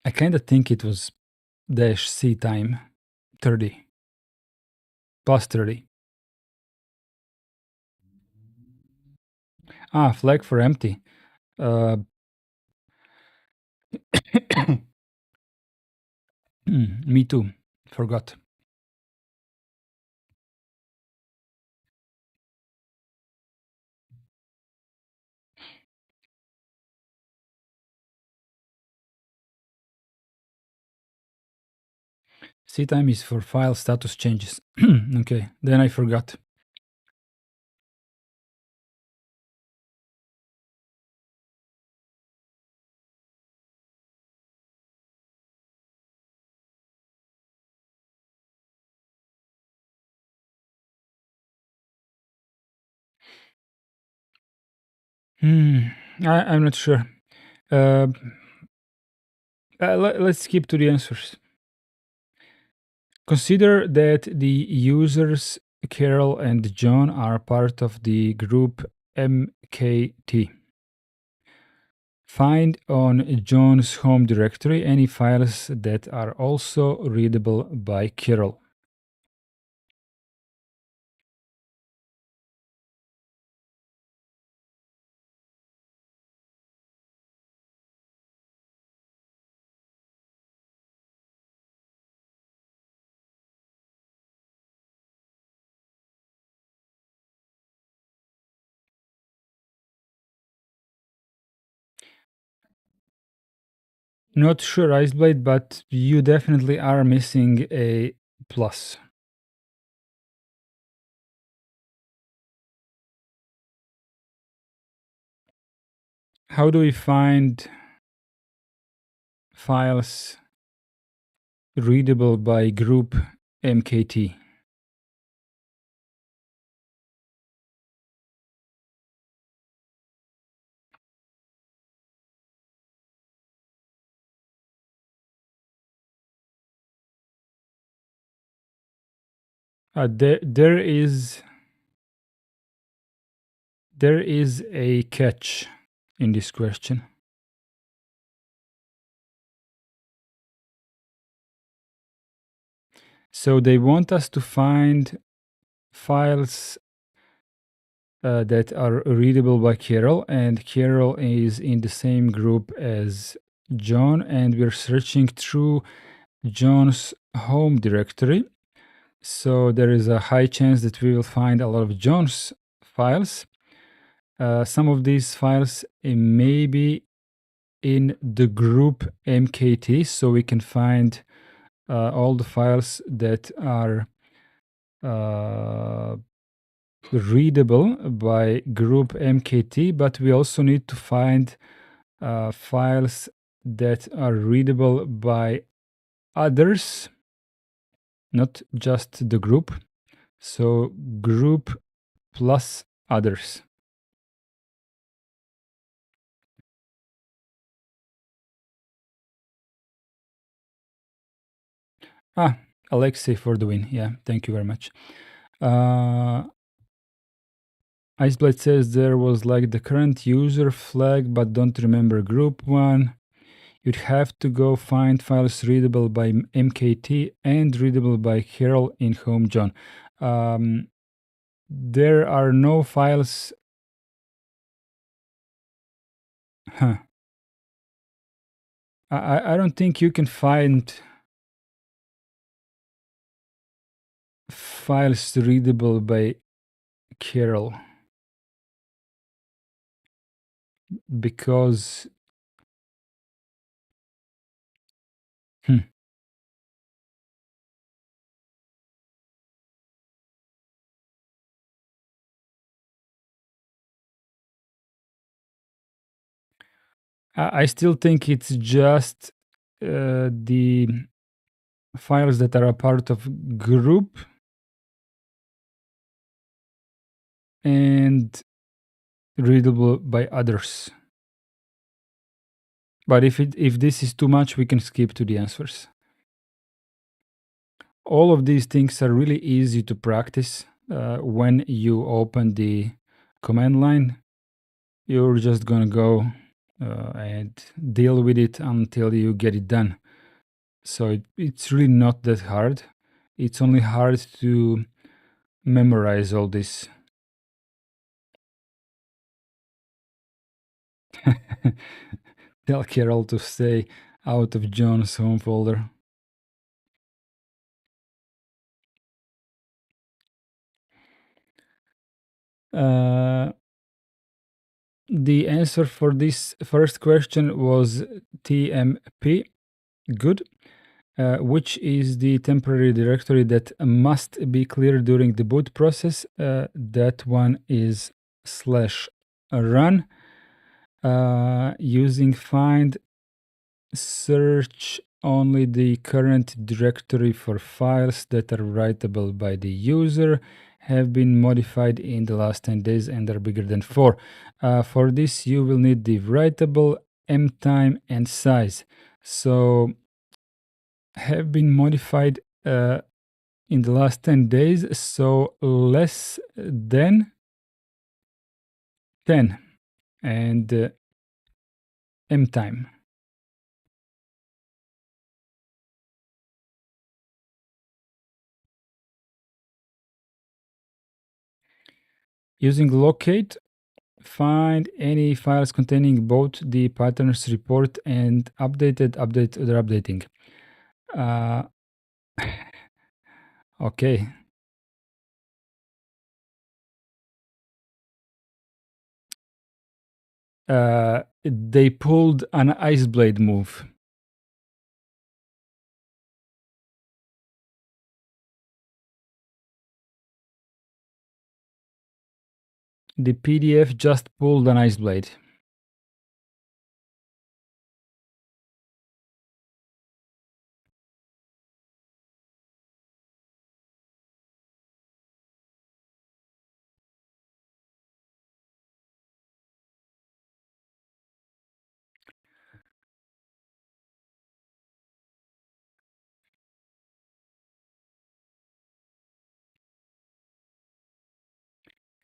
I kind of think it was dash C time 30 plus 30. Flag for empty. Me too. Forgot. Ctime is for file status changes. Okay, then I forgot. I'm not sure. Let's skip to the answers. Consider that the users Carol and John are part of the group MKT. Find on John's home directory any files that are also readable by Carol. Not sure, Iceblade, but you definitely are missing a plus. How do we find files readable by group MKT? There is a catch in this question. So they want us to find files that are readable by Carol, and Carol is in the same group as John, and we're searching through John's home directory. So there is a high chance that we will find a lot of John's files. Some of these files may be in the group MKT, so we can find all the files that are readable by group MKT, but we also need to find files that are readable by others, not just the group. So group plus others. Alexei for the win. Yeah, thank you very much. Iceblade says there was like the current user flag, but don't remember group one. You'd have to go find files readable by MKT and readable by Carol in home John. There are no files. Huh. I don't think you can find files readable by Carol because I still think it's just the files that are a part of group and readable by others. But if this is too much, we can skip to the answers. All of these things are really easy to practice when you open the command line. You're just gonna go and deal with it until you get it done. So it's really not that hard. It's only hard to memorize all this. Tell Carol to stay out of John's home folder. The answer for this first question was TMP. Good. Which is the temporary directory that must be cleared during the boot process. That one is /run. Using find, search only the current directory for files that are writable by the user, have been modified in the last 10 days and are bigger than 4. For this, you will need the writable, mtime, and size. So have been modified in the last 10 days, so less than 10, and mtime. Using locate, find any files containing both the patterns report and updated update or updating. Okay. They pulled an ice blade move. The PDF just pulled an ice blade.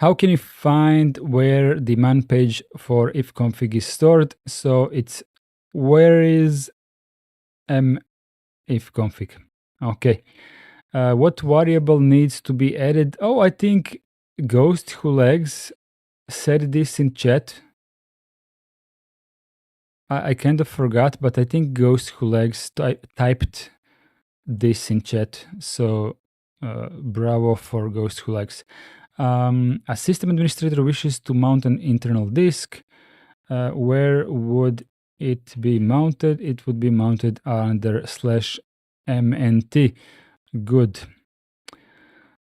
How can you find where the man page for ifconfig is stored? So it's where is ifconfig. Okay. What variable needs to be added? Oh, I think Ghost Who Lags said this in chat. I kind of forgot, but I think Ghost Who Lags typed this in chat. So bravo for Ghost Who Lags. A system administrator wishes to mount an internal disk. Where would it be mounted? It would be mounted under /mnt. Good.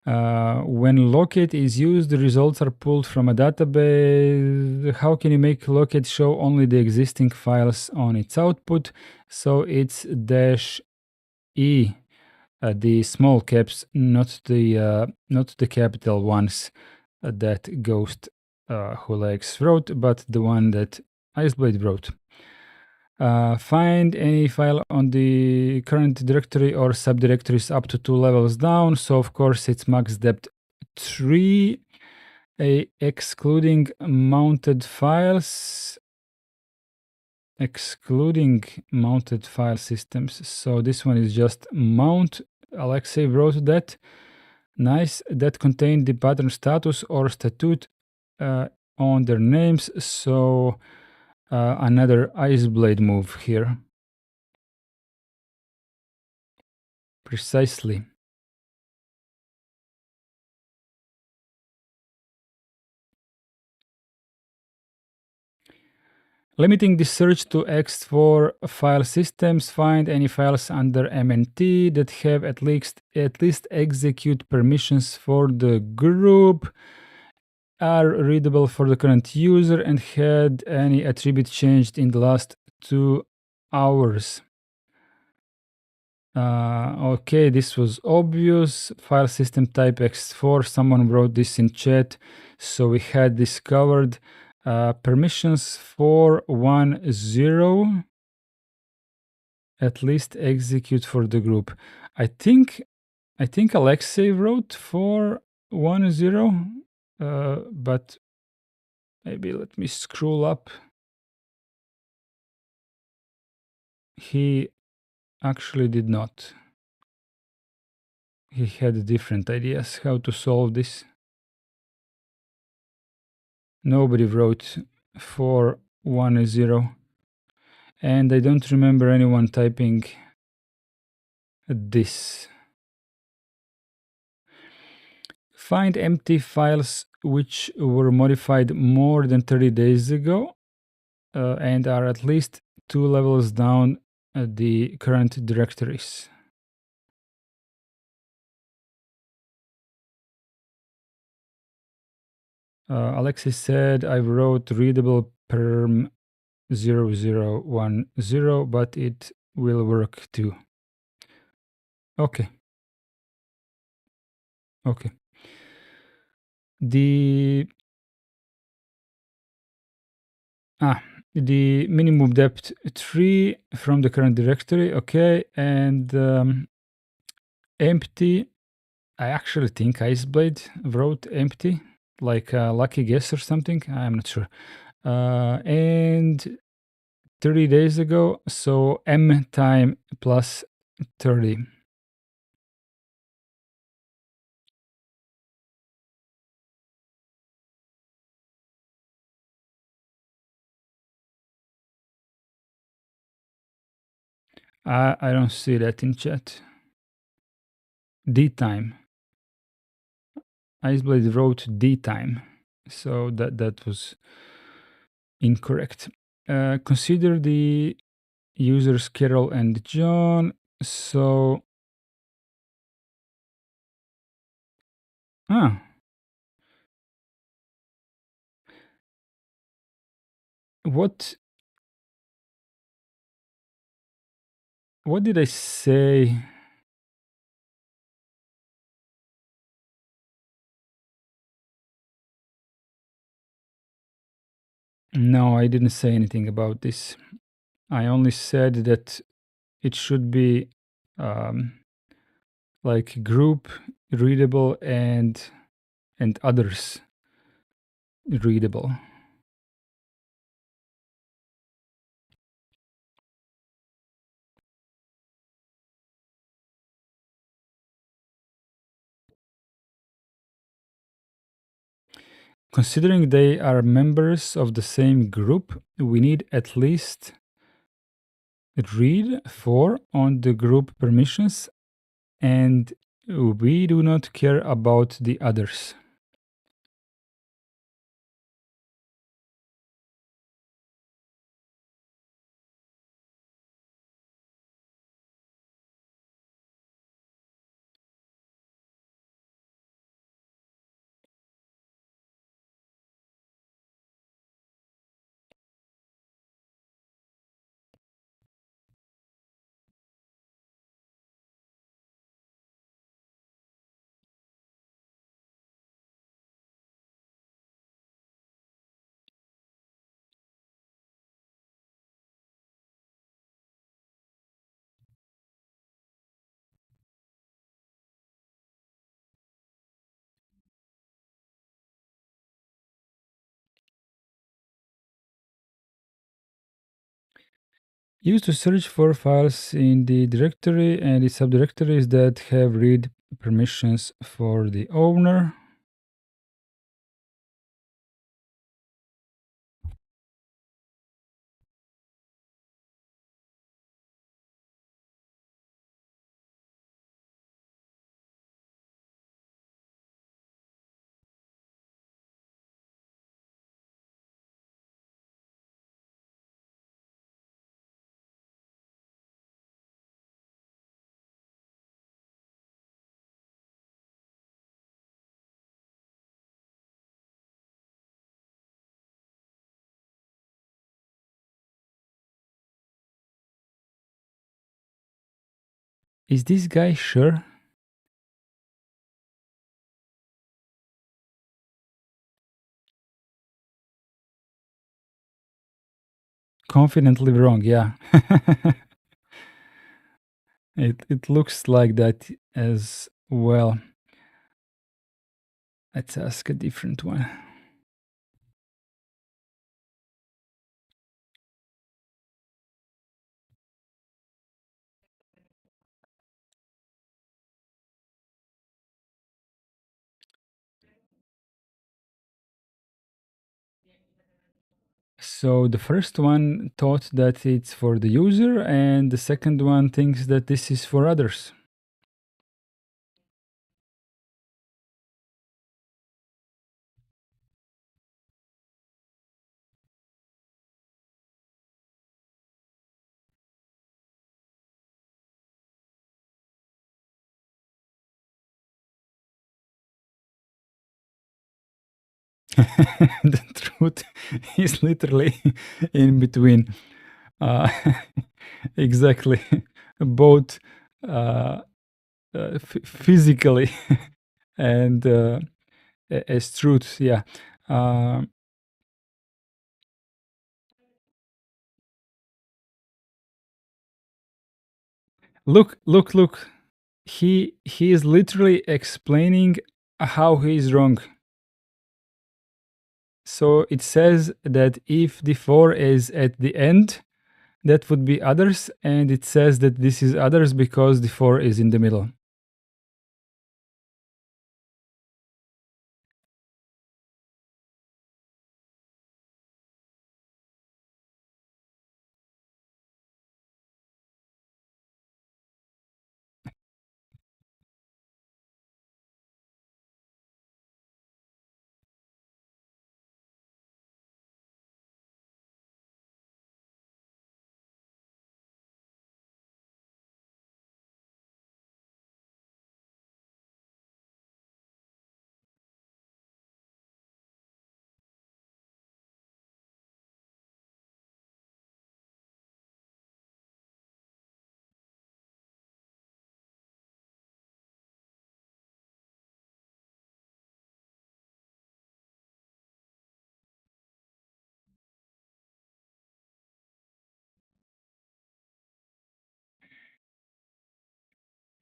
When locate is used, the results are pulled from a database. How can you make locate show only the existing files on its output? So it's -e, the small caps, not the capital ones that Ghost Who Lags wrote, but the one that Iceblade wrote. Find any file on the current directory or subdirectories up to 2 levels down. So of course it's max depth 3, excluding mounted files. Excluding mounted file systems. So this one is just mount. Alexei wrote that. Nice. That contained the pattern status or statute on their names. So another Iceblade move here. Precisely. Limiting the search to X4 file systems, find any files under MNT that have at least execute permissions for the group, are readable for the current user, and had any attribute changed in the last 2 hours. Okay, this was obvious. File system type X4. Someone wrote this in chat, so we had this covered. Permissions 410. At least execute for the group. I think Alexei wrote 410, but maybe let me scroll up. he actually did not. He had different ideas how to solve this. Nobody wrote 410, and I don't remember anyone typing this. Find empty files which were modified more than 30 days ago and are at least 2 levels down the current directories. Alexis said, I wrote readable perm 0010, but it will work too. Okay. Okay. The minimum depth 3 from the current directory. Okay. And empty. I actually think Iceblade wrote empty, like a lucky guess or something. I'm not sure. And 30 days ago, so m time plus 30. I don't see that in chat. D time. Iceblade wrote D time, so that was incorrect. Consider the users Carol and John. So, what did I say? No, I didn't say anything about this. I only said that it should be like group readable and others readable. Considering they are members of the same group, we need at least read 4 on the group permissions, and we do not care about the others. Used to search for files in the directory and the subdirectories that have read permissions for the owner. Is this guy sure? Confidently wrong, yeah. It looks like that as well. Let's ask a different one. So the first one thought that it's for the user, and the second one thinks that this is for others. The truth is literally in between. Uh, exactly. Both physically and as truth. Yeah. Uh, look. He is literally explaining how he is wrong. So it says that if the 4 is at the end, that would be others, and it says that this is others because the 4 is in the middle.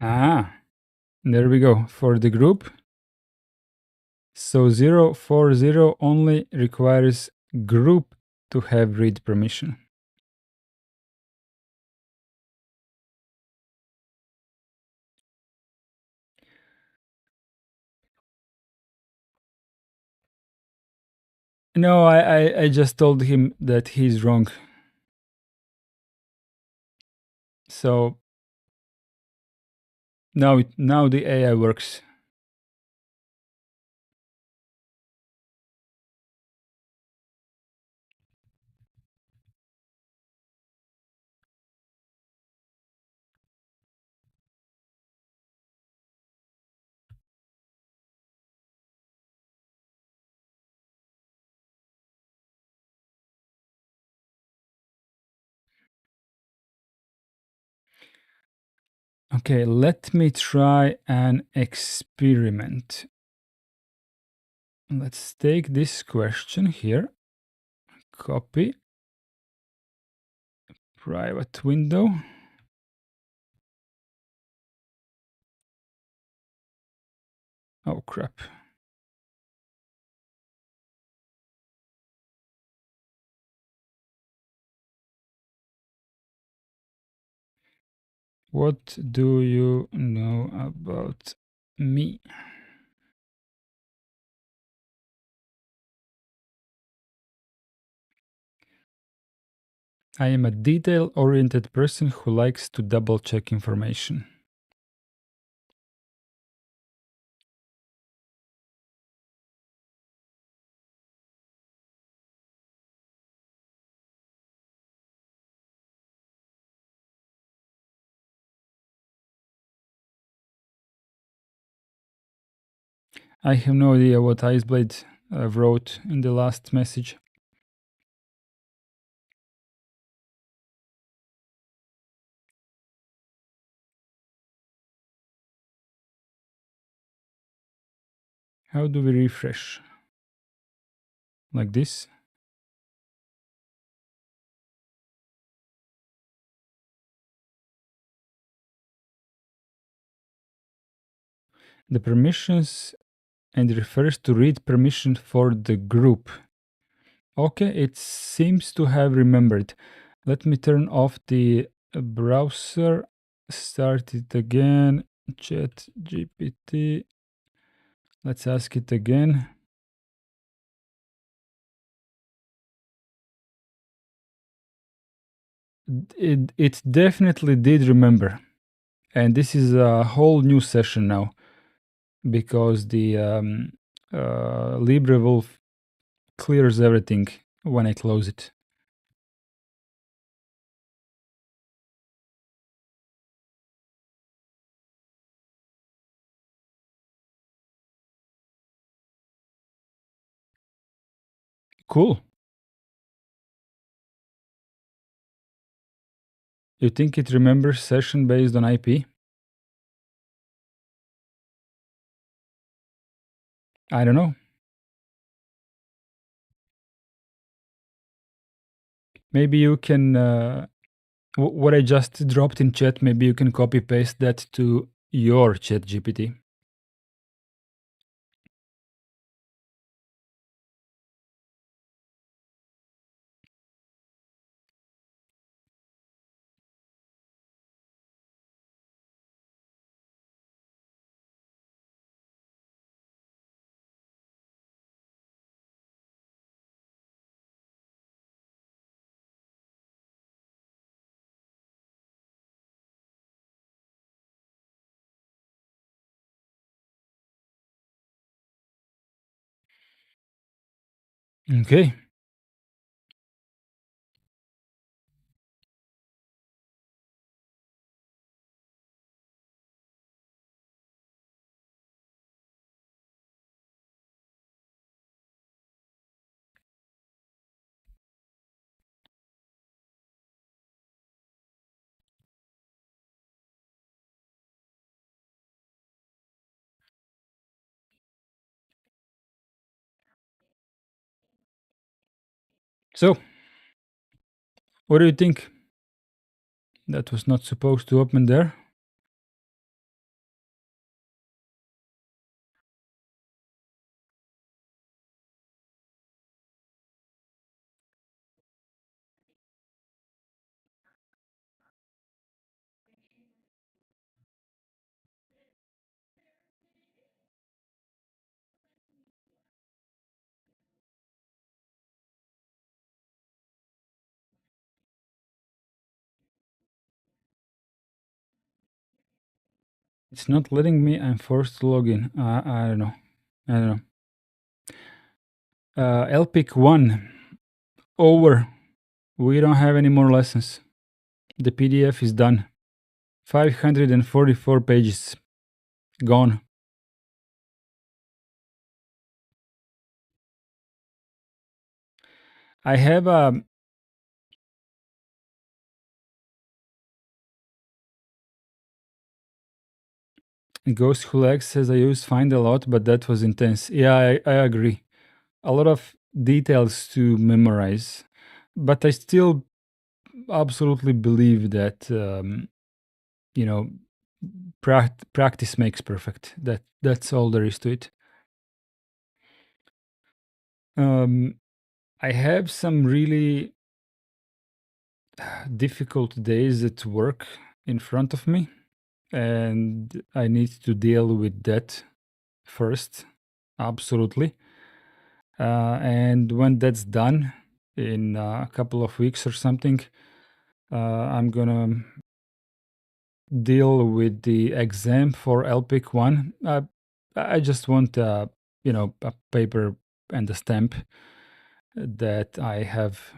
Ah, there we go. For the group, so 040 only requires group to have read permission. No, I just told him that he's wrong. So now the AI works. Okay, let me try an experiment. Let's take this question here, copy, private window. Oh crap. What do you know about me? I am a detail-oriented person who likes to double-check information. I have no idea what Iceblade wrote in the last message. How do we refresh? Like this? The permissions and refers to read permission for the group. Okay, it seems to have remembered. Let me turn off the browser, start it again, chat GPT. Let's ask it again. It definitely did remember. And this is a whole new session now because the LibreWolf clears everything when I close it. Cool. You think it remembers session based on IP? I don't know. Maybe you can, what I just dropped in chat, maybe you can copy paste that to your chat GPT. Okay. So, what do you think? That was not supposed to open there. It's not letting me. I'm forced to log in. I don't know. I don't know. LPIC 1. Over. We don't have any more lessons. The PDF is done. 544 pages. Gone. I have a Ghost Who Lags says I use Find a lot, but that was intense. Yeah, I agree. A lot of details to memorize, but I still absolutely believe that you know practice makes perfect. That's all there is to it. I have some really difficult days at work in front of me, and I need to deal with that first. Absolutely. And when that's done in a couple of weeks or something, I'm gonna deal with the exam for LPIC 1. I just want a paper and a stamp that I have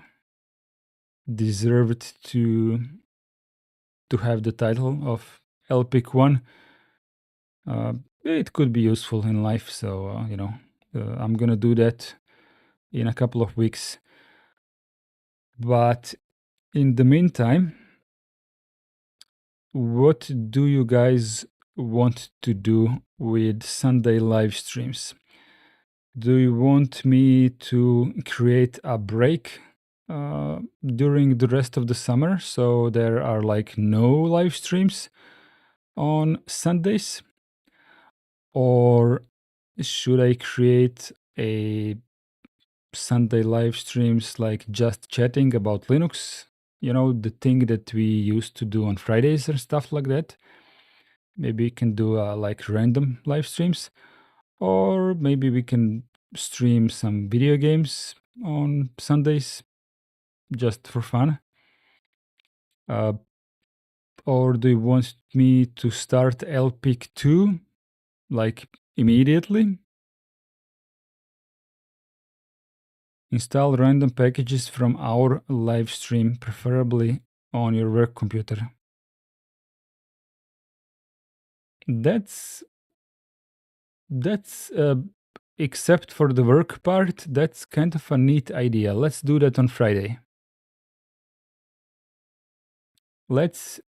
deserved to have the title of LPIC 1. It could be useful in life, so I'm gonna do that in a couple of weeks. But in the meantime, what do you guys want to do with Sunday live streams? Do you want me to create a break during the rest of the summer so there are like no live streams on Sundays? Or should I create a Sunday live streams like just chatting about Linux? You know, the thing that we used to do on Fridays and stuff like that. Maybe we can do like random live streams, or maybe we can stream some video games on Sundays just for fun. Or do you want me to start LPIC 2, like immediately? Install random packages from our live stream, preferably on your work computer. That's except for the work part, that's kind of a neat idea. Let's do that on Friday. Let's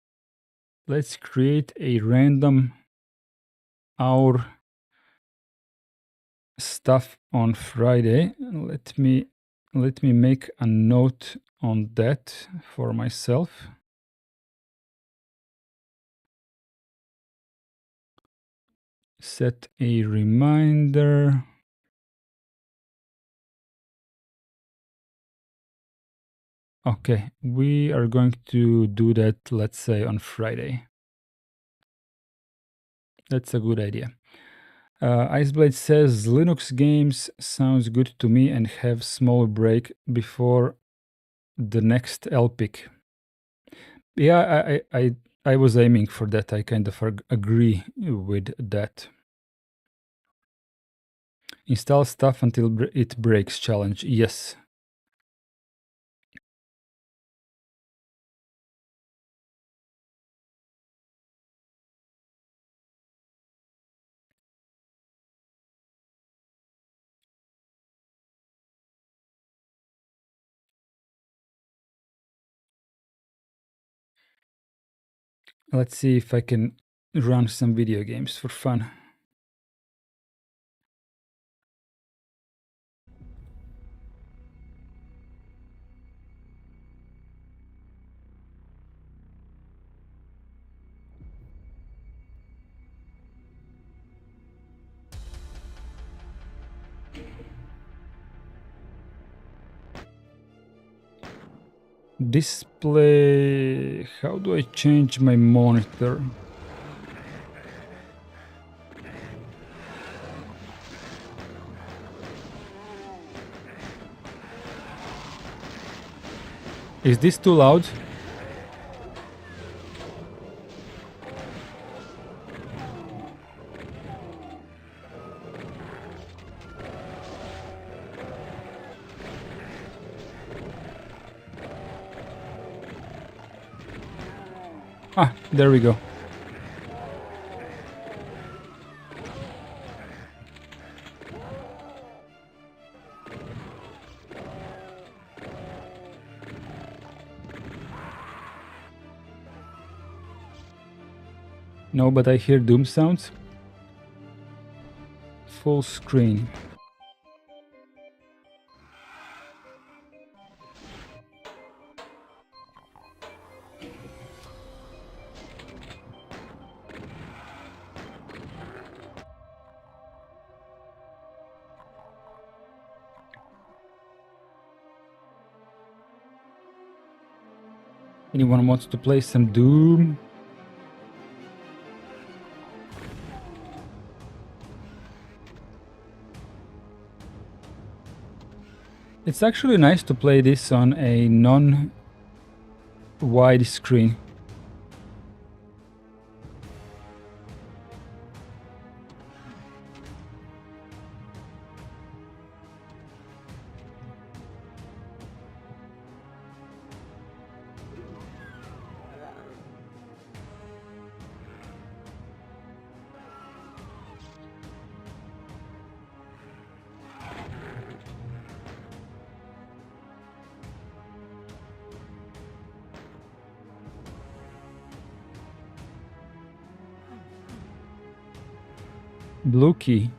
create a random our stuff on Friday. Let me make a note on that for myself. Set a reminder. Okay, we are going to do that, let's say, on Friday. That's a good idea. Iceblade says Linux games sounds good to me and have small break before the next LPIC. Yeah, I was aiming for that. I kind of agree with that. Install stuff until it breaks challenge. Yes. Let's see if I can run some video games for fun. Display. How do I change my monitor? Is this too loud? Ah, there we go. No, but I hear Doom sounds. Full screen. Anyone wants to play some Doom? It's actually nice to play this on a non-wide screen. Blue key.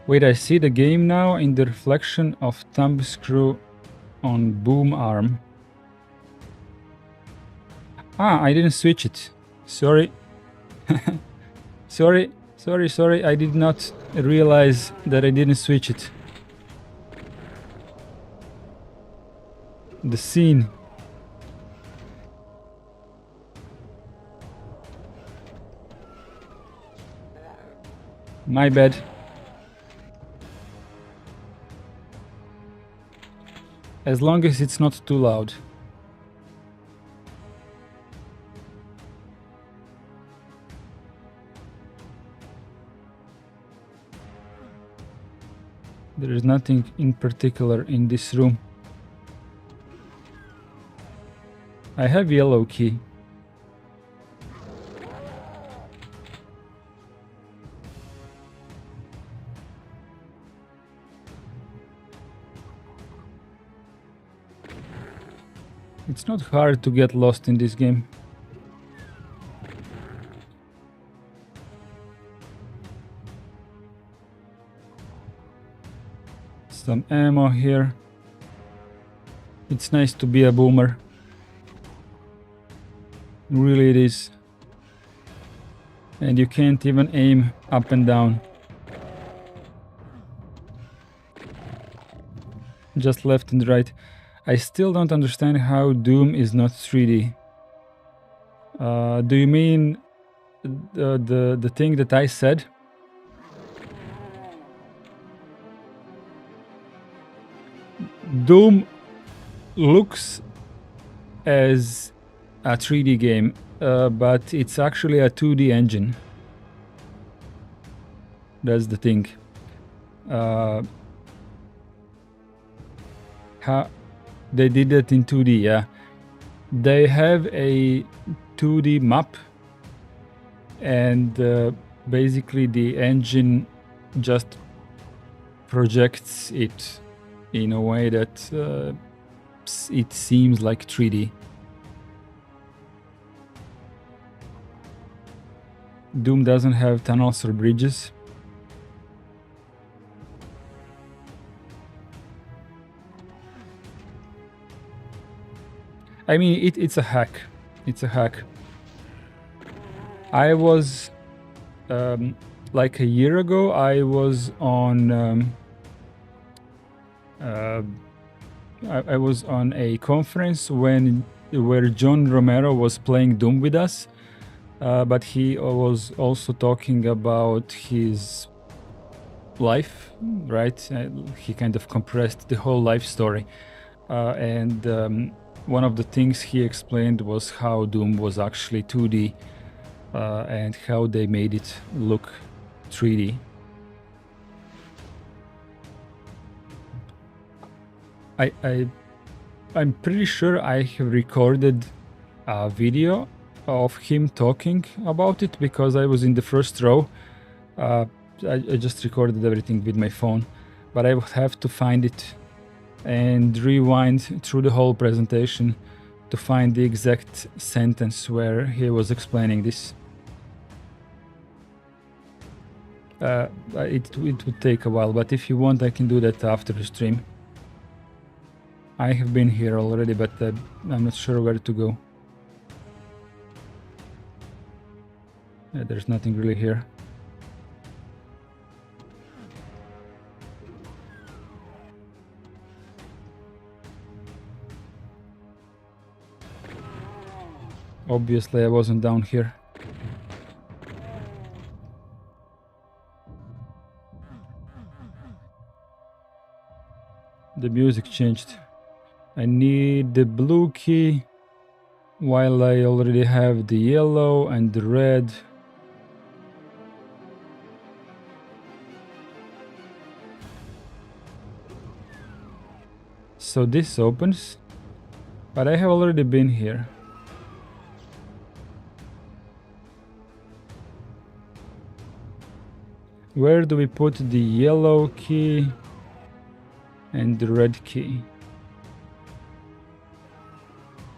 Wait, I see the game now in the reflection of thumb screw on boom arm. Ah, I didn't switch it. Sorry. Sorry. I did not realize that I didn't switch it. The scene. My bad. As long as it's not too loud. There is nothing in particular in this room. I have yellow key. It's not hard to get lost in this game. Some ammo here. It's nice to be a boomer. Really it is. And you can't even aim up and down. Just left and right. I still don't understand how Doom is not 3D. Do you mean the thing that I said? Doom looks as a 3D game, but it's actually a 2D engine. That's the thing. How they did it in 2D, yeah. They have a 2D map, and basically the engine just projects it in a way that it seems like 3D. Doom doesn't have tunnels or bridges. I mean, it's a hack. It's a hack. I was, like a year ago, I was on, I was on a conference where John Romero was playing Doom with us, but he was also talking about his life, right? He kind of compressed the whole life story, and one of the things he explained was how Doom was actually 2D and how they made it look 3D. I'm pretty sure I have recorded a video of him talking about it because I was in the first row. I just recorded everything with my phone, but I would have to find it and rewind through the whole presentation to find the exact sentence where he was explaining this. It would take a while, but if you want, I can do that after the stream. I have been here already, but I'm not sure where to go. There's nothing really here. Obviously, I wasn't down here. The music changed. I need the blue key, while I already have the yellow and the red. So this opens, but I have already been here. Where do we put the yellow key and the red key?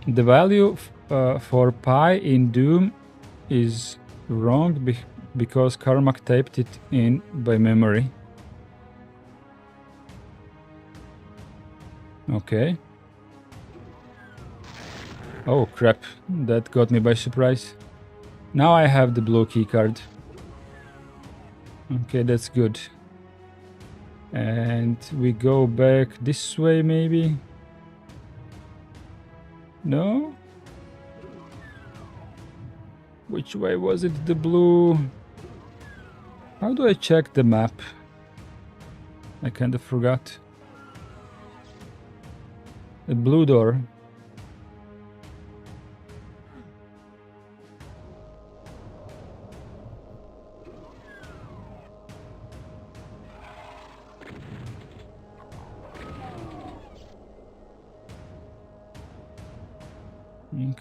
The value for pi in Doom is wrong because Carmack typed it in by memory. Okay. Oh crap, that got me by surprise. Now I have the blue key card. Okay, that's good. And we go back this way maybe? No? Which way was it? The blue? How do I check the map? I kind of forgot. The blue door.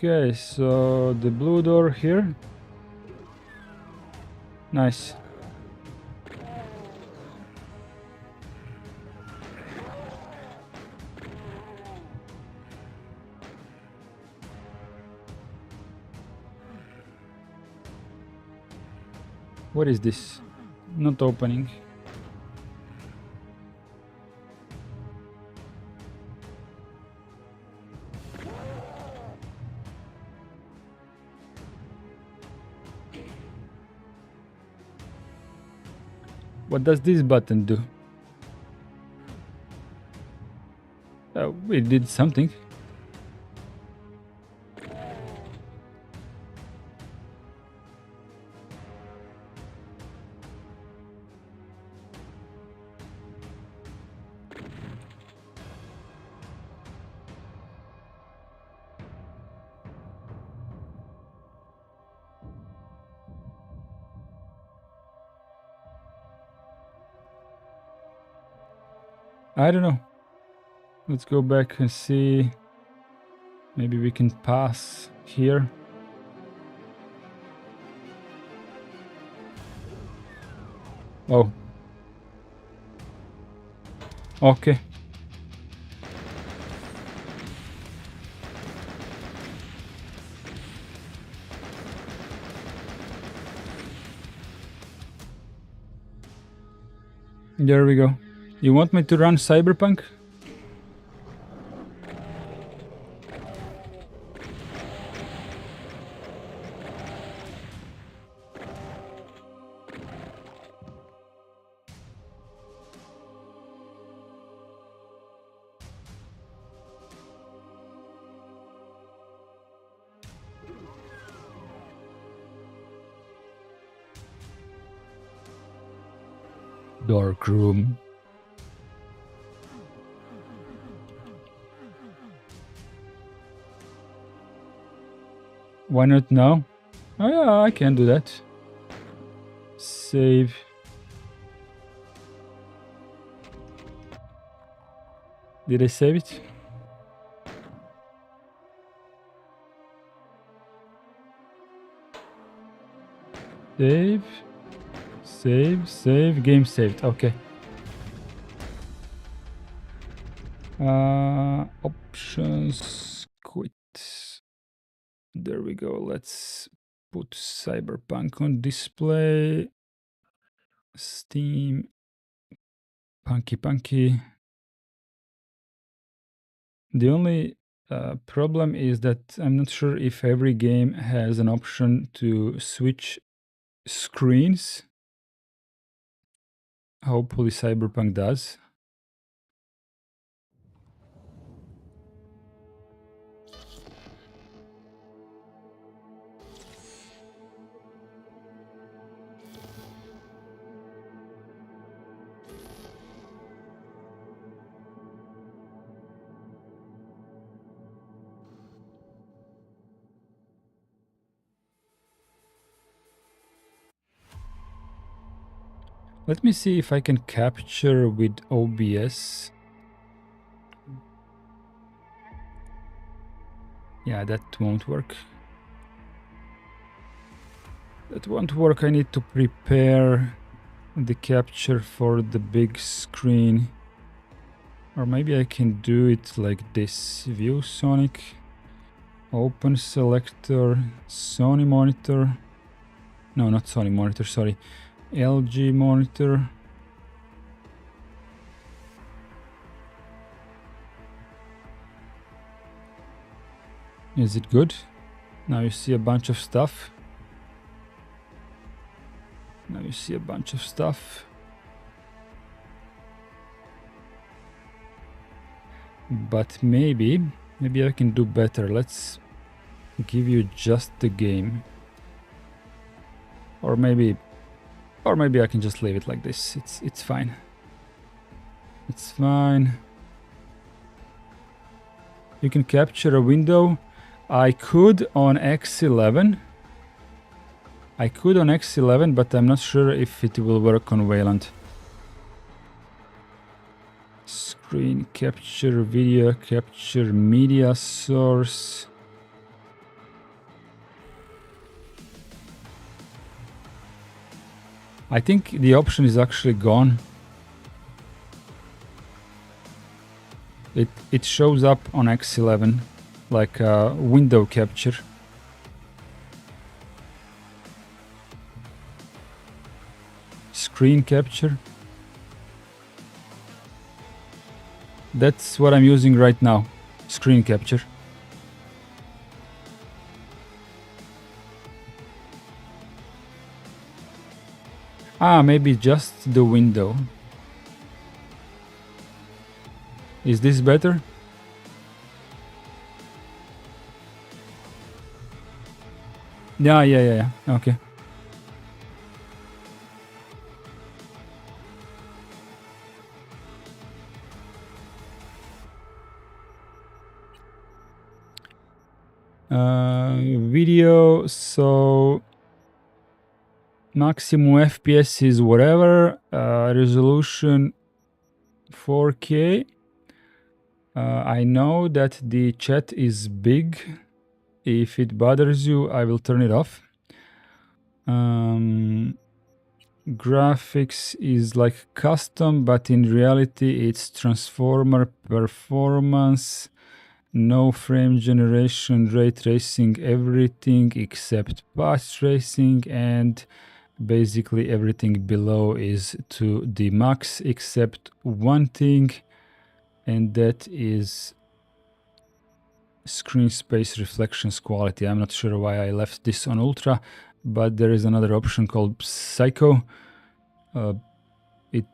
Okay, so the blue door here. Nice. What is this? Not opening. What does this button do? It did something. I don't know. Let's go back and see. Maybe we can pass here. Oh. Okay. There we go. You want me to run Cyberpunk? Dark room. Why not now? Oh yeah, I can do that. Save. Did I save it? Save. Save. Game saved. Okay. Options. Quit. There we go. Let's put Cyberpunk on display. Steam. Punky. The only problem is that I'm not sure if every game has an option to switch screens. Hopefully Cyberpunk does. Let me see if I can capture with OBS. Yeah, that won't work. That won't work. I need to prepare the capture for the big screen. Or maybe I can do it like this. View Sonic. Open selector. Sony monitor. No, not Sony monitor, sorry. LG monitor. Is it good? Now you see a bunch of stuff. But maybe I can do better. Let's give you just the game. Or maybe I can just leave it like this. It's fine. It's fine. You can capture a window. I could on X11. But I'm not sure if it will work on Wayland. Screen capture, video capture, media source. I think the option is actually gone. It shows up on X11 like a window capture. Screen capture. That's what I'm using right now. Screen capture. Maybe just the window. Is this better? Yeah. Okay. Video, so maximum FPS is whatever, resolution 4K. I know that the chat is big. If it bothers you, I will turn it off. Graphics is like custom, but in reality it's transformer performance, no frame generation, ray tracing, everything except path tracing, and basically everything below is to the max except one thing, and that is screen space reflections quality. I'm not sure why I left this on ultra, but there is another option called psycho. It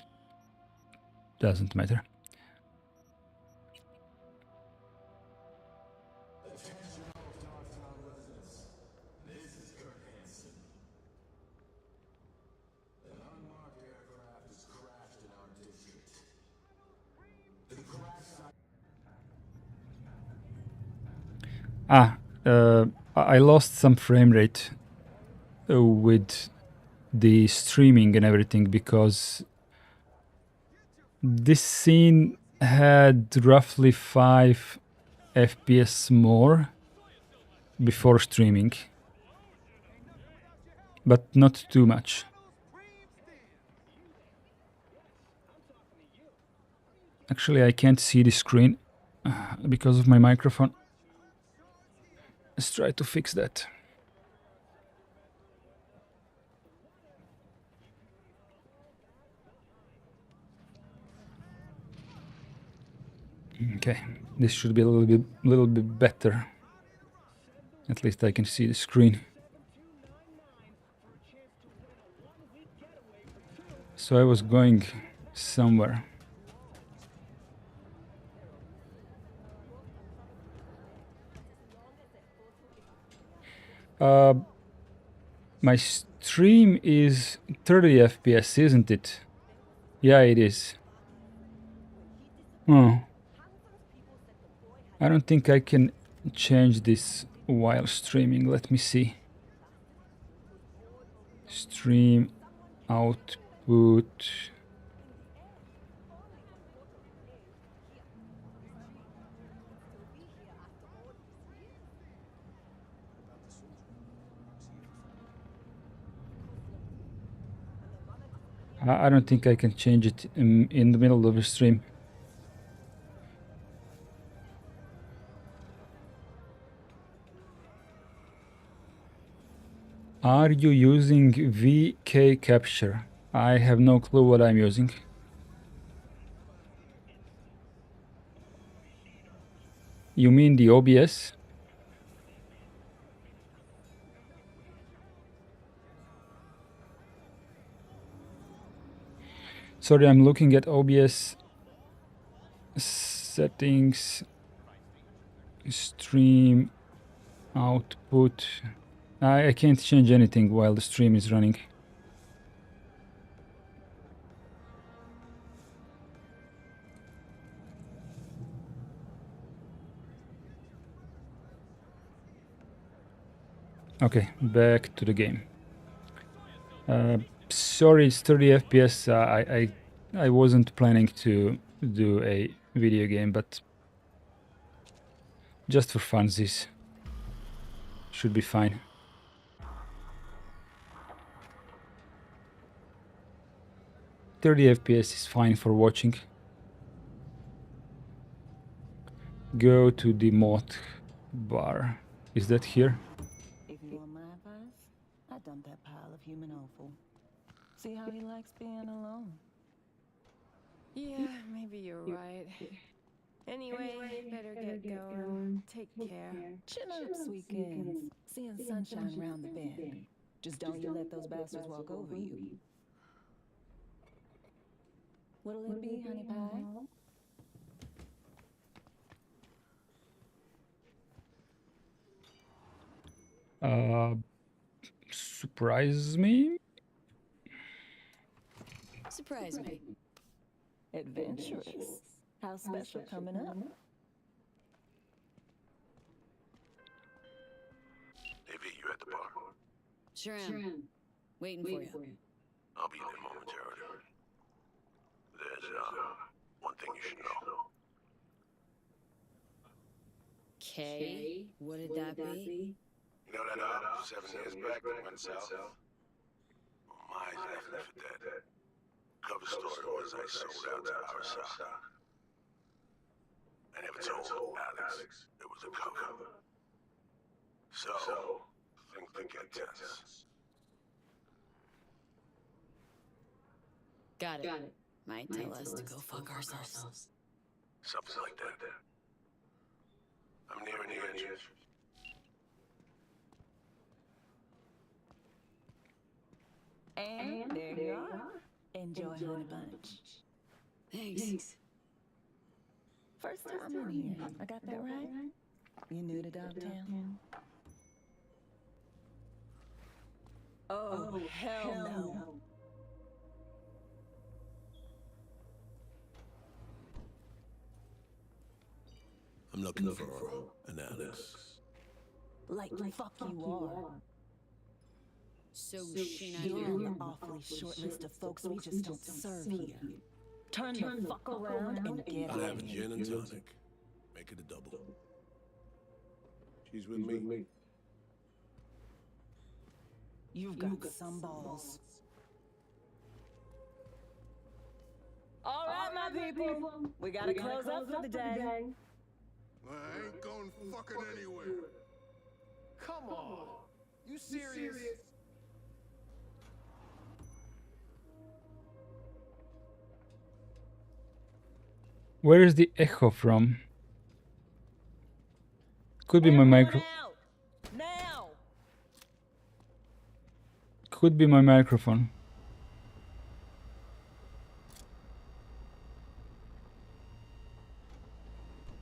doesn't matter. I lost some frame rate with the streaming and everything because this scene had roughly 5 FPS more before streaming, but not too much. Actually, I can't see the screen because of my microphone. Let's try to fix that. Okay, this should be a little bit better. At least I can see the screen. So I was going somewhere. My stream is 30 FPS, isn't it? Yeah, it is. Oh. I don't think I can change this while streaming. Let me see. Stream output. I don't think I can change it in the middle of the stream. Are you using VK capture? I have no clue what I'm using. You mean the OBS? Sorry, I'm looking at OBS settings, stream output. I can't change anything while the stream is running. Okay, back to the game. Sorry, it's 30 FPS. I wasn't planning to do a video game, but just for funsies, should be fine. .30 FPS is fine for watching. Go to the mod bar. Is that here? If you want my advice, I dump that pile of human offal. See how he likes being alone. Yeah, maybe you're right. Anyway, better get going. Take care. Chin up, sweetkins. Seeing sunshine round the bend. Just don't you let those bastards walk over you. What'll it be, honey pie? Surprise me? Surprise me. Adventurous. How special coming up? Hey, V, you at the bar? Sure am. Waiting for you. I'll be there momentarily. There's, one thing you should know. Okay, what did that be? You know that, 7 years back that went south? Well, my eyes left me for dead. Cover story was I sold out to our side. I never told Alex it was a cover. So, things could get tense. Got it. Might tell us to go fuck ourselves. Something like that. I'm nearing the edge. And there you are. Enjoy Honey Bunch. Thanks. First time in here. I got that right? You new to Dogtown? Oh, hell no. I'm looking for an Alex. Like the fuck you are. So she not You're here. on the awfully short list of folks we just don't serve here. Turn the fuck around and get I'll out have of a here. gin and tonic. Make it a double. She's with me. You've got some balls. All right, my people. We gotta close up for the day. I ain't going fucking anywhere. Come on. You serious? Where is the echo from? Could be my micro. Now! Could be my microphone.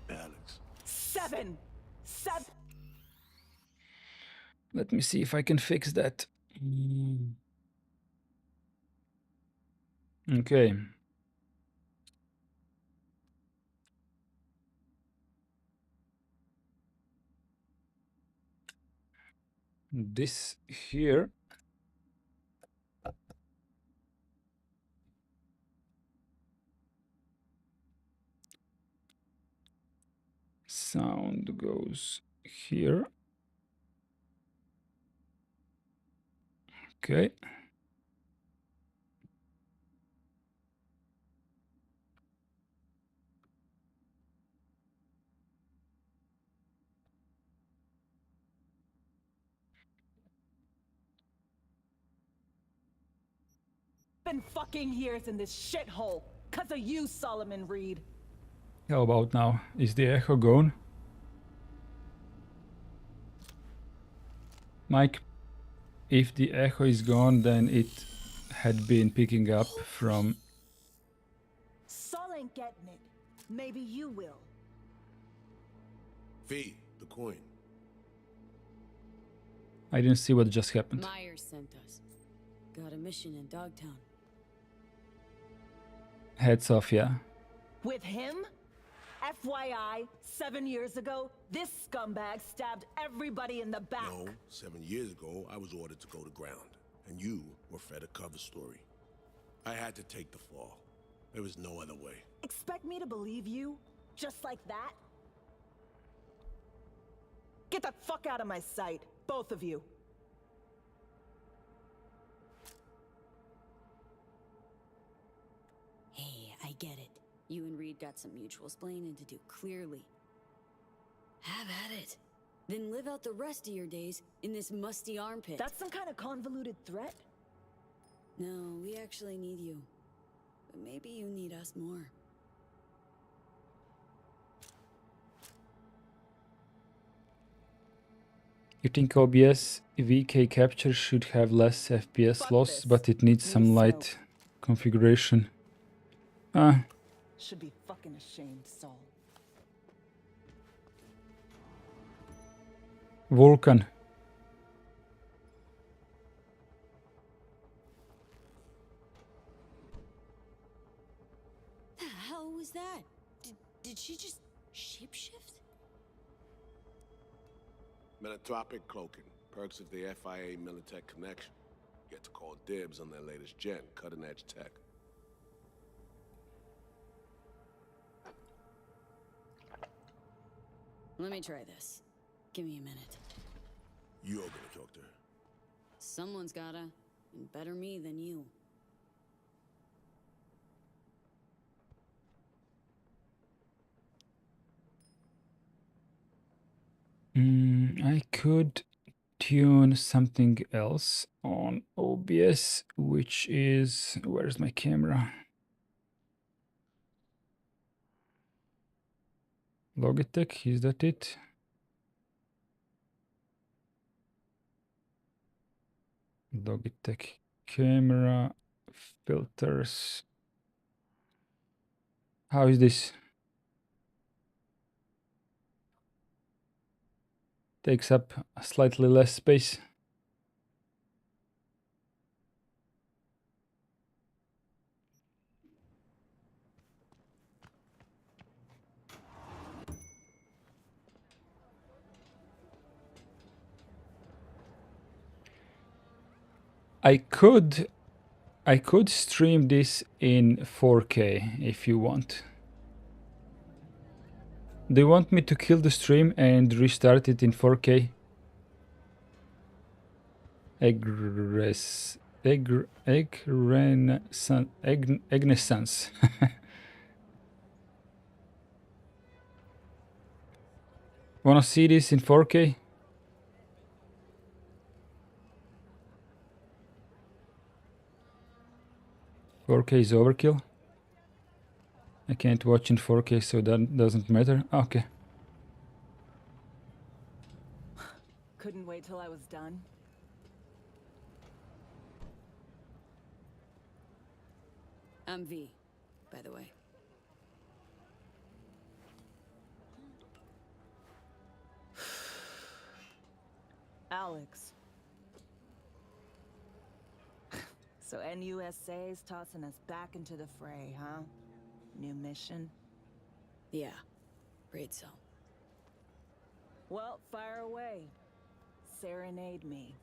Alex. Seven! Let me see if I can fix that. Okay. This here. Sound goes here. Okay. Been fucking years in this shithole. 'Cause of you, Solomon Reed. How about now? Is the echo gone? Mike, if the echo is gone, then it had been picking up from... Sol ain't getting it. Maybe you will. V, the coin. I didn't see what just happened. Myers sent us. Got a mission in Dogtown. Heads off, yeah. With him? FYI, 7 years ago, this scumbag stabbed everybody in the back. No, 7 years ago, I was ordered to go to ground, and you were fed a cover story. I had to take the fall. There was no other way. Expect me to believe you? Just like that? Get the fuck out of my sight, both of you. Hey, I get it. You and Reed got some mutual splaining to do, clearly. Have at it. Then live out the rest of your days in this musty armpit. That's some kind of convoluted threat? No, we actually need you. But maybe you need us more. You think OBS VK capture should have less FPS Fuck loss, this. but it needs Need some smoke. light configuration. Ah, Should be fucking ashamed, Saul. Vulcan. The hell was that? Did she just shapeshift? Metatropic cloaking. Perks of the FIA Militech connection. Get to call dibs on their latest gen, cutting-edge tech. Let me try this. Give me a minute. You're gonna talk to her. Someone's gotta. And better me than you. I could tune something else on OBS, which is... Where's my camera? Logitech, is that it? Logitech camera filters. How is this? Takes up slightly less space. I could stream this in 4K if you want. Do you want me to kill the stream and restart it in 4K? Egnescence. Wanna see this in 4K? "4K is overkill. I can't watch in 4K, so that doesn't matter." Okay. Couldn't wait till I was done. I'm V, by the way. Alex. So NUSA's tossing us back into the fray, huh? New mission? Yeah, afraid so. Well, fire away. Serenade me.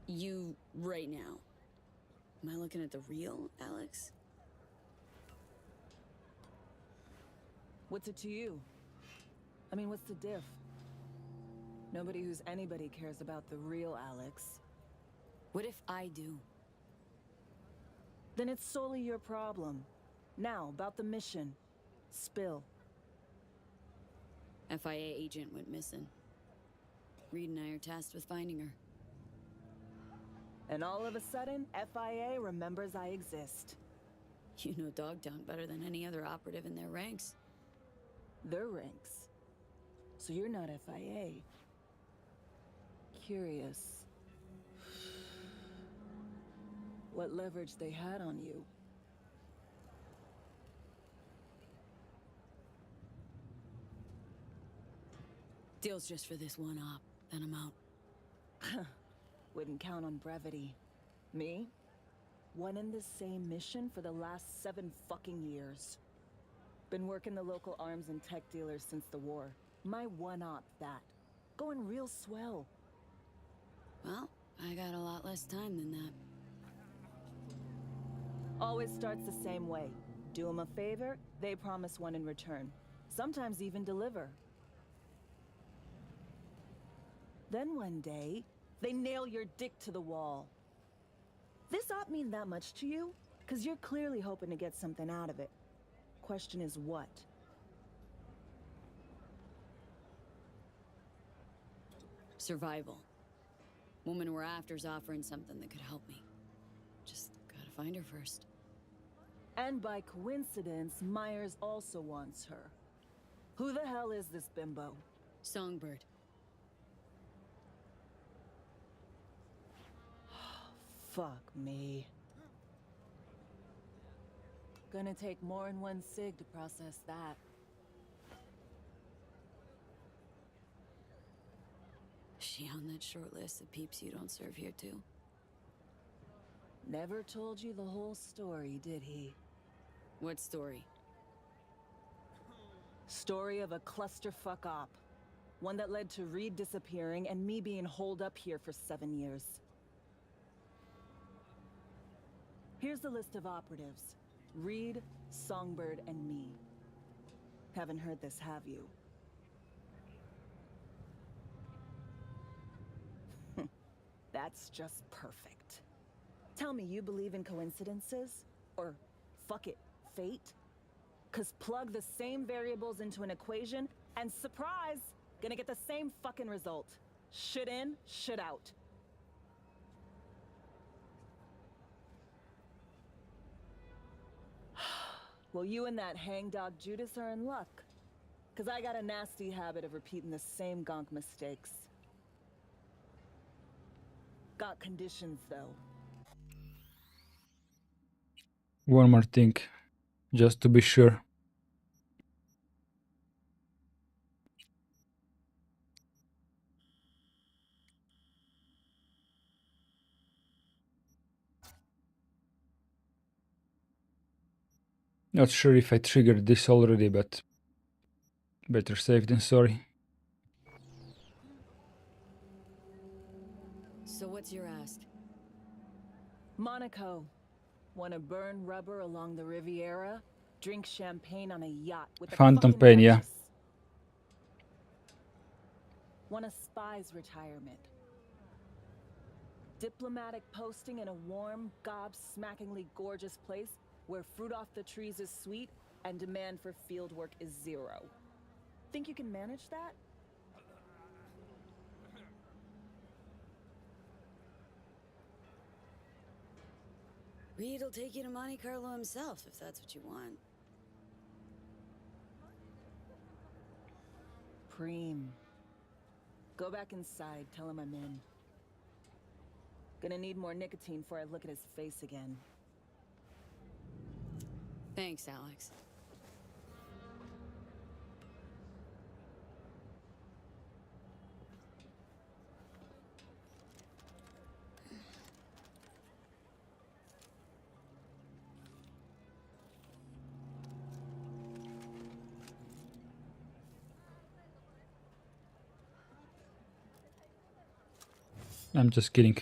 You right now. Am I looking at the real Alex? What's it to you? I mean, what's the diff? Nobody who's anybody cares about the real Alex. What if I do? Then it's solely your problem. Now, about the mission. Spill. FIA agent went missing. Reed and I are tasked with finding her. And all of a sudden, FIA remembers I exist. You know Dogtown better than any other operative in their ranks. Their ranks. So you're not FIA. Curious. What leverage they had on you. Deal's just for this one op, then I'm out. Wouldn't count on brevity. Me? One and the same mission for the last 7 fucking years. Been working the local arms and tech dealers since the war. My one-op, that. Going real swell. Well, I got a lot less time than that. Always starts the same way. Do them a favor, they promise one in return. Sometimes even deliver. Then one day, they nail your dick to the wall. This op mean that much to you? 'Cause you're clearly hoping to get something out of it. Question is what? Survival. Woman we're after's offering something that could help me. Just gotta find her first. And by coincidence, Myers also wants her. Who the hell is this bimbo? Songbird. Fuck me. Gonna take more than one cig to process that. She on that short list of peeps you don't serve here too? Never told you the whole story, did he? What story? Story of a clusterfuck op. One that led to Reed disappearing and me being holed up here for 7 years. Here's the list of operatives. Reed, Songbird, and me. Haven't heard this, have you? That's just perfect. Tell me you believe in coincidences? Or, fuck it, fate? 'Cause plug the same variables into an equation, and surprise! Gonna get the same fucking result. Shit in, shit out. Well, you and that hangdog Judas are in luck. 'Cause I got a nasty habit of repeating the same gonk mistakes. Got conditions, though. One more thing, just to be sure. Not sure if I triggered this already, but better safe than sorry. So what's your ask? Monaco. Wanna burn rubber along the Riviera? Drink champagne on a yacht with the Phantom fucking Pain, yeah. Duchess? Want a spy's retirement? Diplomatic posting in a warm, gob-smackingly gorgeous place where fruit off the trees is sweet and demand for field work is 0. Think you can manage that? Reed'll take you to Monte Carlo himself, if that's what you want. Preem. Go back inside, tell him I'm in. Gonna need more nicotine before I look at his face again. Thanks, Alex. I'm just kidding.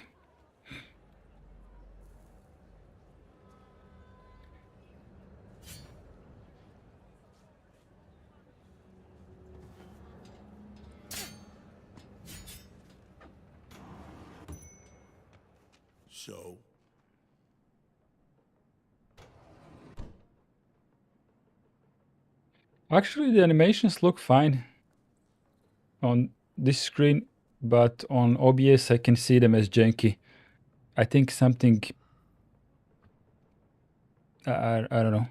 So, Actually, the animations look fine on this screen, but on OBS I can see them as janky. I think something... I don't know.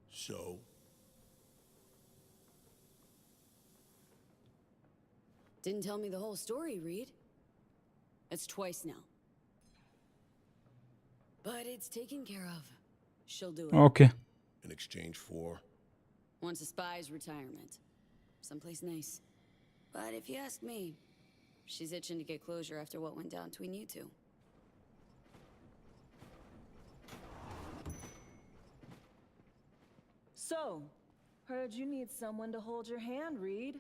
so, Didn't tell me the whole story, Reed. It's twice now. But it's taken care of. She'll do it. Okay. in exchange for... Wants a spy's retirement. Someplace nice. But if you ask me, she's itching to get closure after what went down between you two. So, heard you need someone to hold your hand, Reed.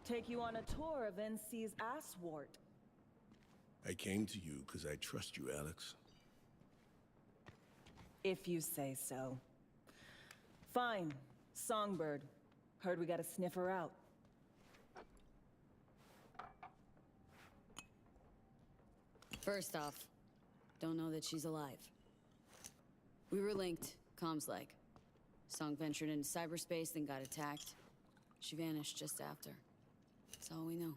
Take you on a tour of NC's asswart. I came to you because I trust you, Alex. If you say so. Fine. Songbird. Heard we gotta sniff her out. First off, don't know that she's alive. We were linked, comms like. Song ventured into cyberspace, then got attacked. She vanished just after. That's all we know.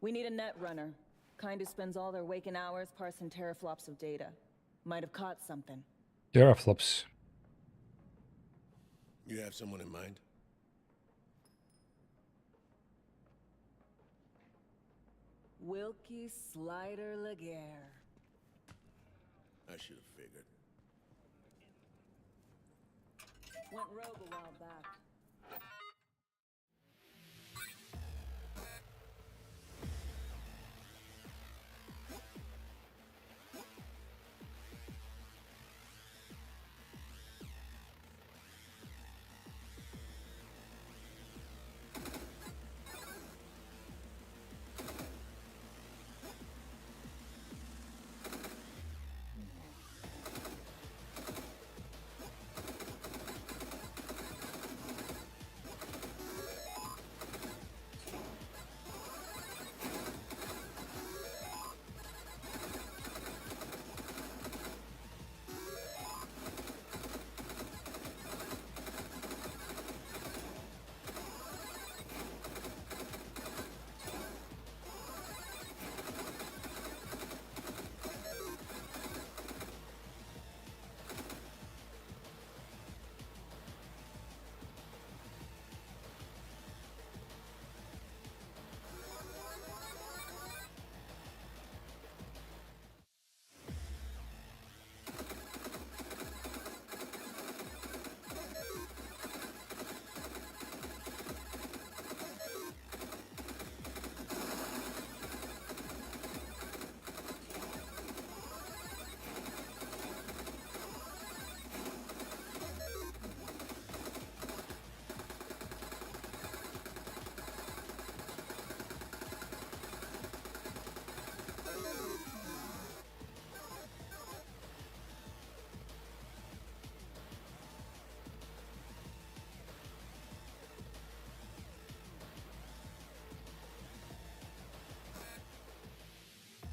We need a net runner. Kind who spends all their waking hours parsing teraflops of data. Might have caught something. Teraflops. You have someone in mind? Wilkie Slider Laguerre. I should have figured. Went rogue a while back.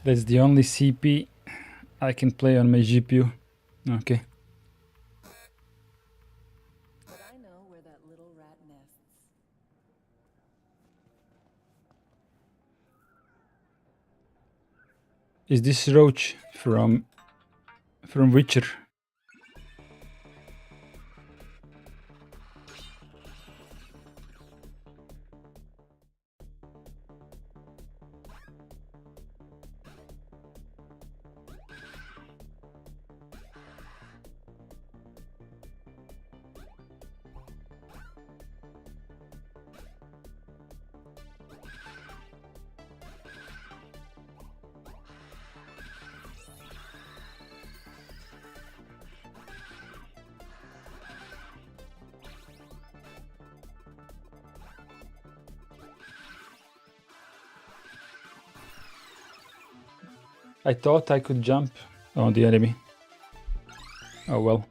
That's the only CP I can play on my GPU. Okay. But I know where that little rat nests. Is this Roach from Witcher? I thought I could jump on the enemy. Oh well.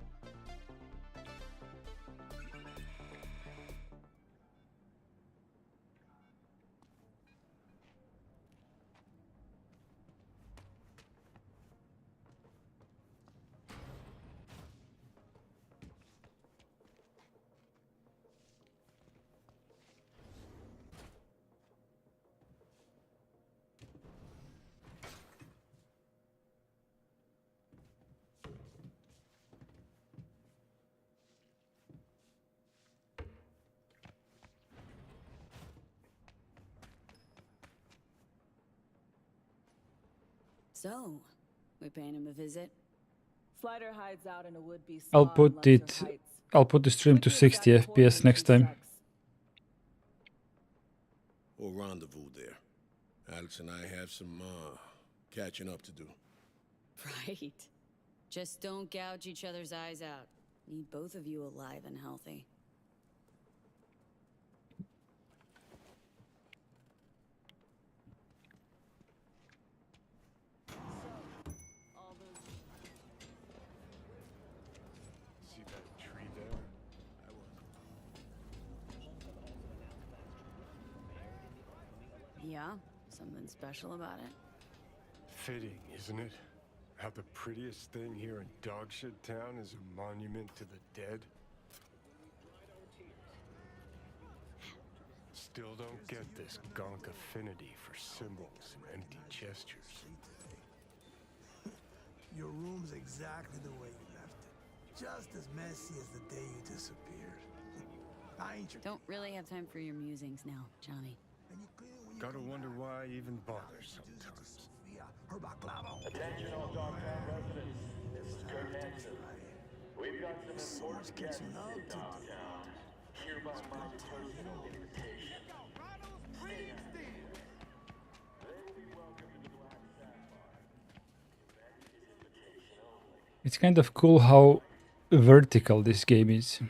So, we paying him a visit? Slider hides out in a would-be spa I'll in put Luxor it. Heights. I'll put the stream to With the 60 exact FPS next coordinates, time. sucks. or rendezvous there. Alex and I have some, catching up to do. Right. Just don't gouge each other's eyes out. Need both of you alive and healthy. All those See that tree there? Yeah? Something special about it? Fitting, isn't it? How the prettiest thing here in Dogshit Town is a monument to the dead? Still don't get this gonk affinity for symbols and empty gestures. Your room's exactly the way you left it. Just as messy as the day you disappeared. I ain't your... Don't really have time for your musings now, Johnny. And you clean it when you Gotta come wonder back. why I even bother Introduce you to sometimes. Sophia, her baclava. Attention all Dogtown residents. This is Kurt Hansen. We've got some So much important guests catching up in to do. Dogtown. Hereby my personal invitation. They will be welcome to the Black Sapphire. Event is invitation only. It's kind of cool how vertical this game is.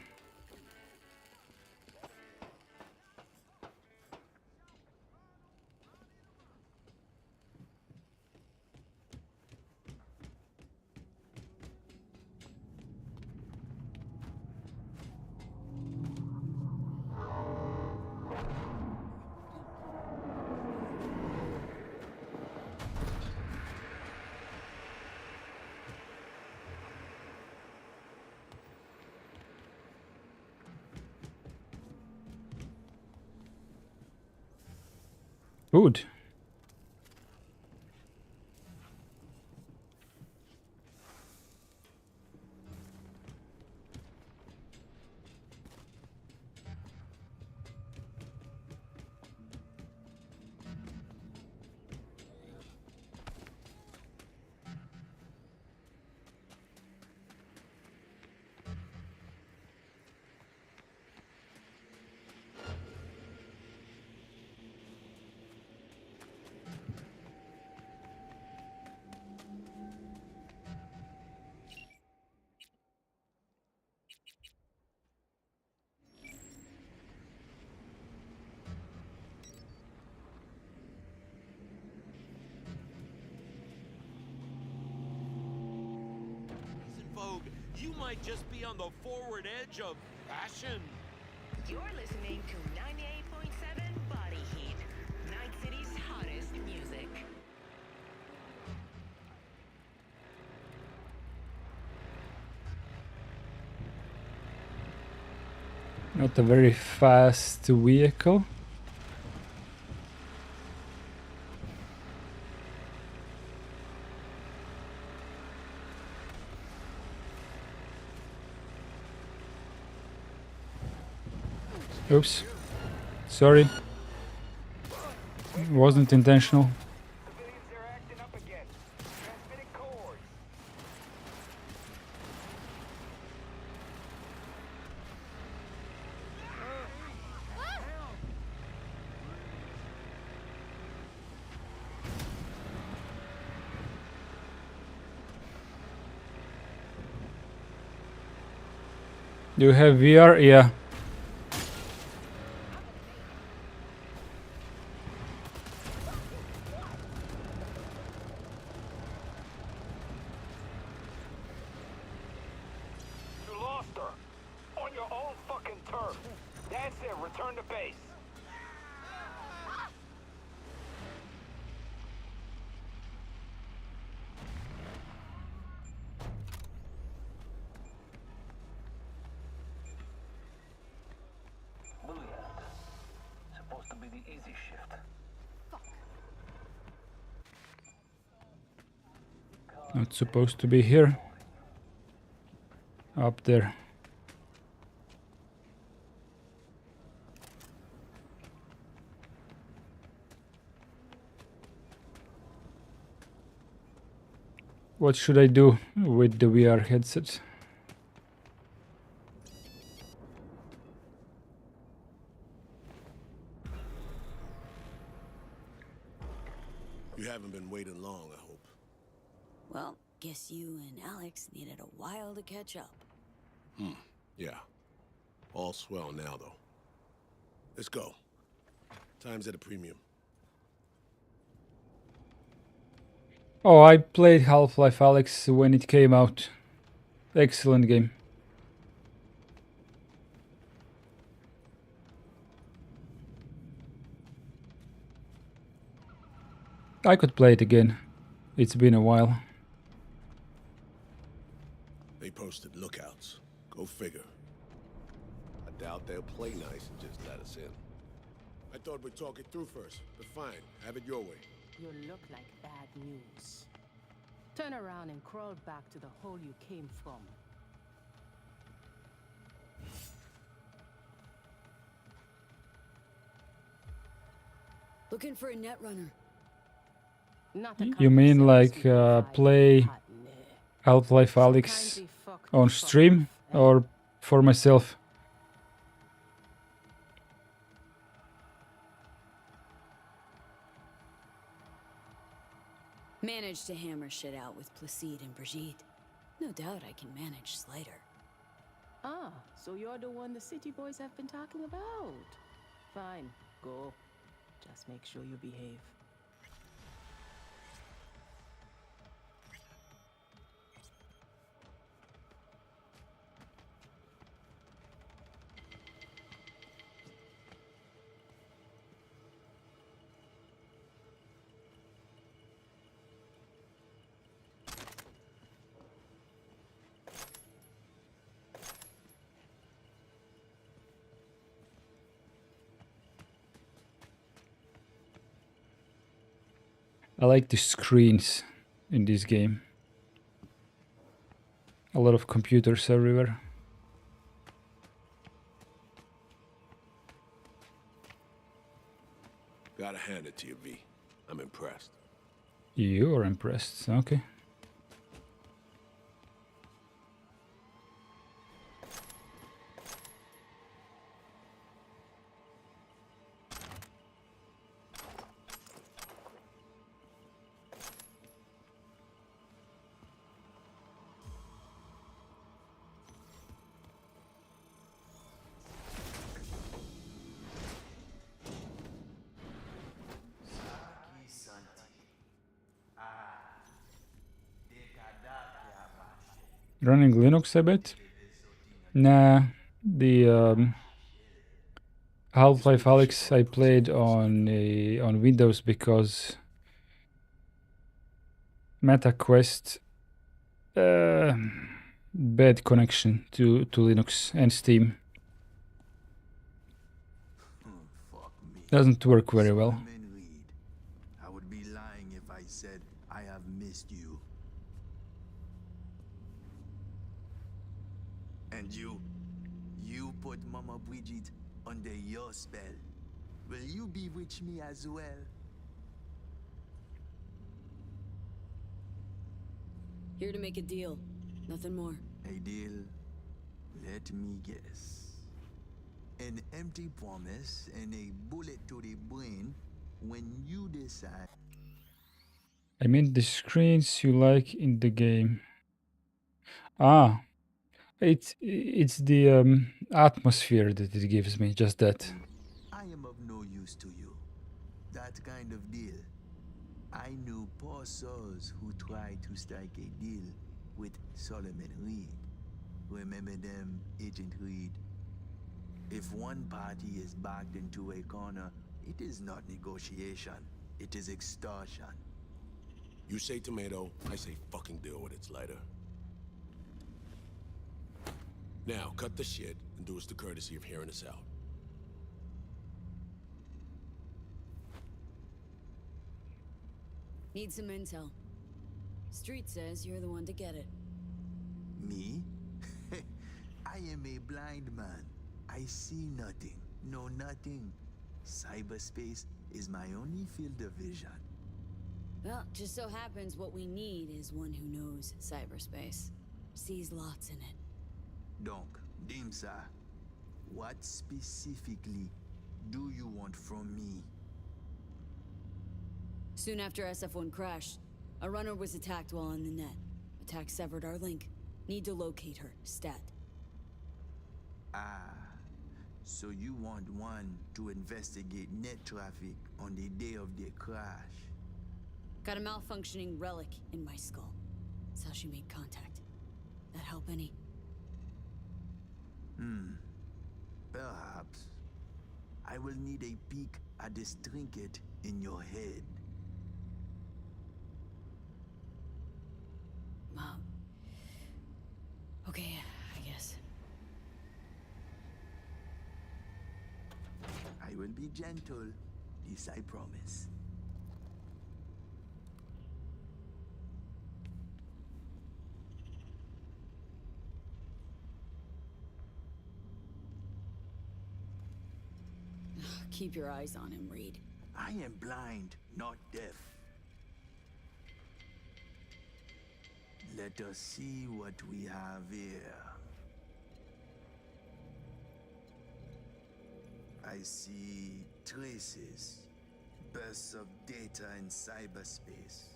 Food. In vogue, you might just be on the forward edge of fashion. You're listening to 98.7 Body Heat, Night City's hottest music. Not a very fast vehicle. Oops. Sorry. Wasn't intentional. Civilians are acting up again. Transmitting cohorts. Do you have VR? Yeah. You lost her. On your own fucking turf. That's it. Return to base. Supposed to be the easy shift. Not supposed to be here. Up there. What should I do with the VR headset? You haven't been waiting long, I hope. Well, guess you and Alex needed a while to catch up. Yeah. All swell now, though. Let's go. Time's at a premium. Oh, I played Half-Life Alyx when it came out. Excellent game. I could play it again. It's been a while. They posted lookouts. Go figure. I doubt they'll play nice and just let us in. I thought we'd talk it through first, but fine. Have it your way. You look like bad news. Turn around and crawl back to the hole you came from. Looking for a netrunner. Not a You mean kind of like service we provide, play partner. Half-Life Some Alyx kindly fucked on the fuck stream off, eh? or for myself? Managed to hammer shit out with Placide and Brigitte. No doubt I can manage Slider. Ah, so you're the one the city boys have been talking about. Fine, go. Just make sure you behave. I like the screens in this game. A lot of computers everywhere. Gotta hand it to you, V. I'm impressed. You're impressed, okay. Running Linux a bit? Nah, the Half-Life Alyx I played on Windows because MetaQuest bad connection to Linux and Steam. Fuck me. Doesn't work very well. Solomon Reed. I would be lying if I said I have missed you. And you put Mama Bridget under your spell. Will you bewitch me as well? Here to make a deal. Nothing more. A deal? Let me guess. An empty promise and a bullet to the brain when you decide. I mean the screens you like in the game. Ah, it's the atmosphere that it gives me, just that. I am of no use to you. That kind of deal. I knew poor souls who tried to strike a deal with Solomon Reed. Remember them, Agent Reed? If one party is backed into a corner, it is not negotiation. It is extortion. You say tomato, I say fucking deal with it, Slider. Now, cut the shit and do us the courtesy of hearing us out. Need some intel. Street says you're the one to get it. Me? I am a blind man. I see nothing, know nothing. Cyberspace is my only field of vision. Well, just so happens what we need is one who knows cyberspace. Sees lots in it. Donc, Dimsa, what specifically do you want from me? Soon after SF1 crashed, a runner was attacked while on the net. Attack severed our link. Need to locate her. Stat. Ah, so you want one to investigate net traffic on the day of the crash? Got a malfunctioning relic in my skull. That's how she made contact. That help any? Perhaps. I will need a peek at this trinket in your head. Wow. Okay, I guess. I will be gentle, this I promise. Keep your eyes on him, Reed. I am blind, not deaf. Let us see what we have here. I see traces, bursts of data in cyberspace,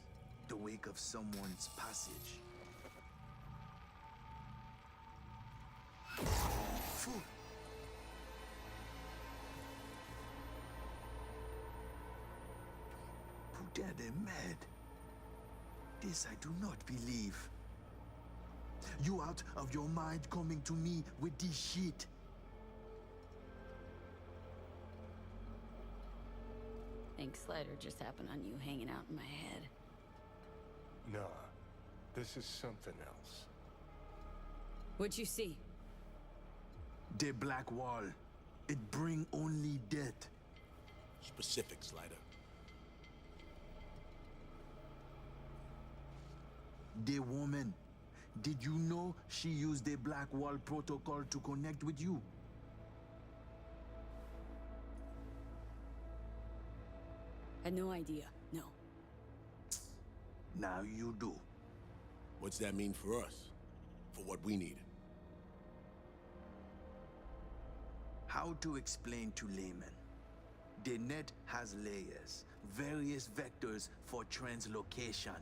the wake of someone's passage. Phew. Who dare they mad? This I do not believe. You out of your mind coming to me with this shit? Think Slider just happened on you hanging out in my head. Nah, this is something else. What'd you see? The black wall. It bring only death. Specifics, Slider. The woman. Did you know she used the black wall protocol to connect with you? Had no idea. No. Now you do. What's that mean for us? For what we needed? How to explain to laymen? The net has layers, various vectors for translocation.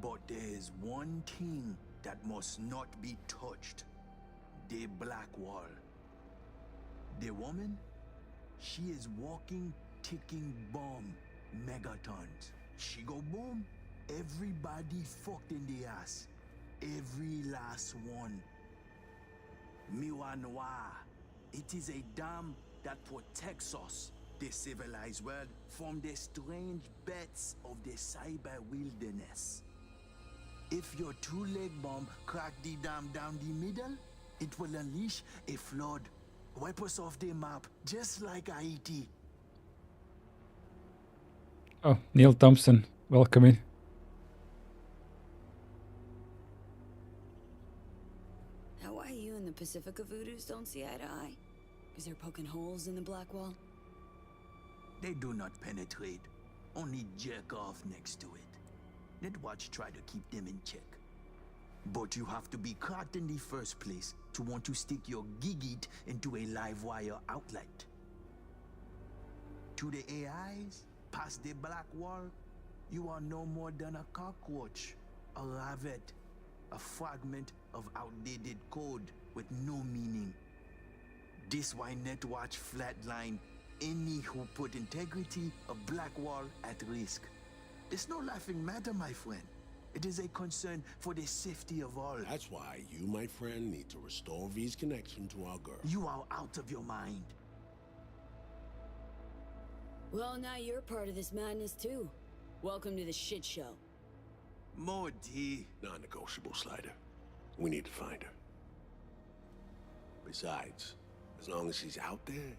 But there is one thing that must not be touched. The black wall. The woman? She is walking, ticking bomb, megatons. She go boom, everybody fucked in the ass. Every last one. Miwa Noir. It is a dam that protects us, the civilized world, from the strange bets of the cyber wilderness. If your two-leg bomb crack the dam down the middle, it will unleash a flood, wipe us off the map, just like Haiti. Oh, Neil Thompson, welcome in. Now why you and the Pacifica Voodoos don't see eye to eye? Because they're poking holes in the black wall? They do not penetrate, only jerk off next to it. Netwatch try to keep them in check. But you have to be caught in the first place to want to stick your gigit into a live wire outlet. To the AIs, past the black wall, you are no more than a cockroach, a ravet, a fragment of outdated code with no meaning. This why Netwatch flatline any who put integrity of black wall at risk. It's no laughing matter, my friend. It is a concern for the safety of all. That's why you, my friend, need to restore V's connection to our girl. You are out of your mind. Well, now you're part of this madness too. Welcome to the shit show. Modi. Non-negotiable, Slider. We need to find her. Besides, as long as she's out there,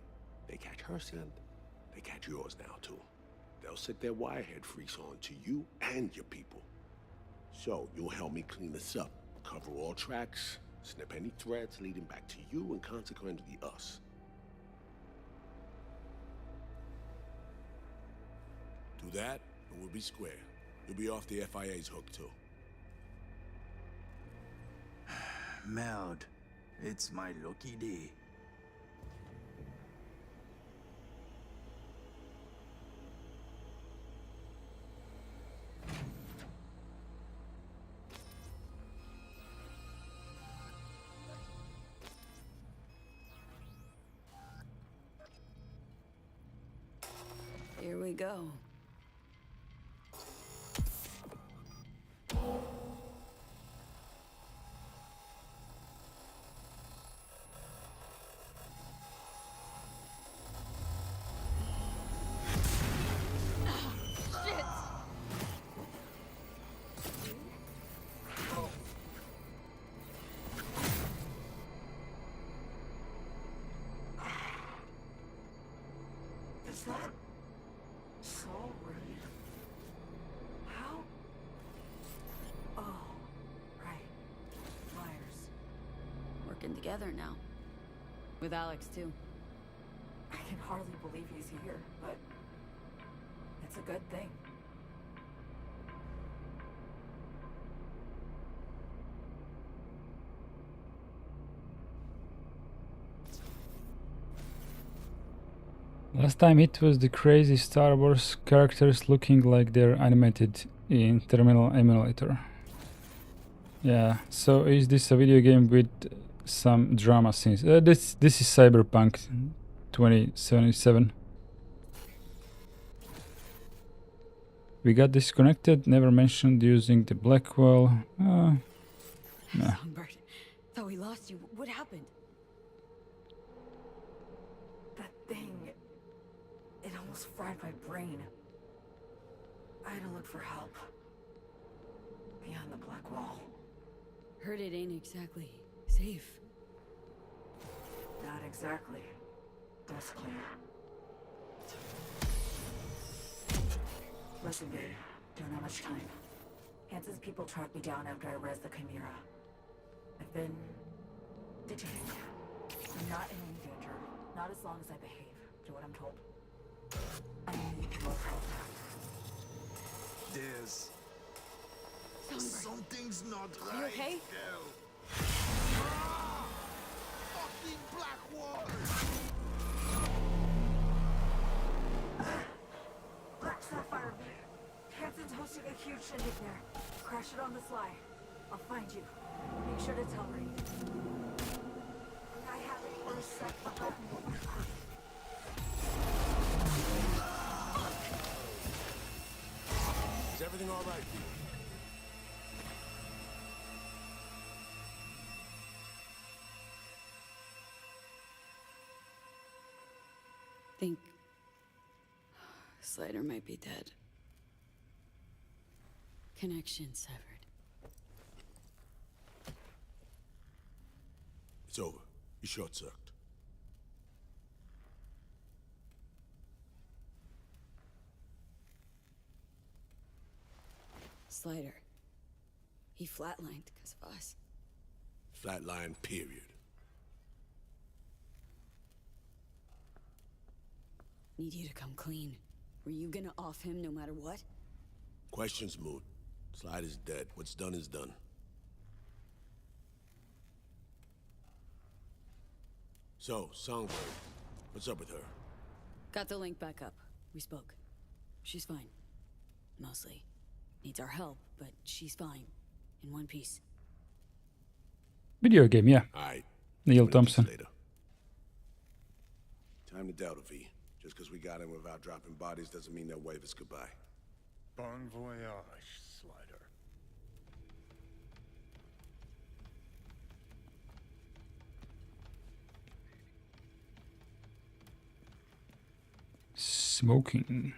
they catch her scent, they catch yours now too. They'll set their wirehead freaks on to you and your people. So you'll help me clean this up, cover all tracks, snip any threads leading back to you and consequently us. Do that, and we'll be square. You'll be off the FIA's hook too. Meld, it's my lucky day. we go. Is that so rude? How? Oh, right. Myers. Working together now. With Alex, too. I can hardly believe he's here, but it's a good thing. Last time it was the crazy Star Wars characters looking like they're animated in Terminal Emulator. Yeah, so is this a video game with some drama scenes? This is Cyberpunk 2077. We got disconnected, never mentioned using the Blackwell. Nah. Songbird, thought we lost you. What happened? That thing, it almost fried my brain. I had to look for help. Beyond the black wall. Heard it ain't exactly safe. Not exactly. That's clear. Listen, babe. Don't have much time. Hansen's people tracked me down after I res the Chimera. I've been detained. I'm not in any danger. Not as long as I behave. Do what I'm told. I need your help. There's something's not right. You okay? Fucking black wall. Black Sapphire V. Hansen's hosting a huge shindig there. Crash it on the sly. I'll find you. Make sure to tell Ray. I have it first set above me. Is everything all right? Think Slider might be dead. Connection severed. It's over. You short-circuited. Slider. He flatlined because of us. Flatline, period. Need you to come clean. Were you gonna off him no matter what? Questions moot. Slide is dead. What's done is done. So, Songbird, what's up with her? Got the link back up. We spoke. She's fine. Mostly. Needs our help, but she's fine. In one piece. Video game, yeah. Alright. Neil Thompson. Later. Time to Delta V. Just because we got in without dropping bodies doesn't mean they'll wave us goodbye. Bon voyage, Slider. Smoking.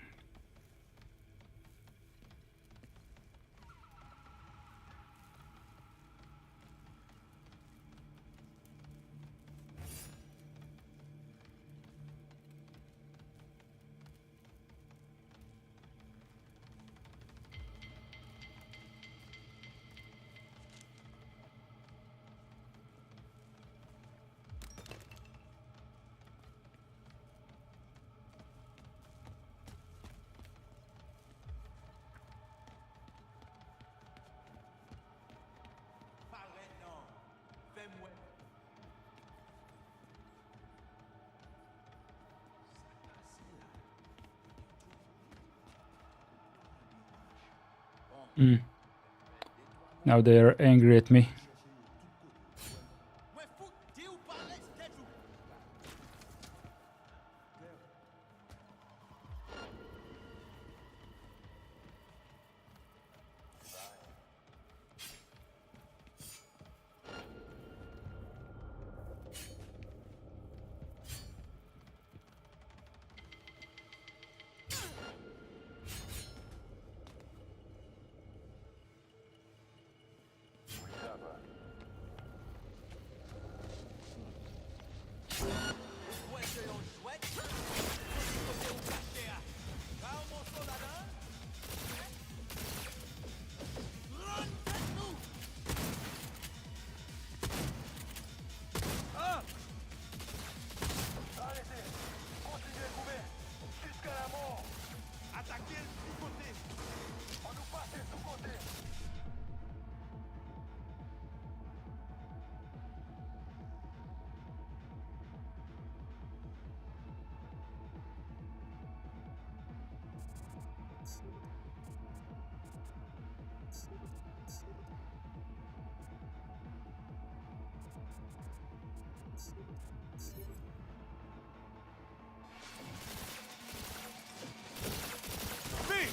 Now they are angry at me.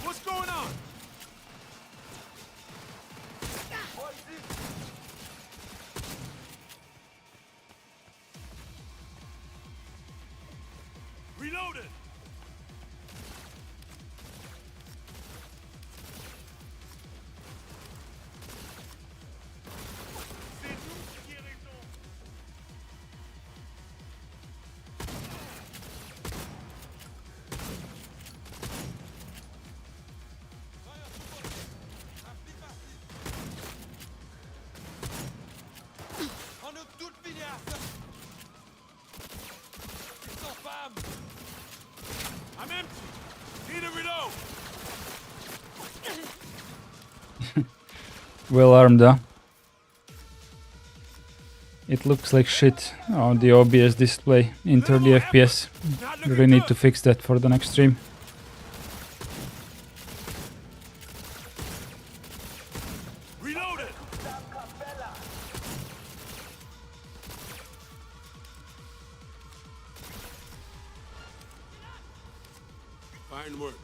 What's going on? Reloaded. I'm empty. Need a reload. Well armed, huh? It looks like shit on the OBS display in 30 FPS. Really need to fix that for the next stream. Reloaded. Fine work.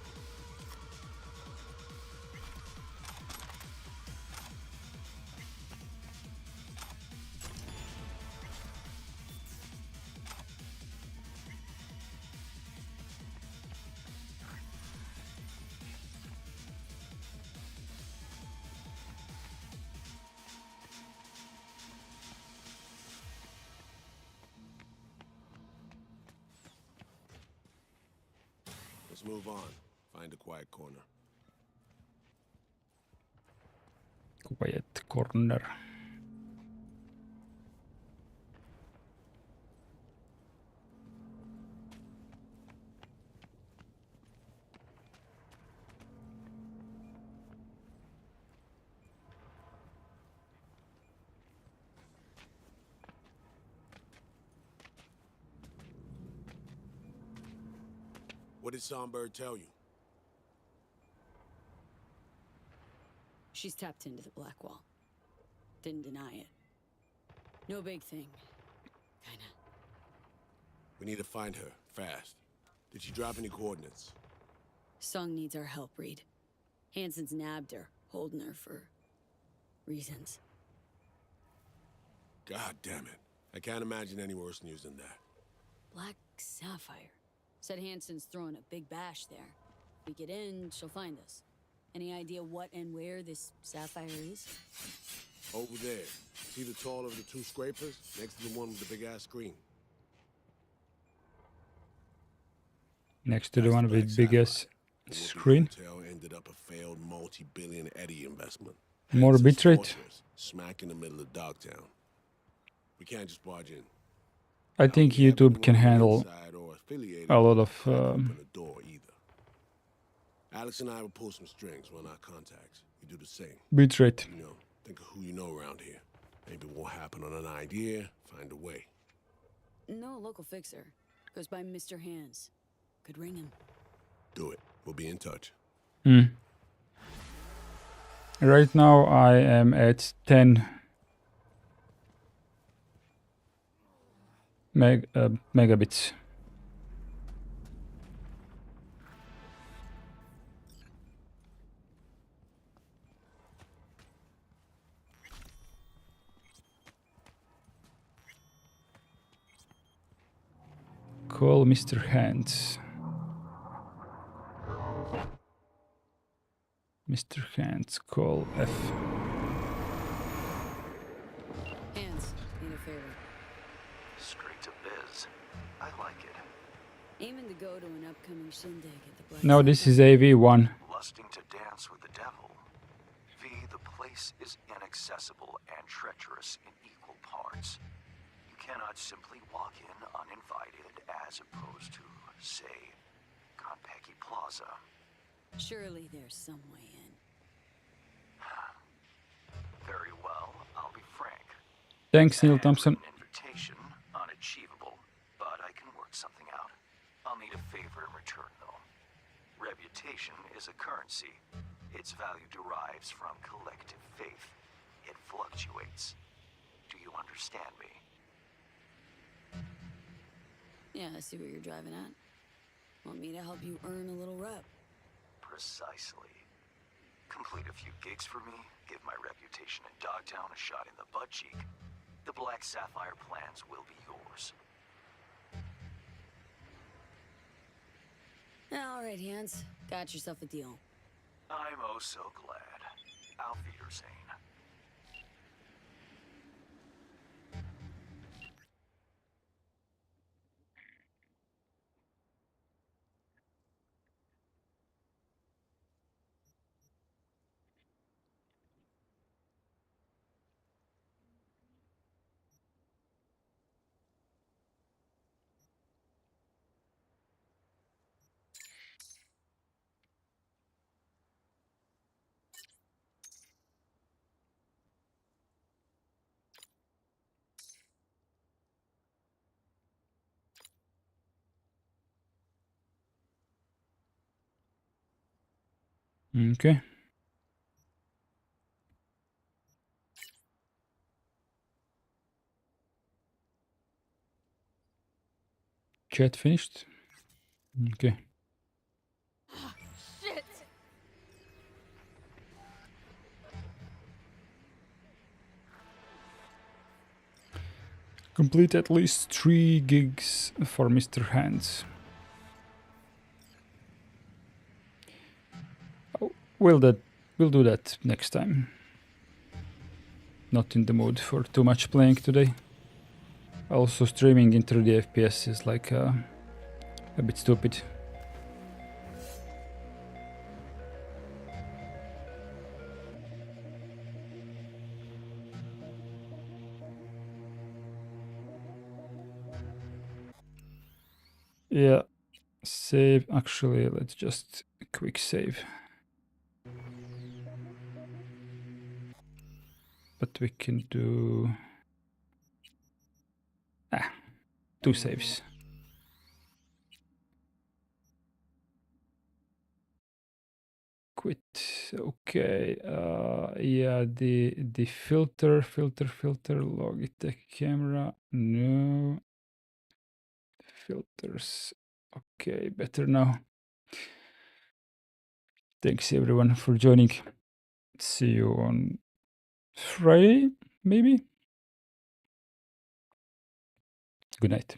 Let's move on. Find a quiet corner. Quiet corner. What did Songbird tell you? She's tapped into the Black Wall. Didn't deny it. No big thing. Kinda. We need to find her, fast. Did she drop any coordinates? Sung needs our help, Reed. Hansen's nabbed her, holding her for reasons. God damn it. I can't imagine any worse news than that. Black Sapphire. Said Hansen's throwing a big bash there. We get in, she'll find us. Any idea what and where this Sapphire is? Over there. See the taller of the two scrapers? Next to the one with the big-ass screen. Next to the one with biggest screen. Hotel ended up a failed multi-billion Eddie investment. More Hence its bitrate. fortress, smack in the middle of Dogtown. We can't just barge in. I think YouTube can handle a lot of Open the door either. Alex and I will pull some strings, run our contacts. You do the same. bitrate. You know, think of who you know around here. Maybe it won't happen on an idea. Find a way. No local fixer. Goes by Mr. Hands. Could ring him. Do it. We'll be in touch. Right now I am at 10 megabits. Call Mr. Hands. Mr. Hands, call F. Hands, need a favor. Straight to biz. I like it. Aiming to go to an upcoming shindig at the Black No, this Sapphire. is AV1. Lusting to dance with the devil. V, the place is inaccessible and treacherous in equal parts. You cannot simply walk in uninvited as opposed to, say, Konpeki Plaza. Surely there's some way in. Very well, I'll be frank. Thanks, Neil An Thompson. written invitation, unachievable, but I can work something out. I'll need a favor in return, though. Reputation is a currency. Its value derives from collective faith. It fluctuates. Do you understand me? Yeah, I see what you're driving at. Want me to help you earn a little rep? Precisely. Complete a few gigs for me, give my reputation in Dogtown a shot in the butt cheek. The Black Sapphire plans will be yours. All right, Hans. Got yourself a deal. I'm oh so glad. Auf Wiedersehen. Okay. Chat finished. Okay. Shit! Complete at least 3 gigs for Mr. Hands. Oh, we'll do that next time. Not in the mood for too much playing today. Also, streaming in 30 FPS is like a bit stupid. Yeah, save. Actually, let's just quick save. But we can do 2 saves. Quit. Okay. Yeah, the filter, Logitech camera. No. Filters. Okay, better now. Thanks everyone for joining. See you on Friday, maybe. Good night.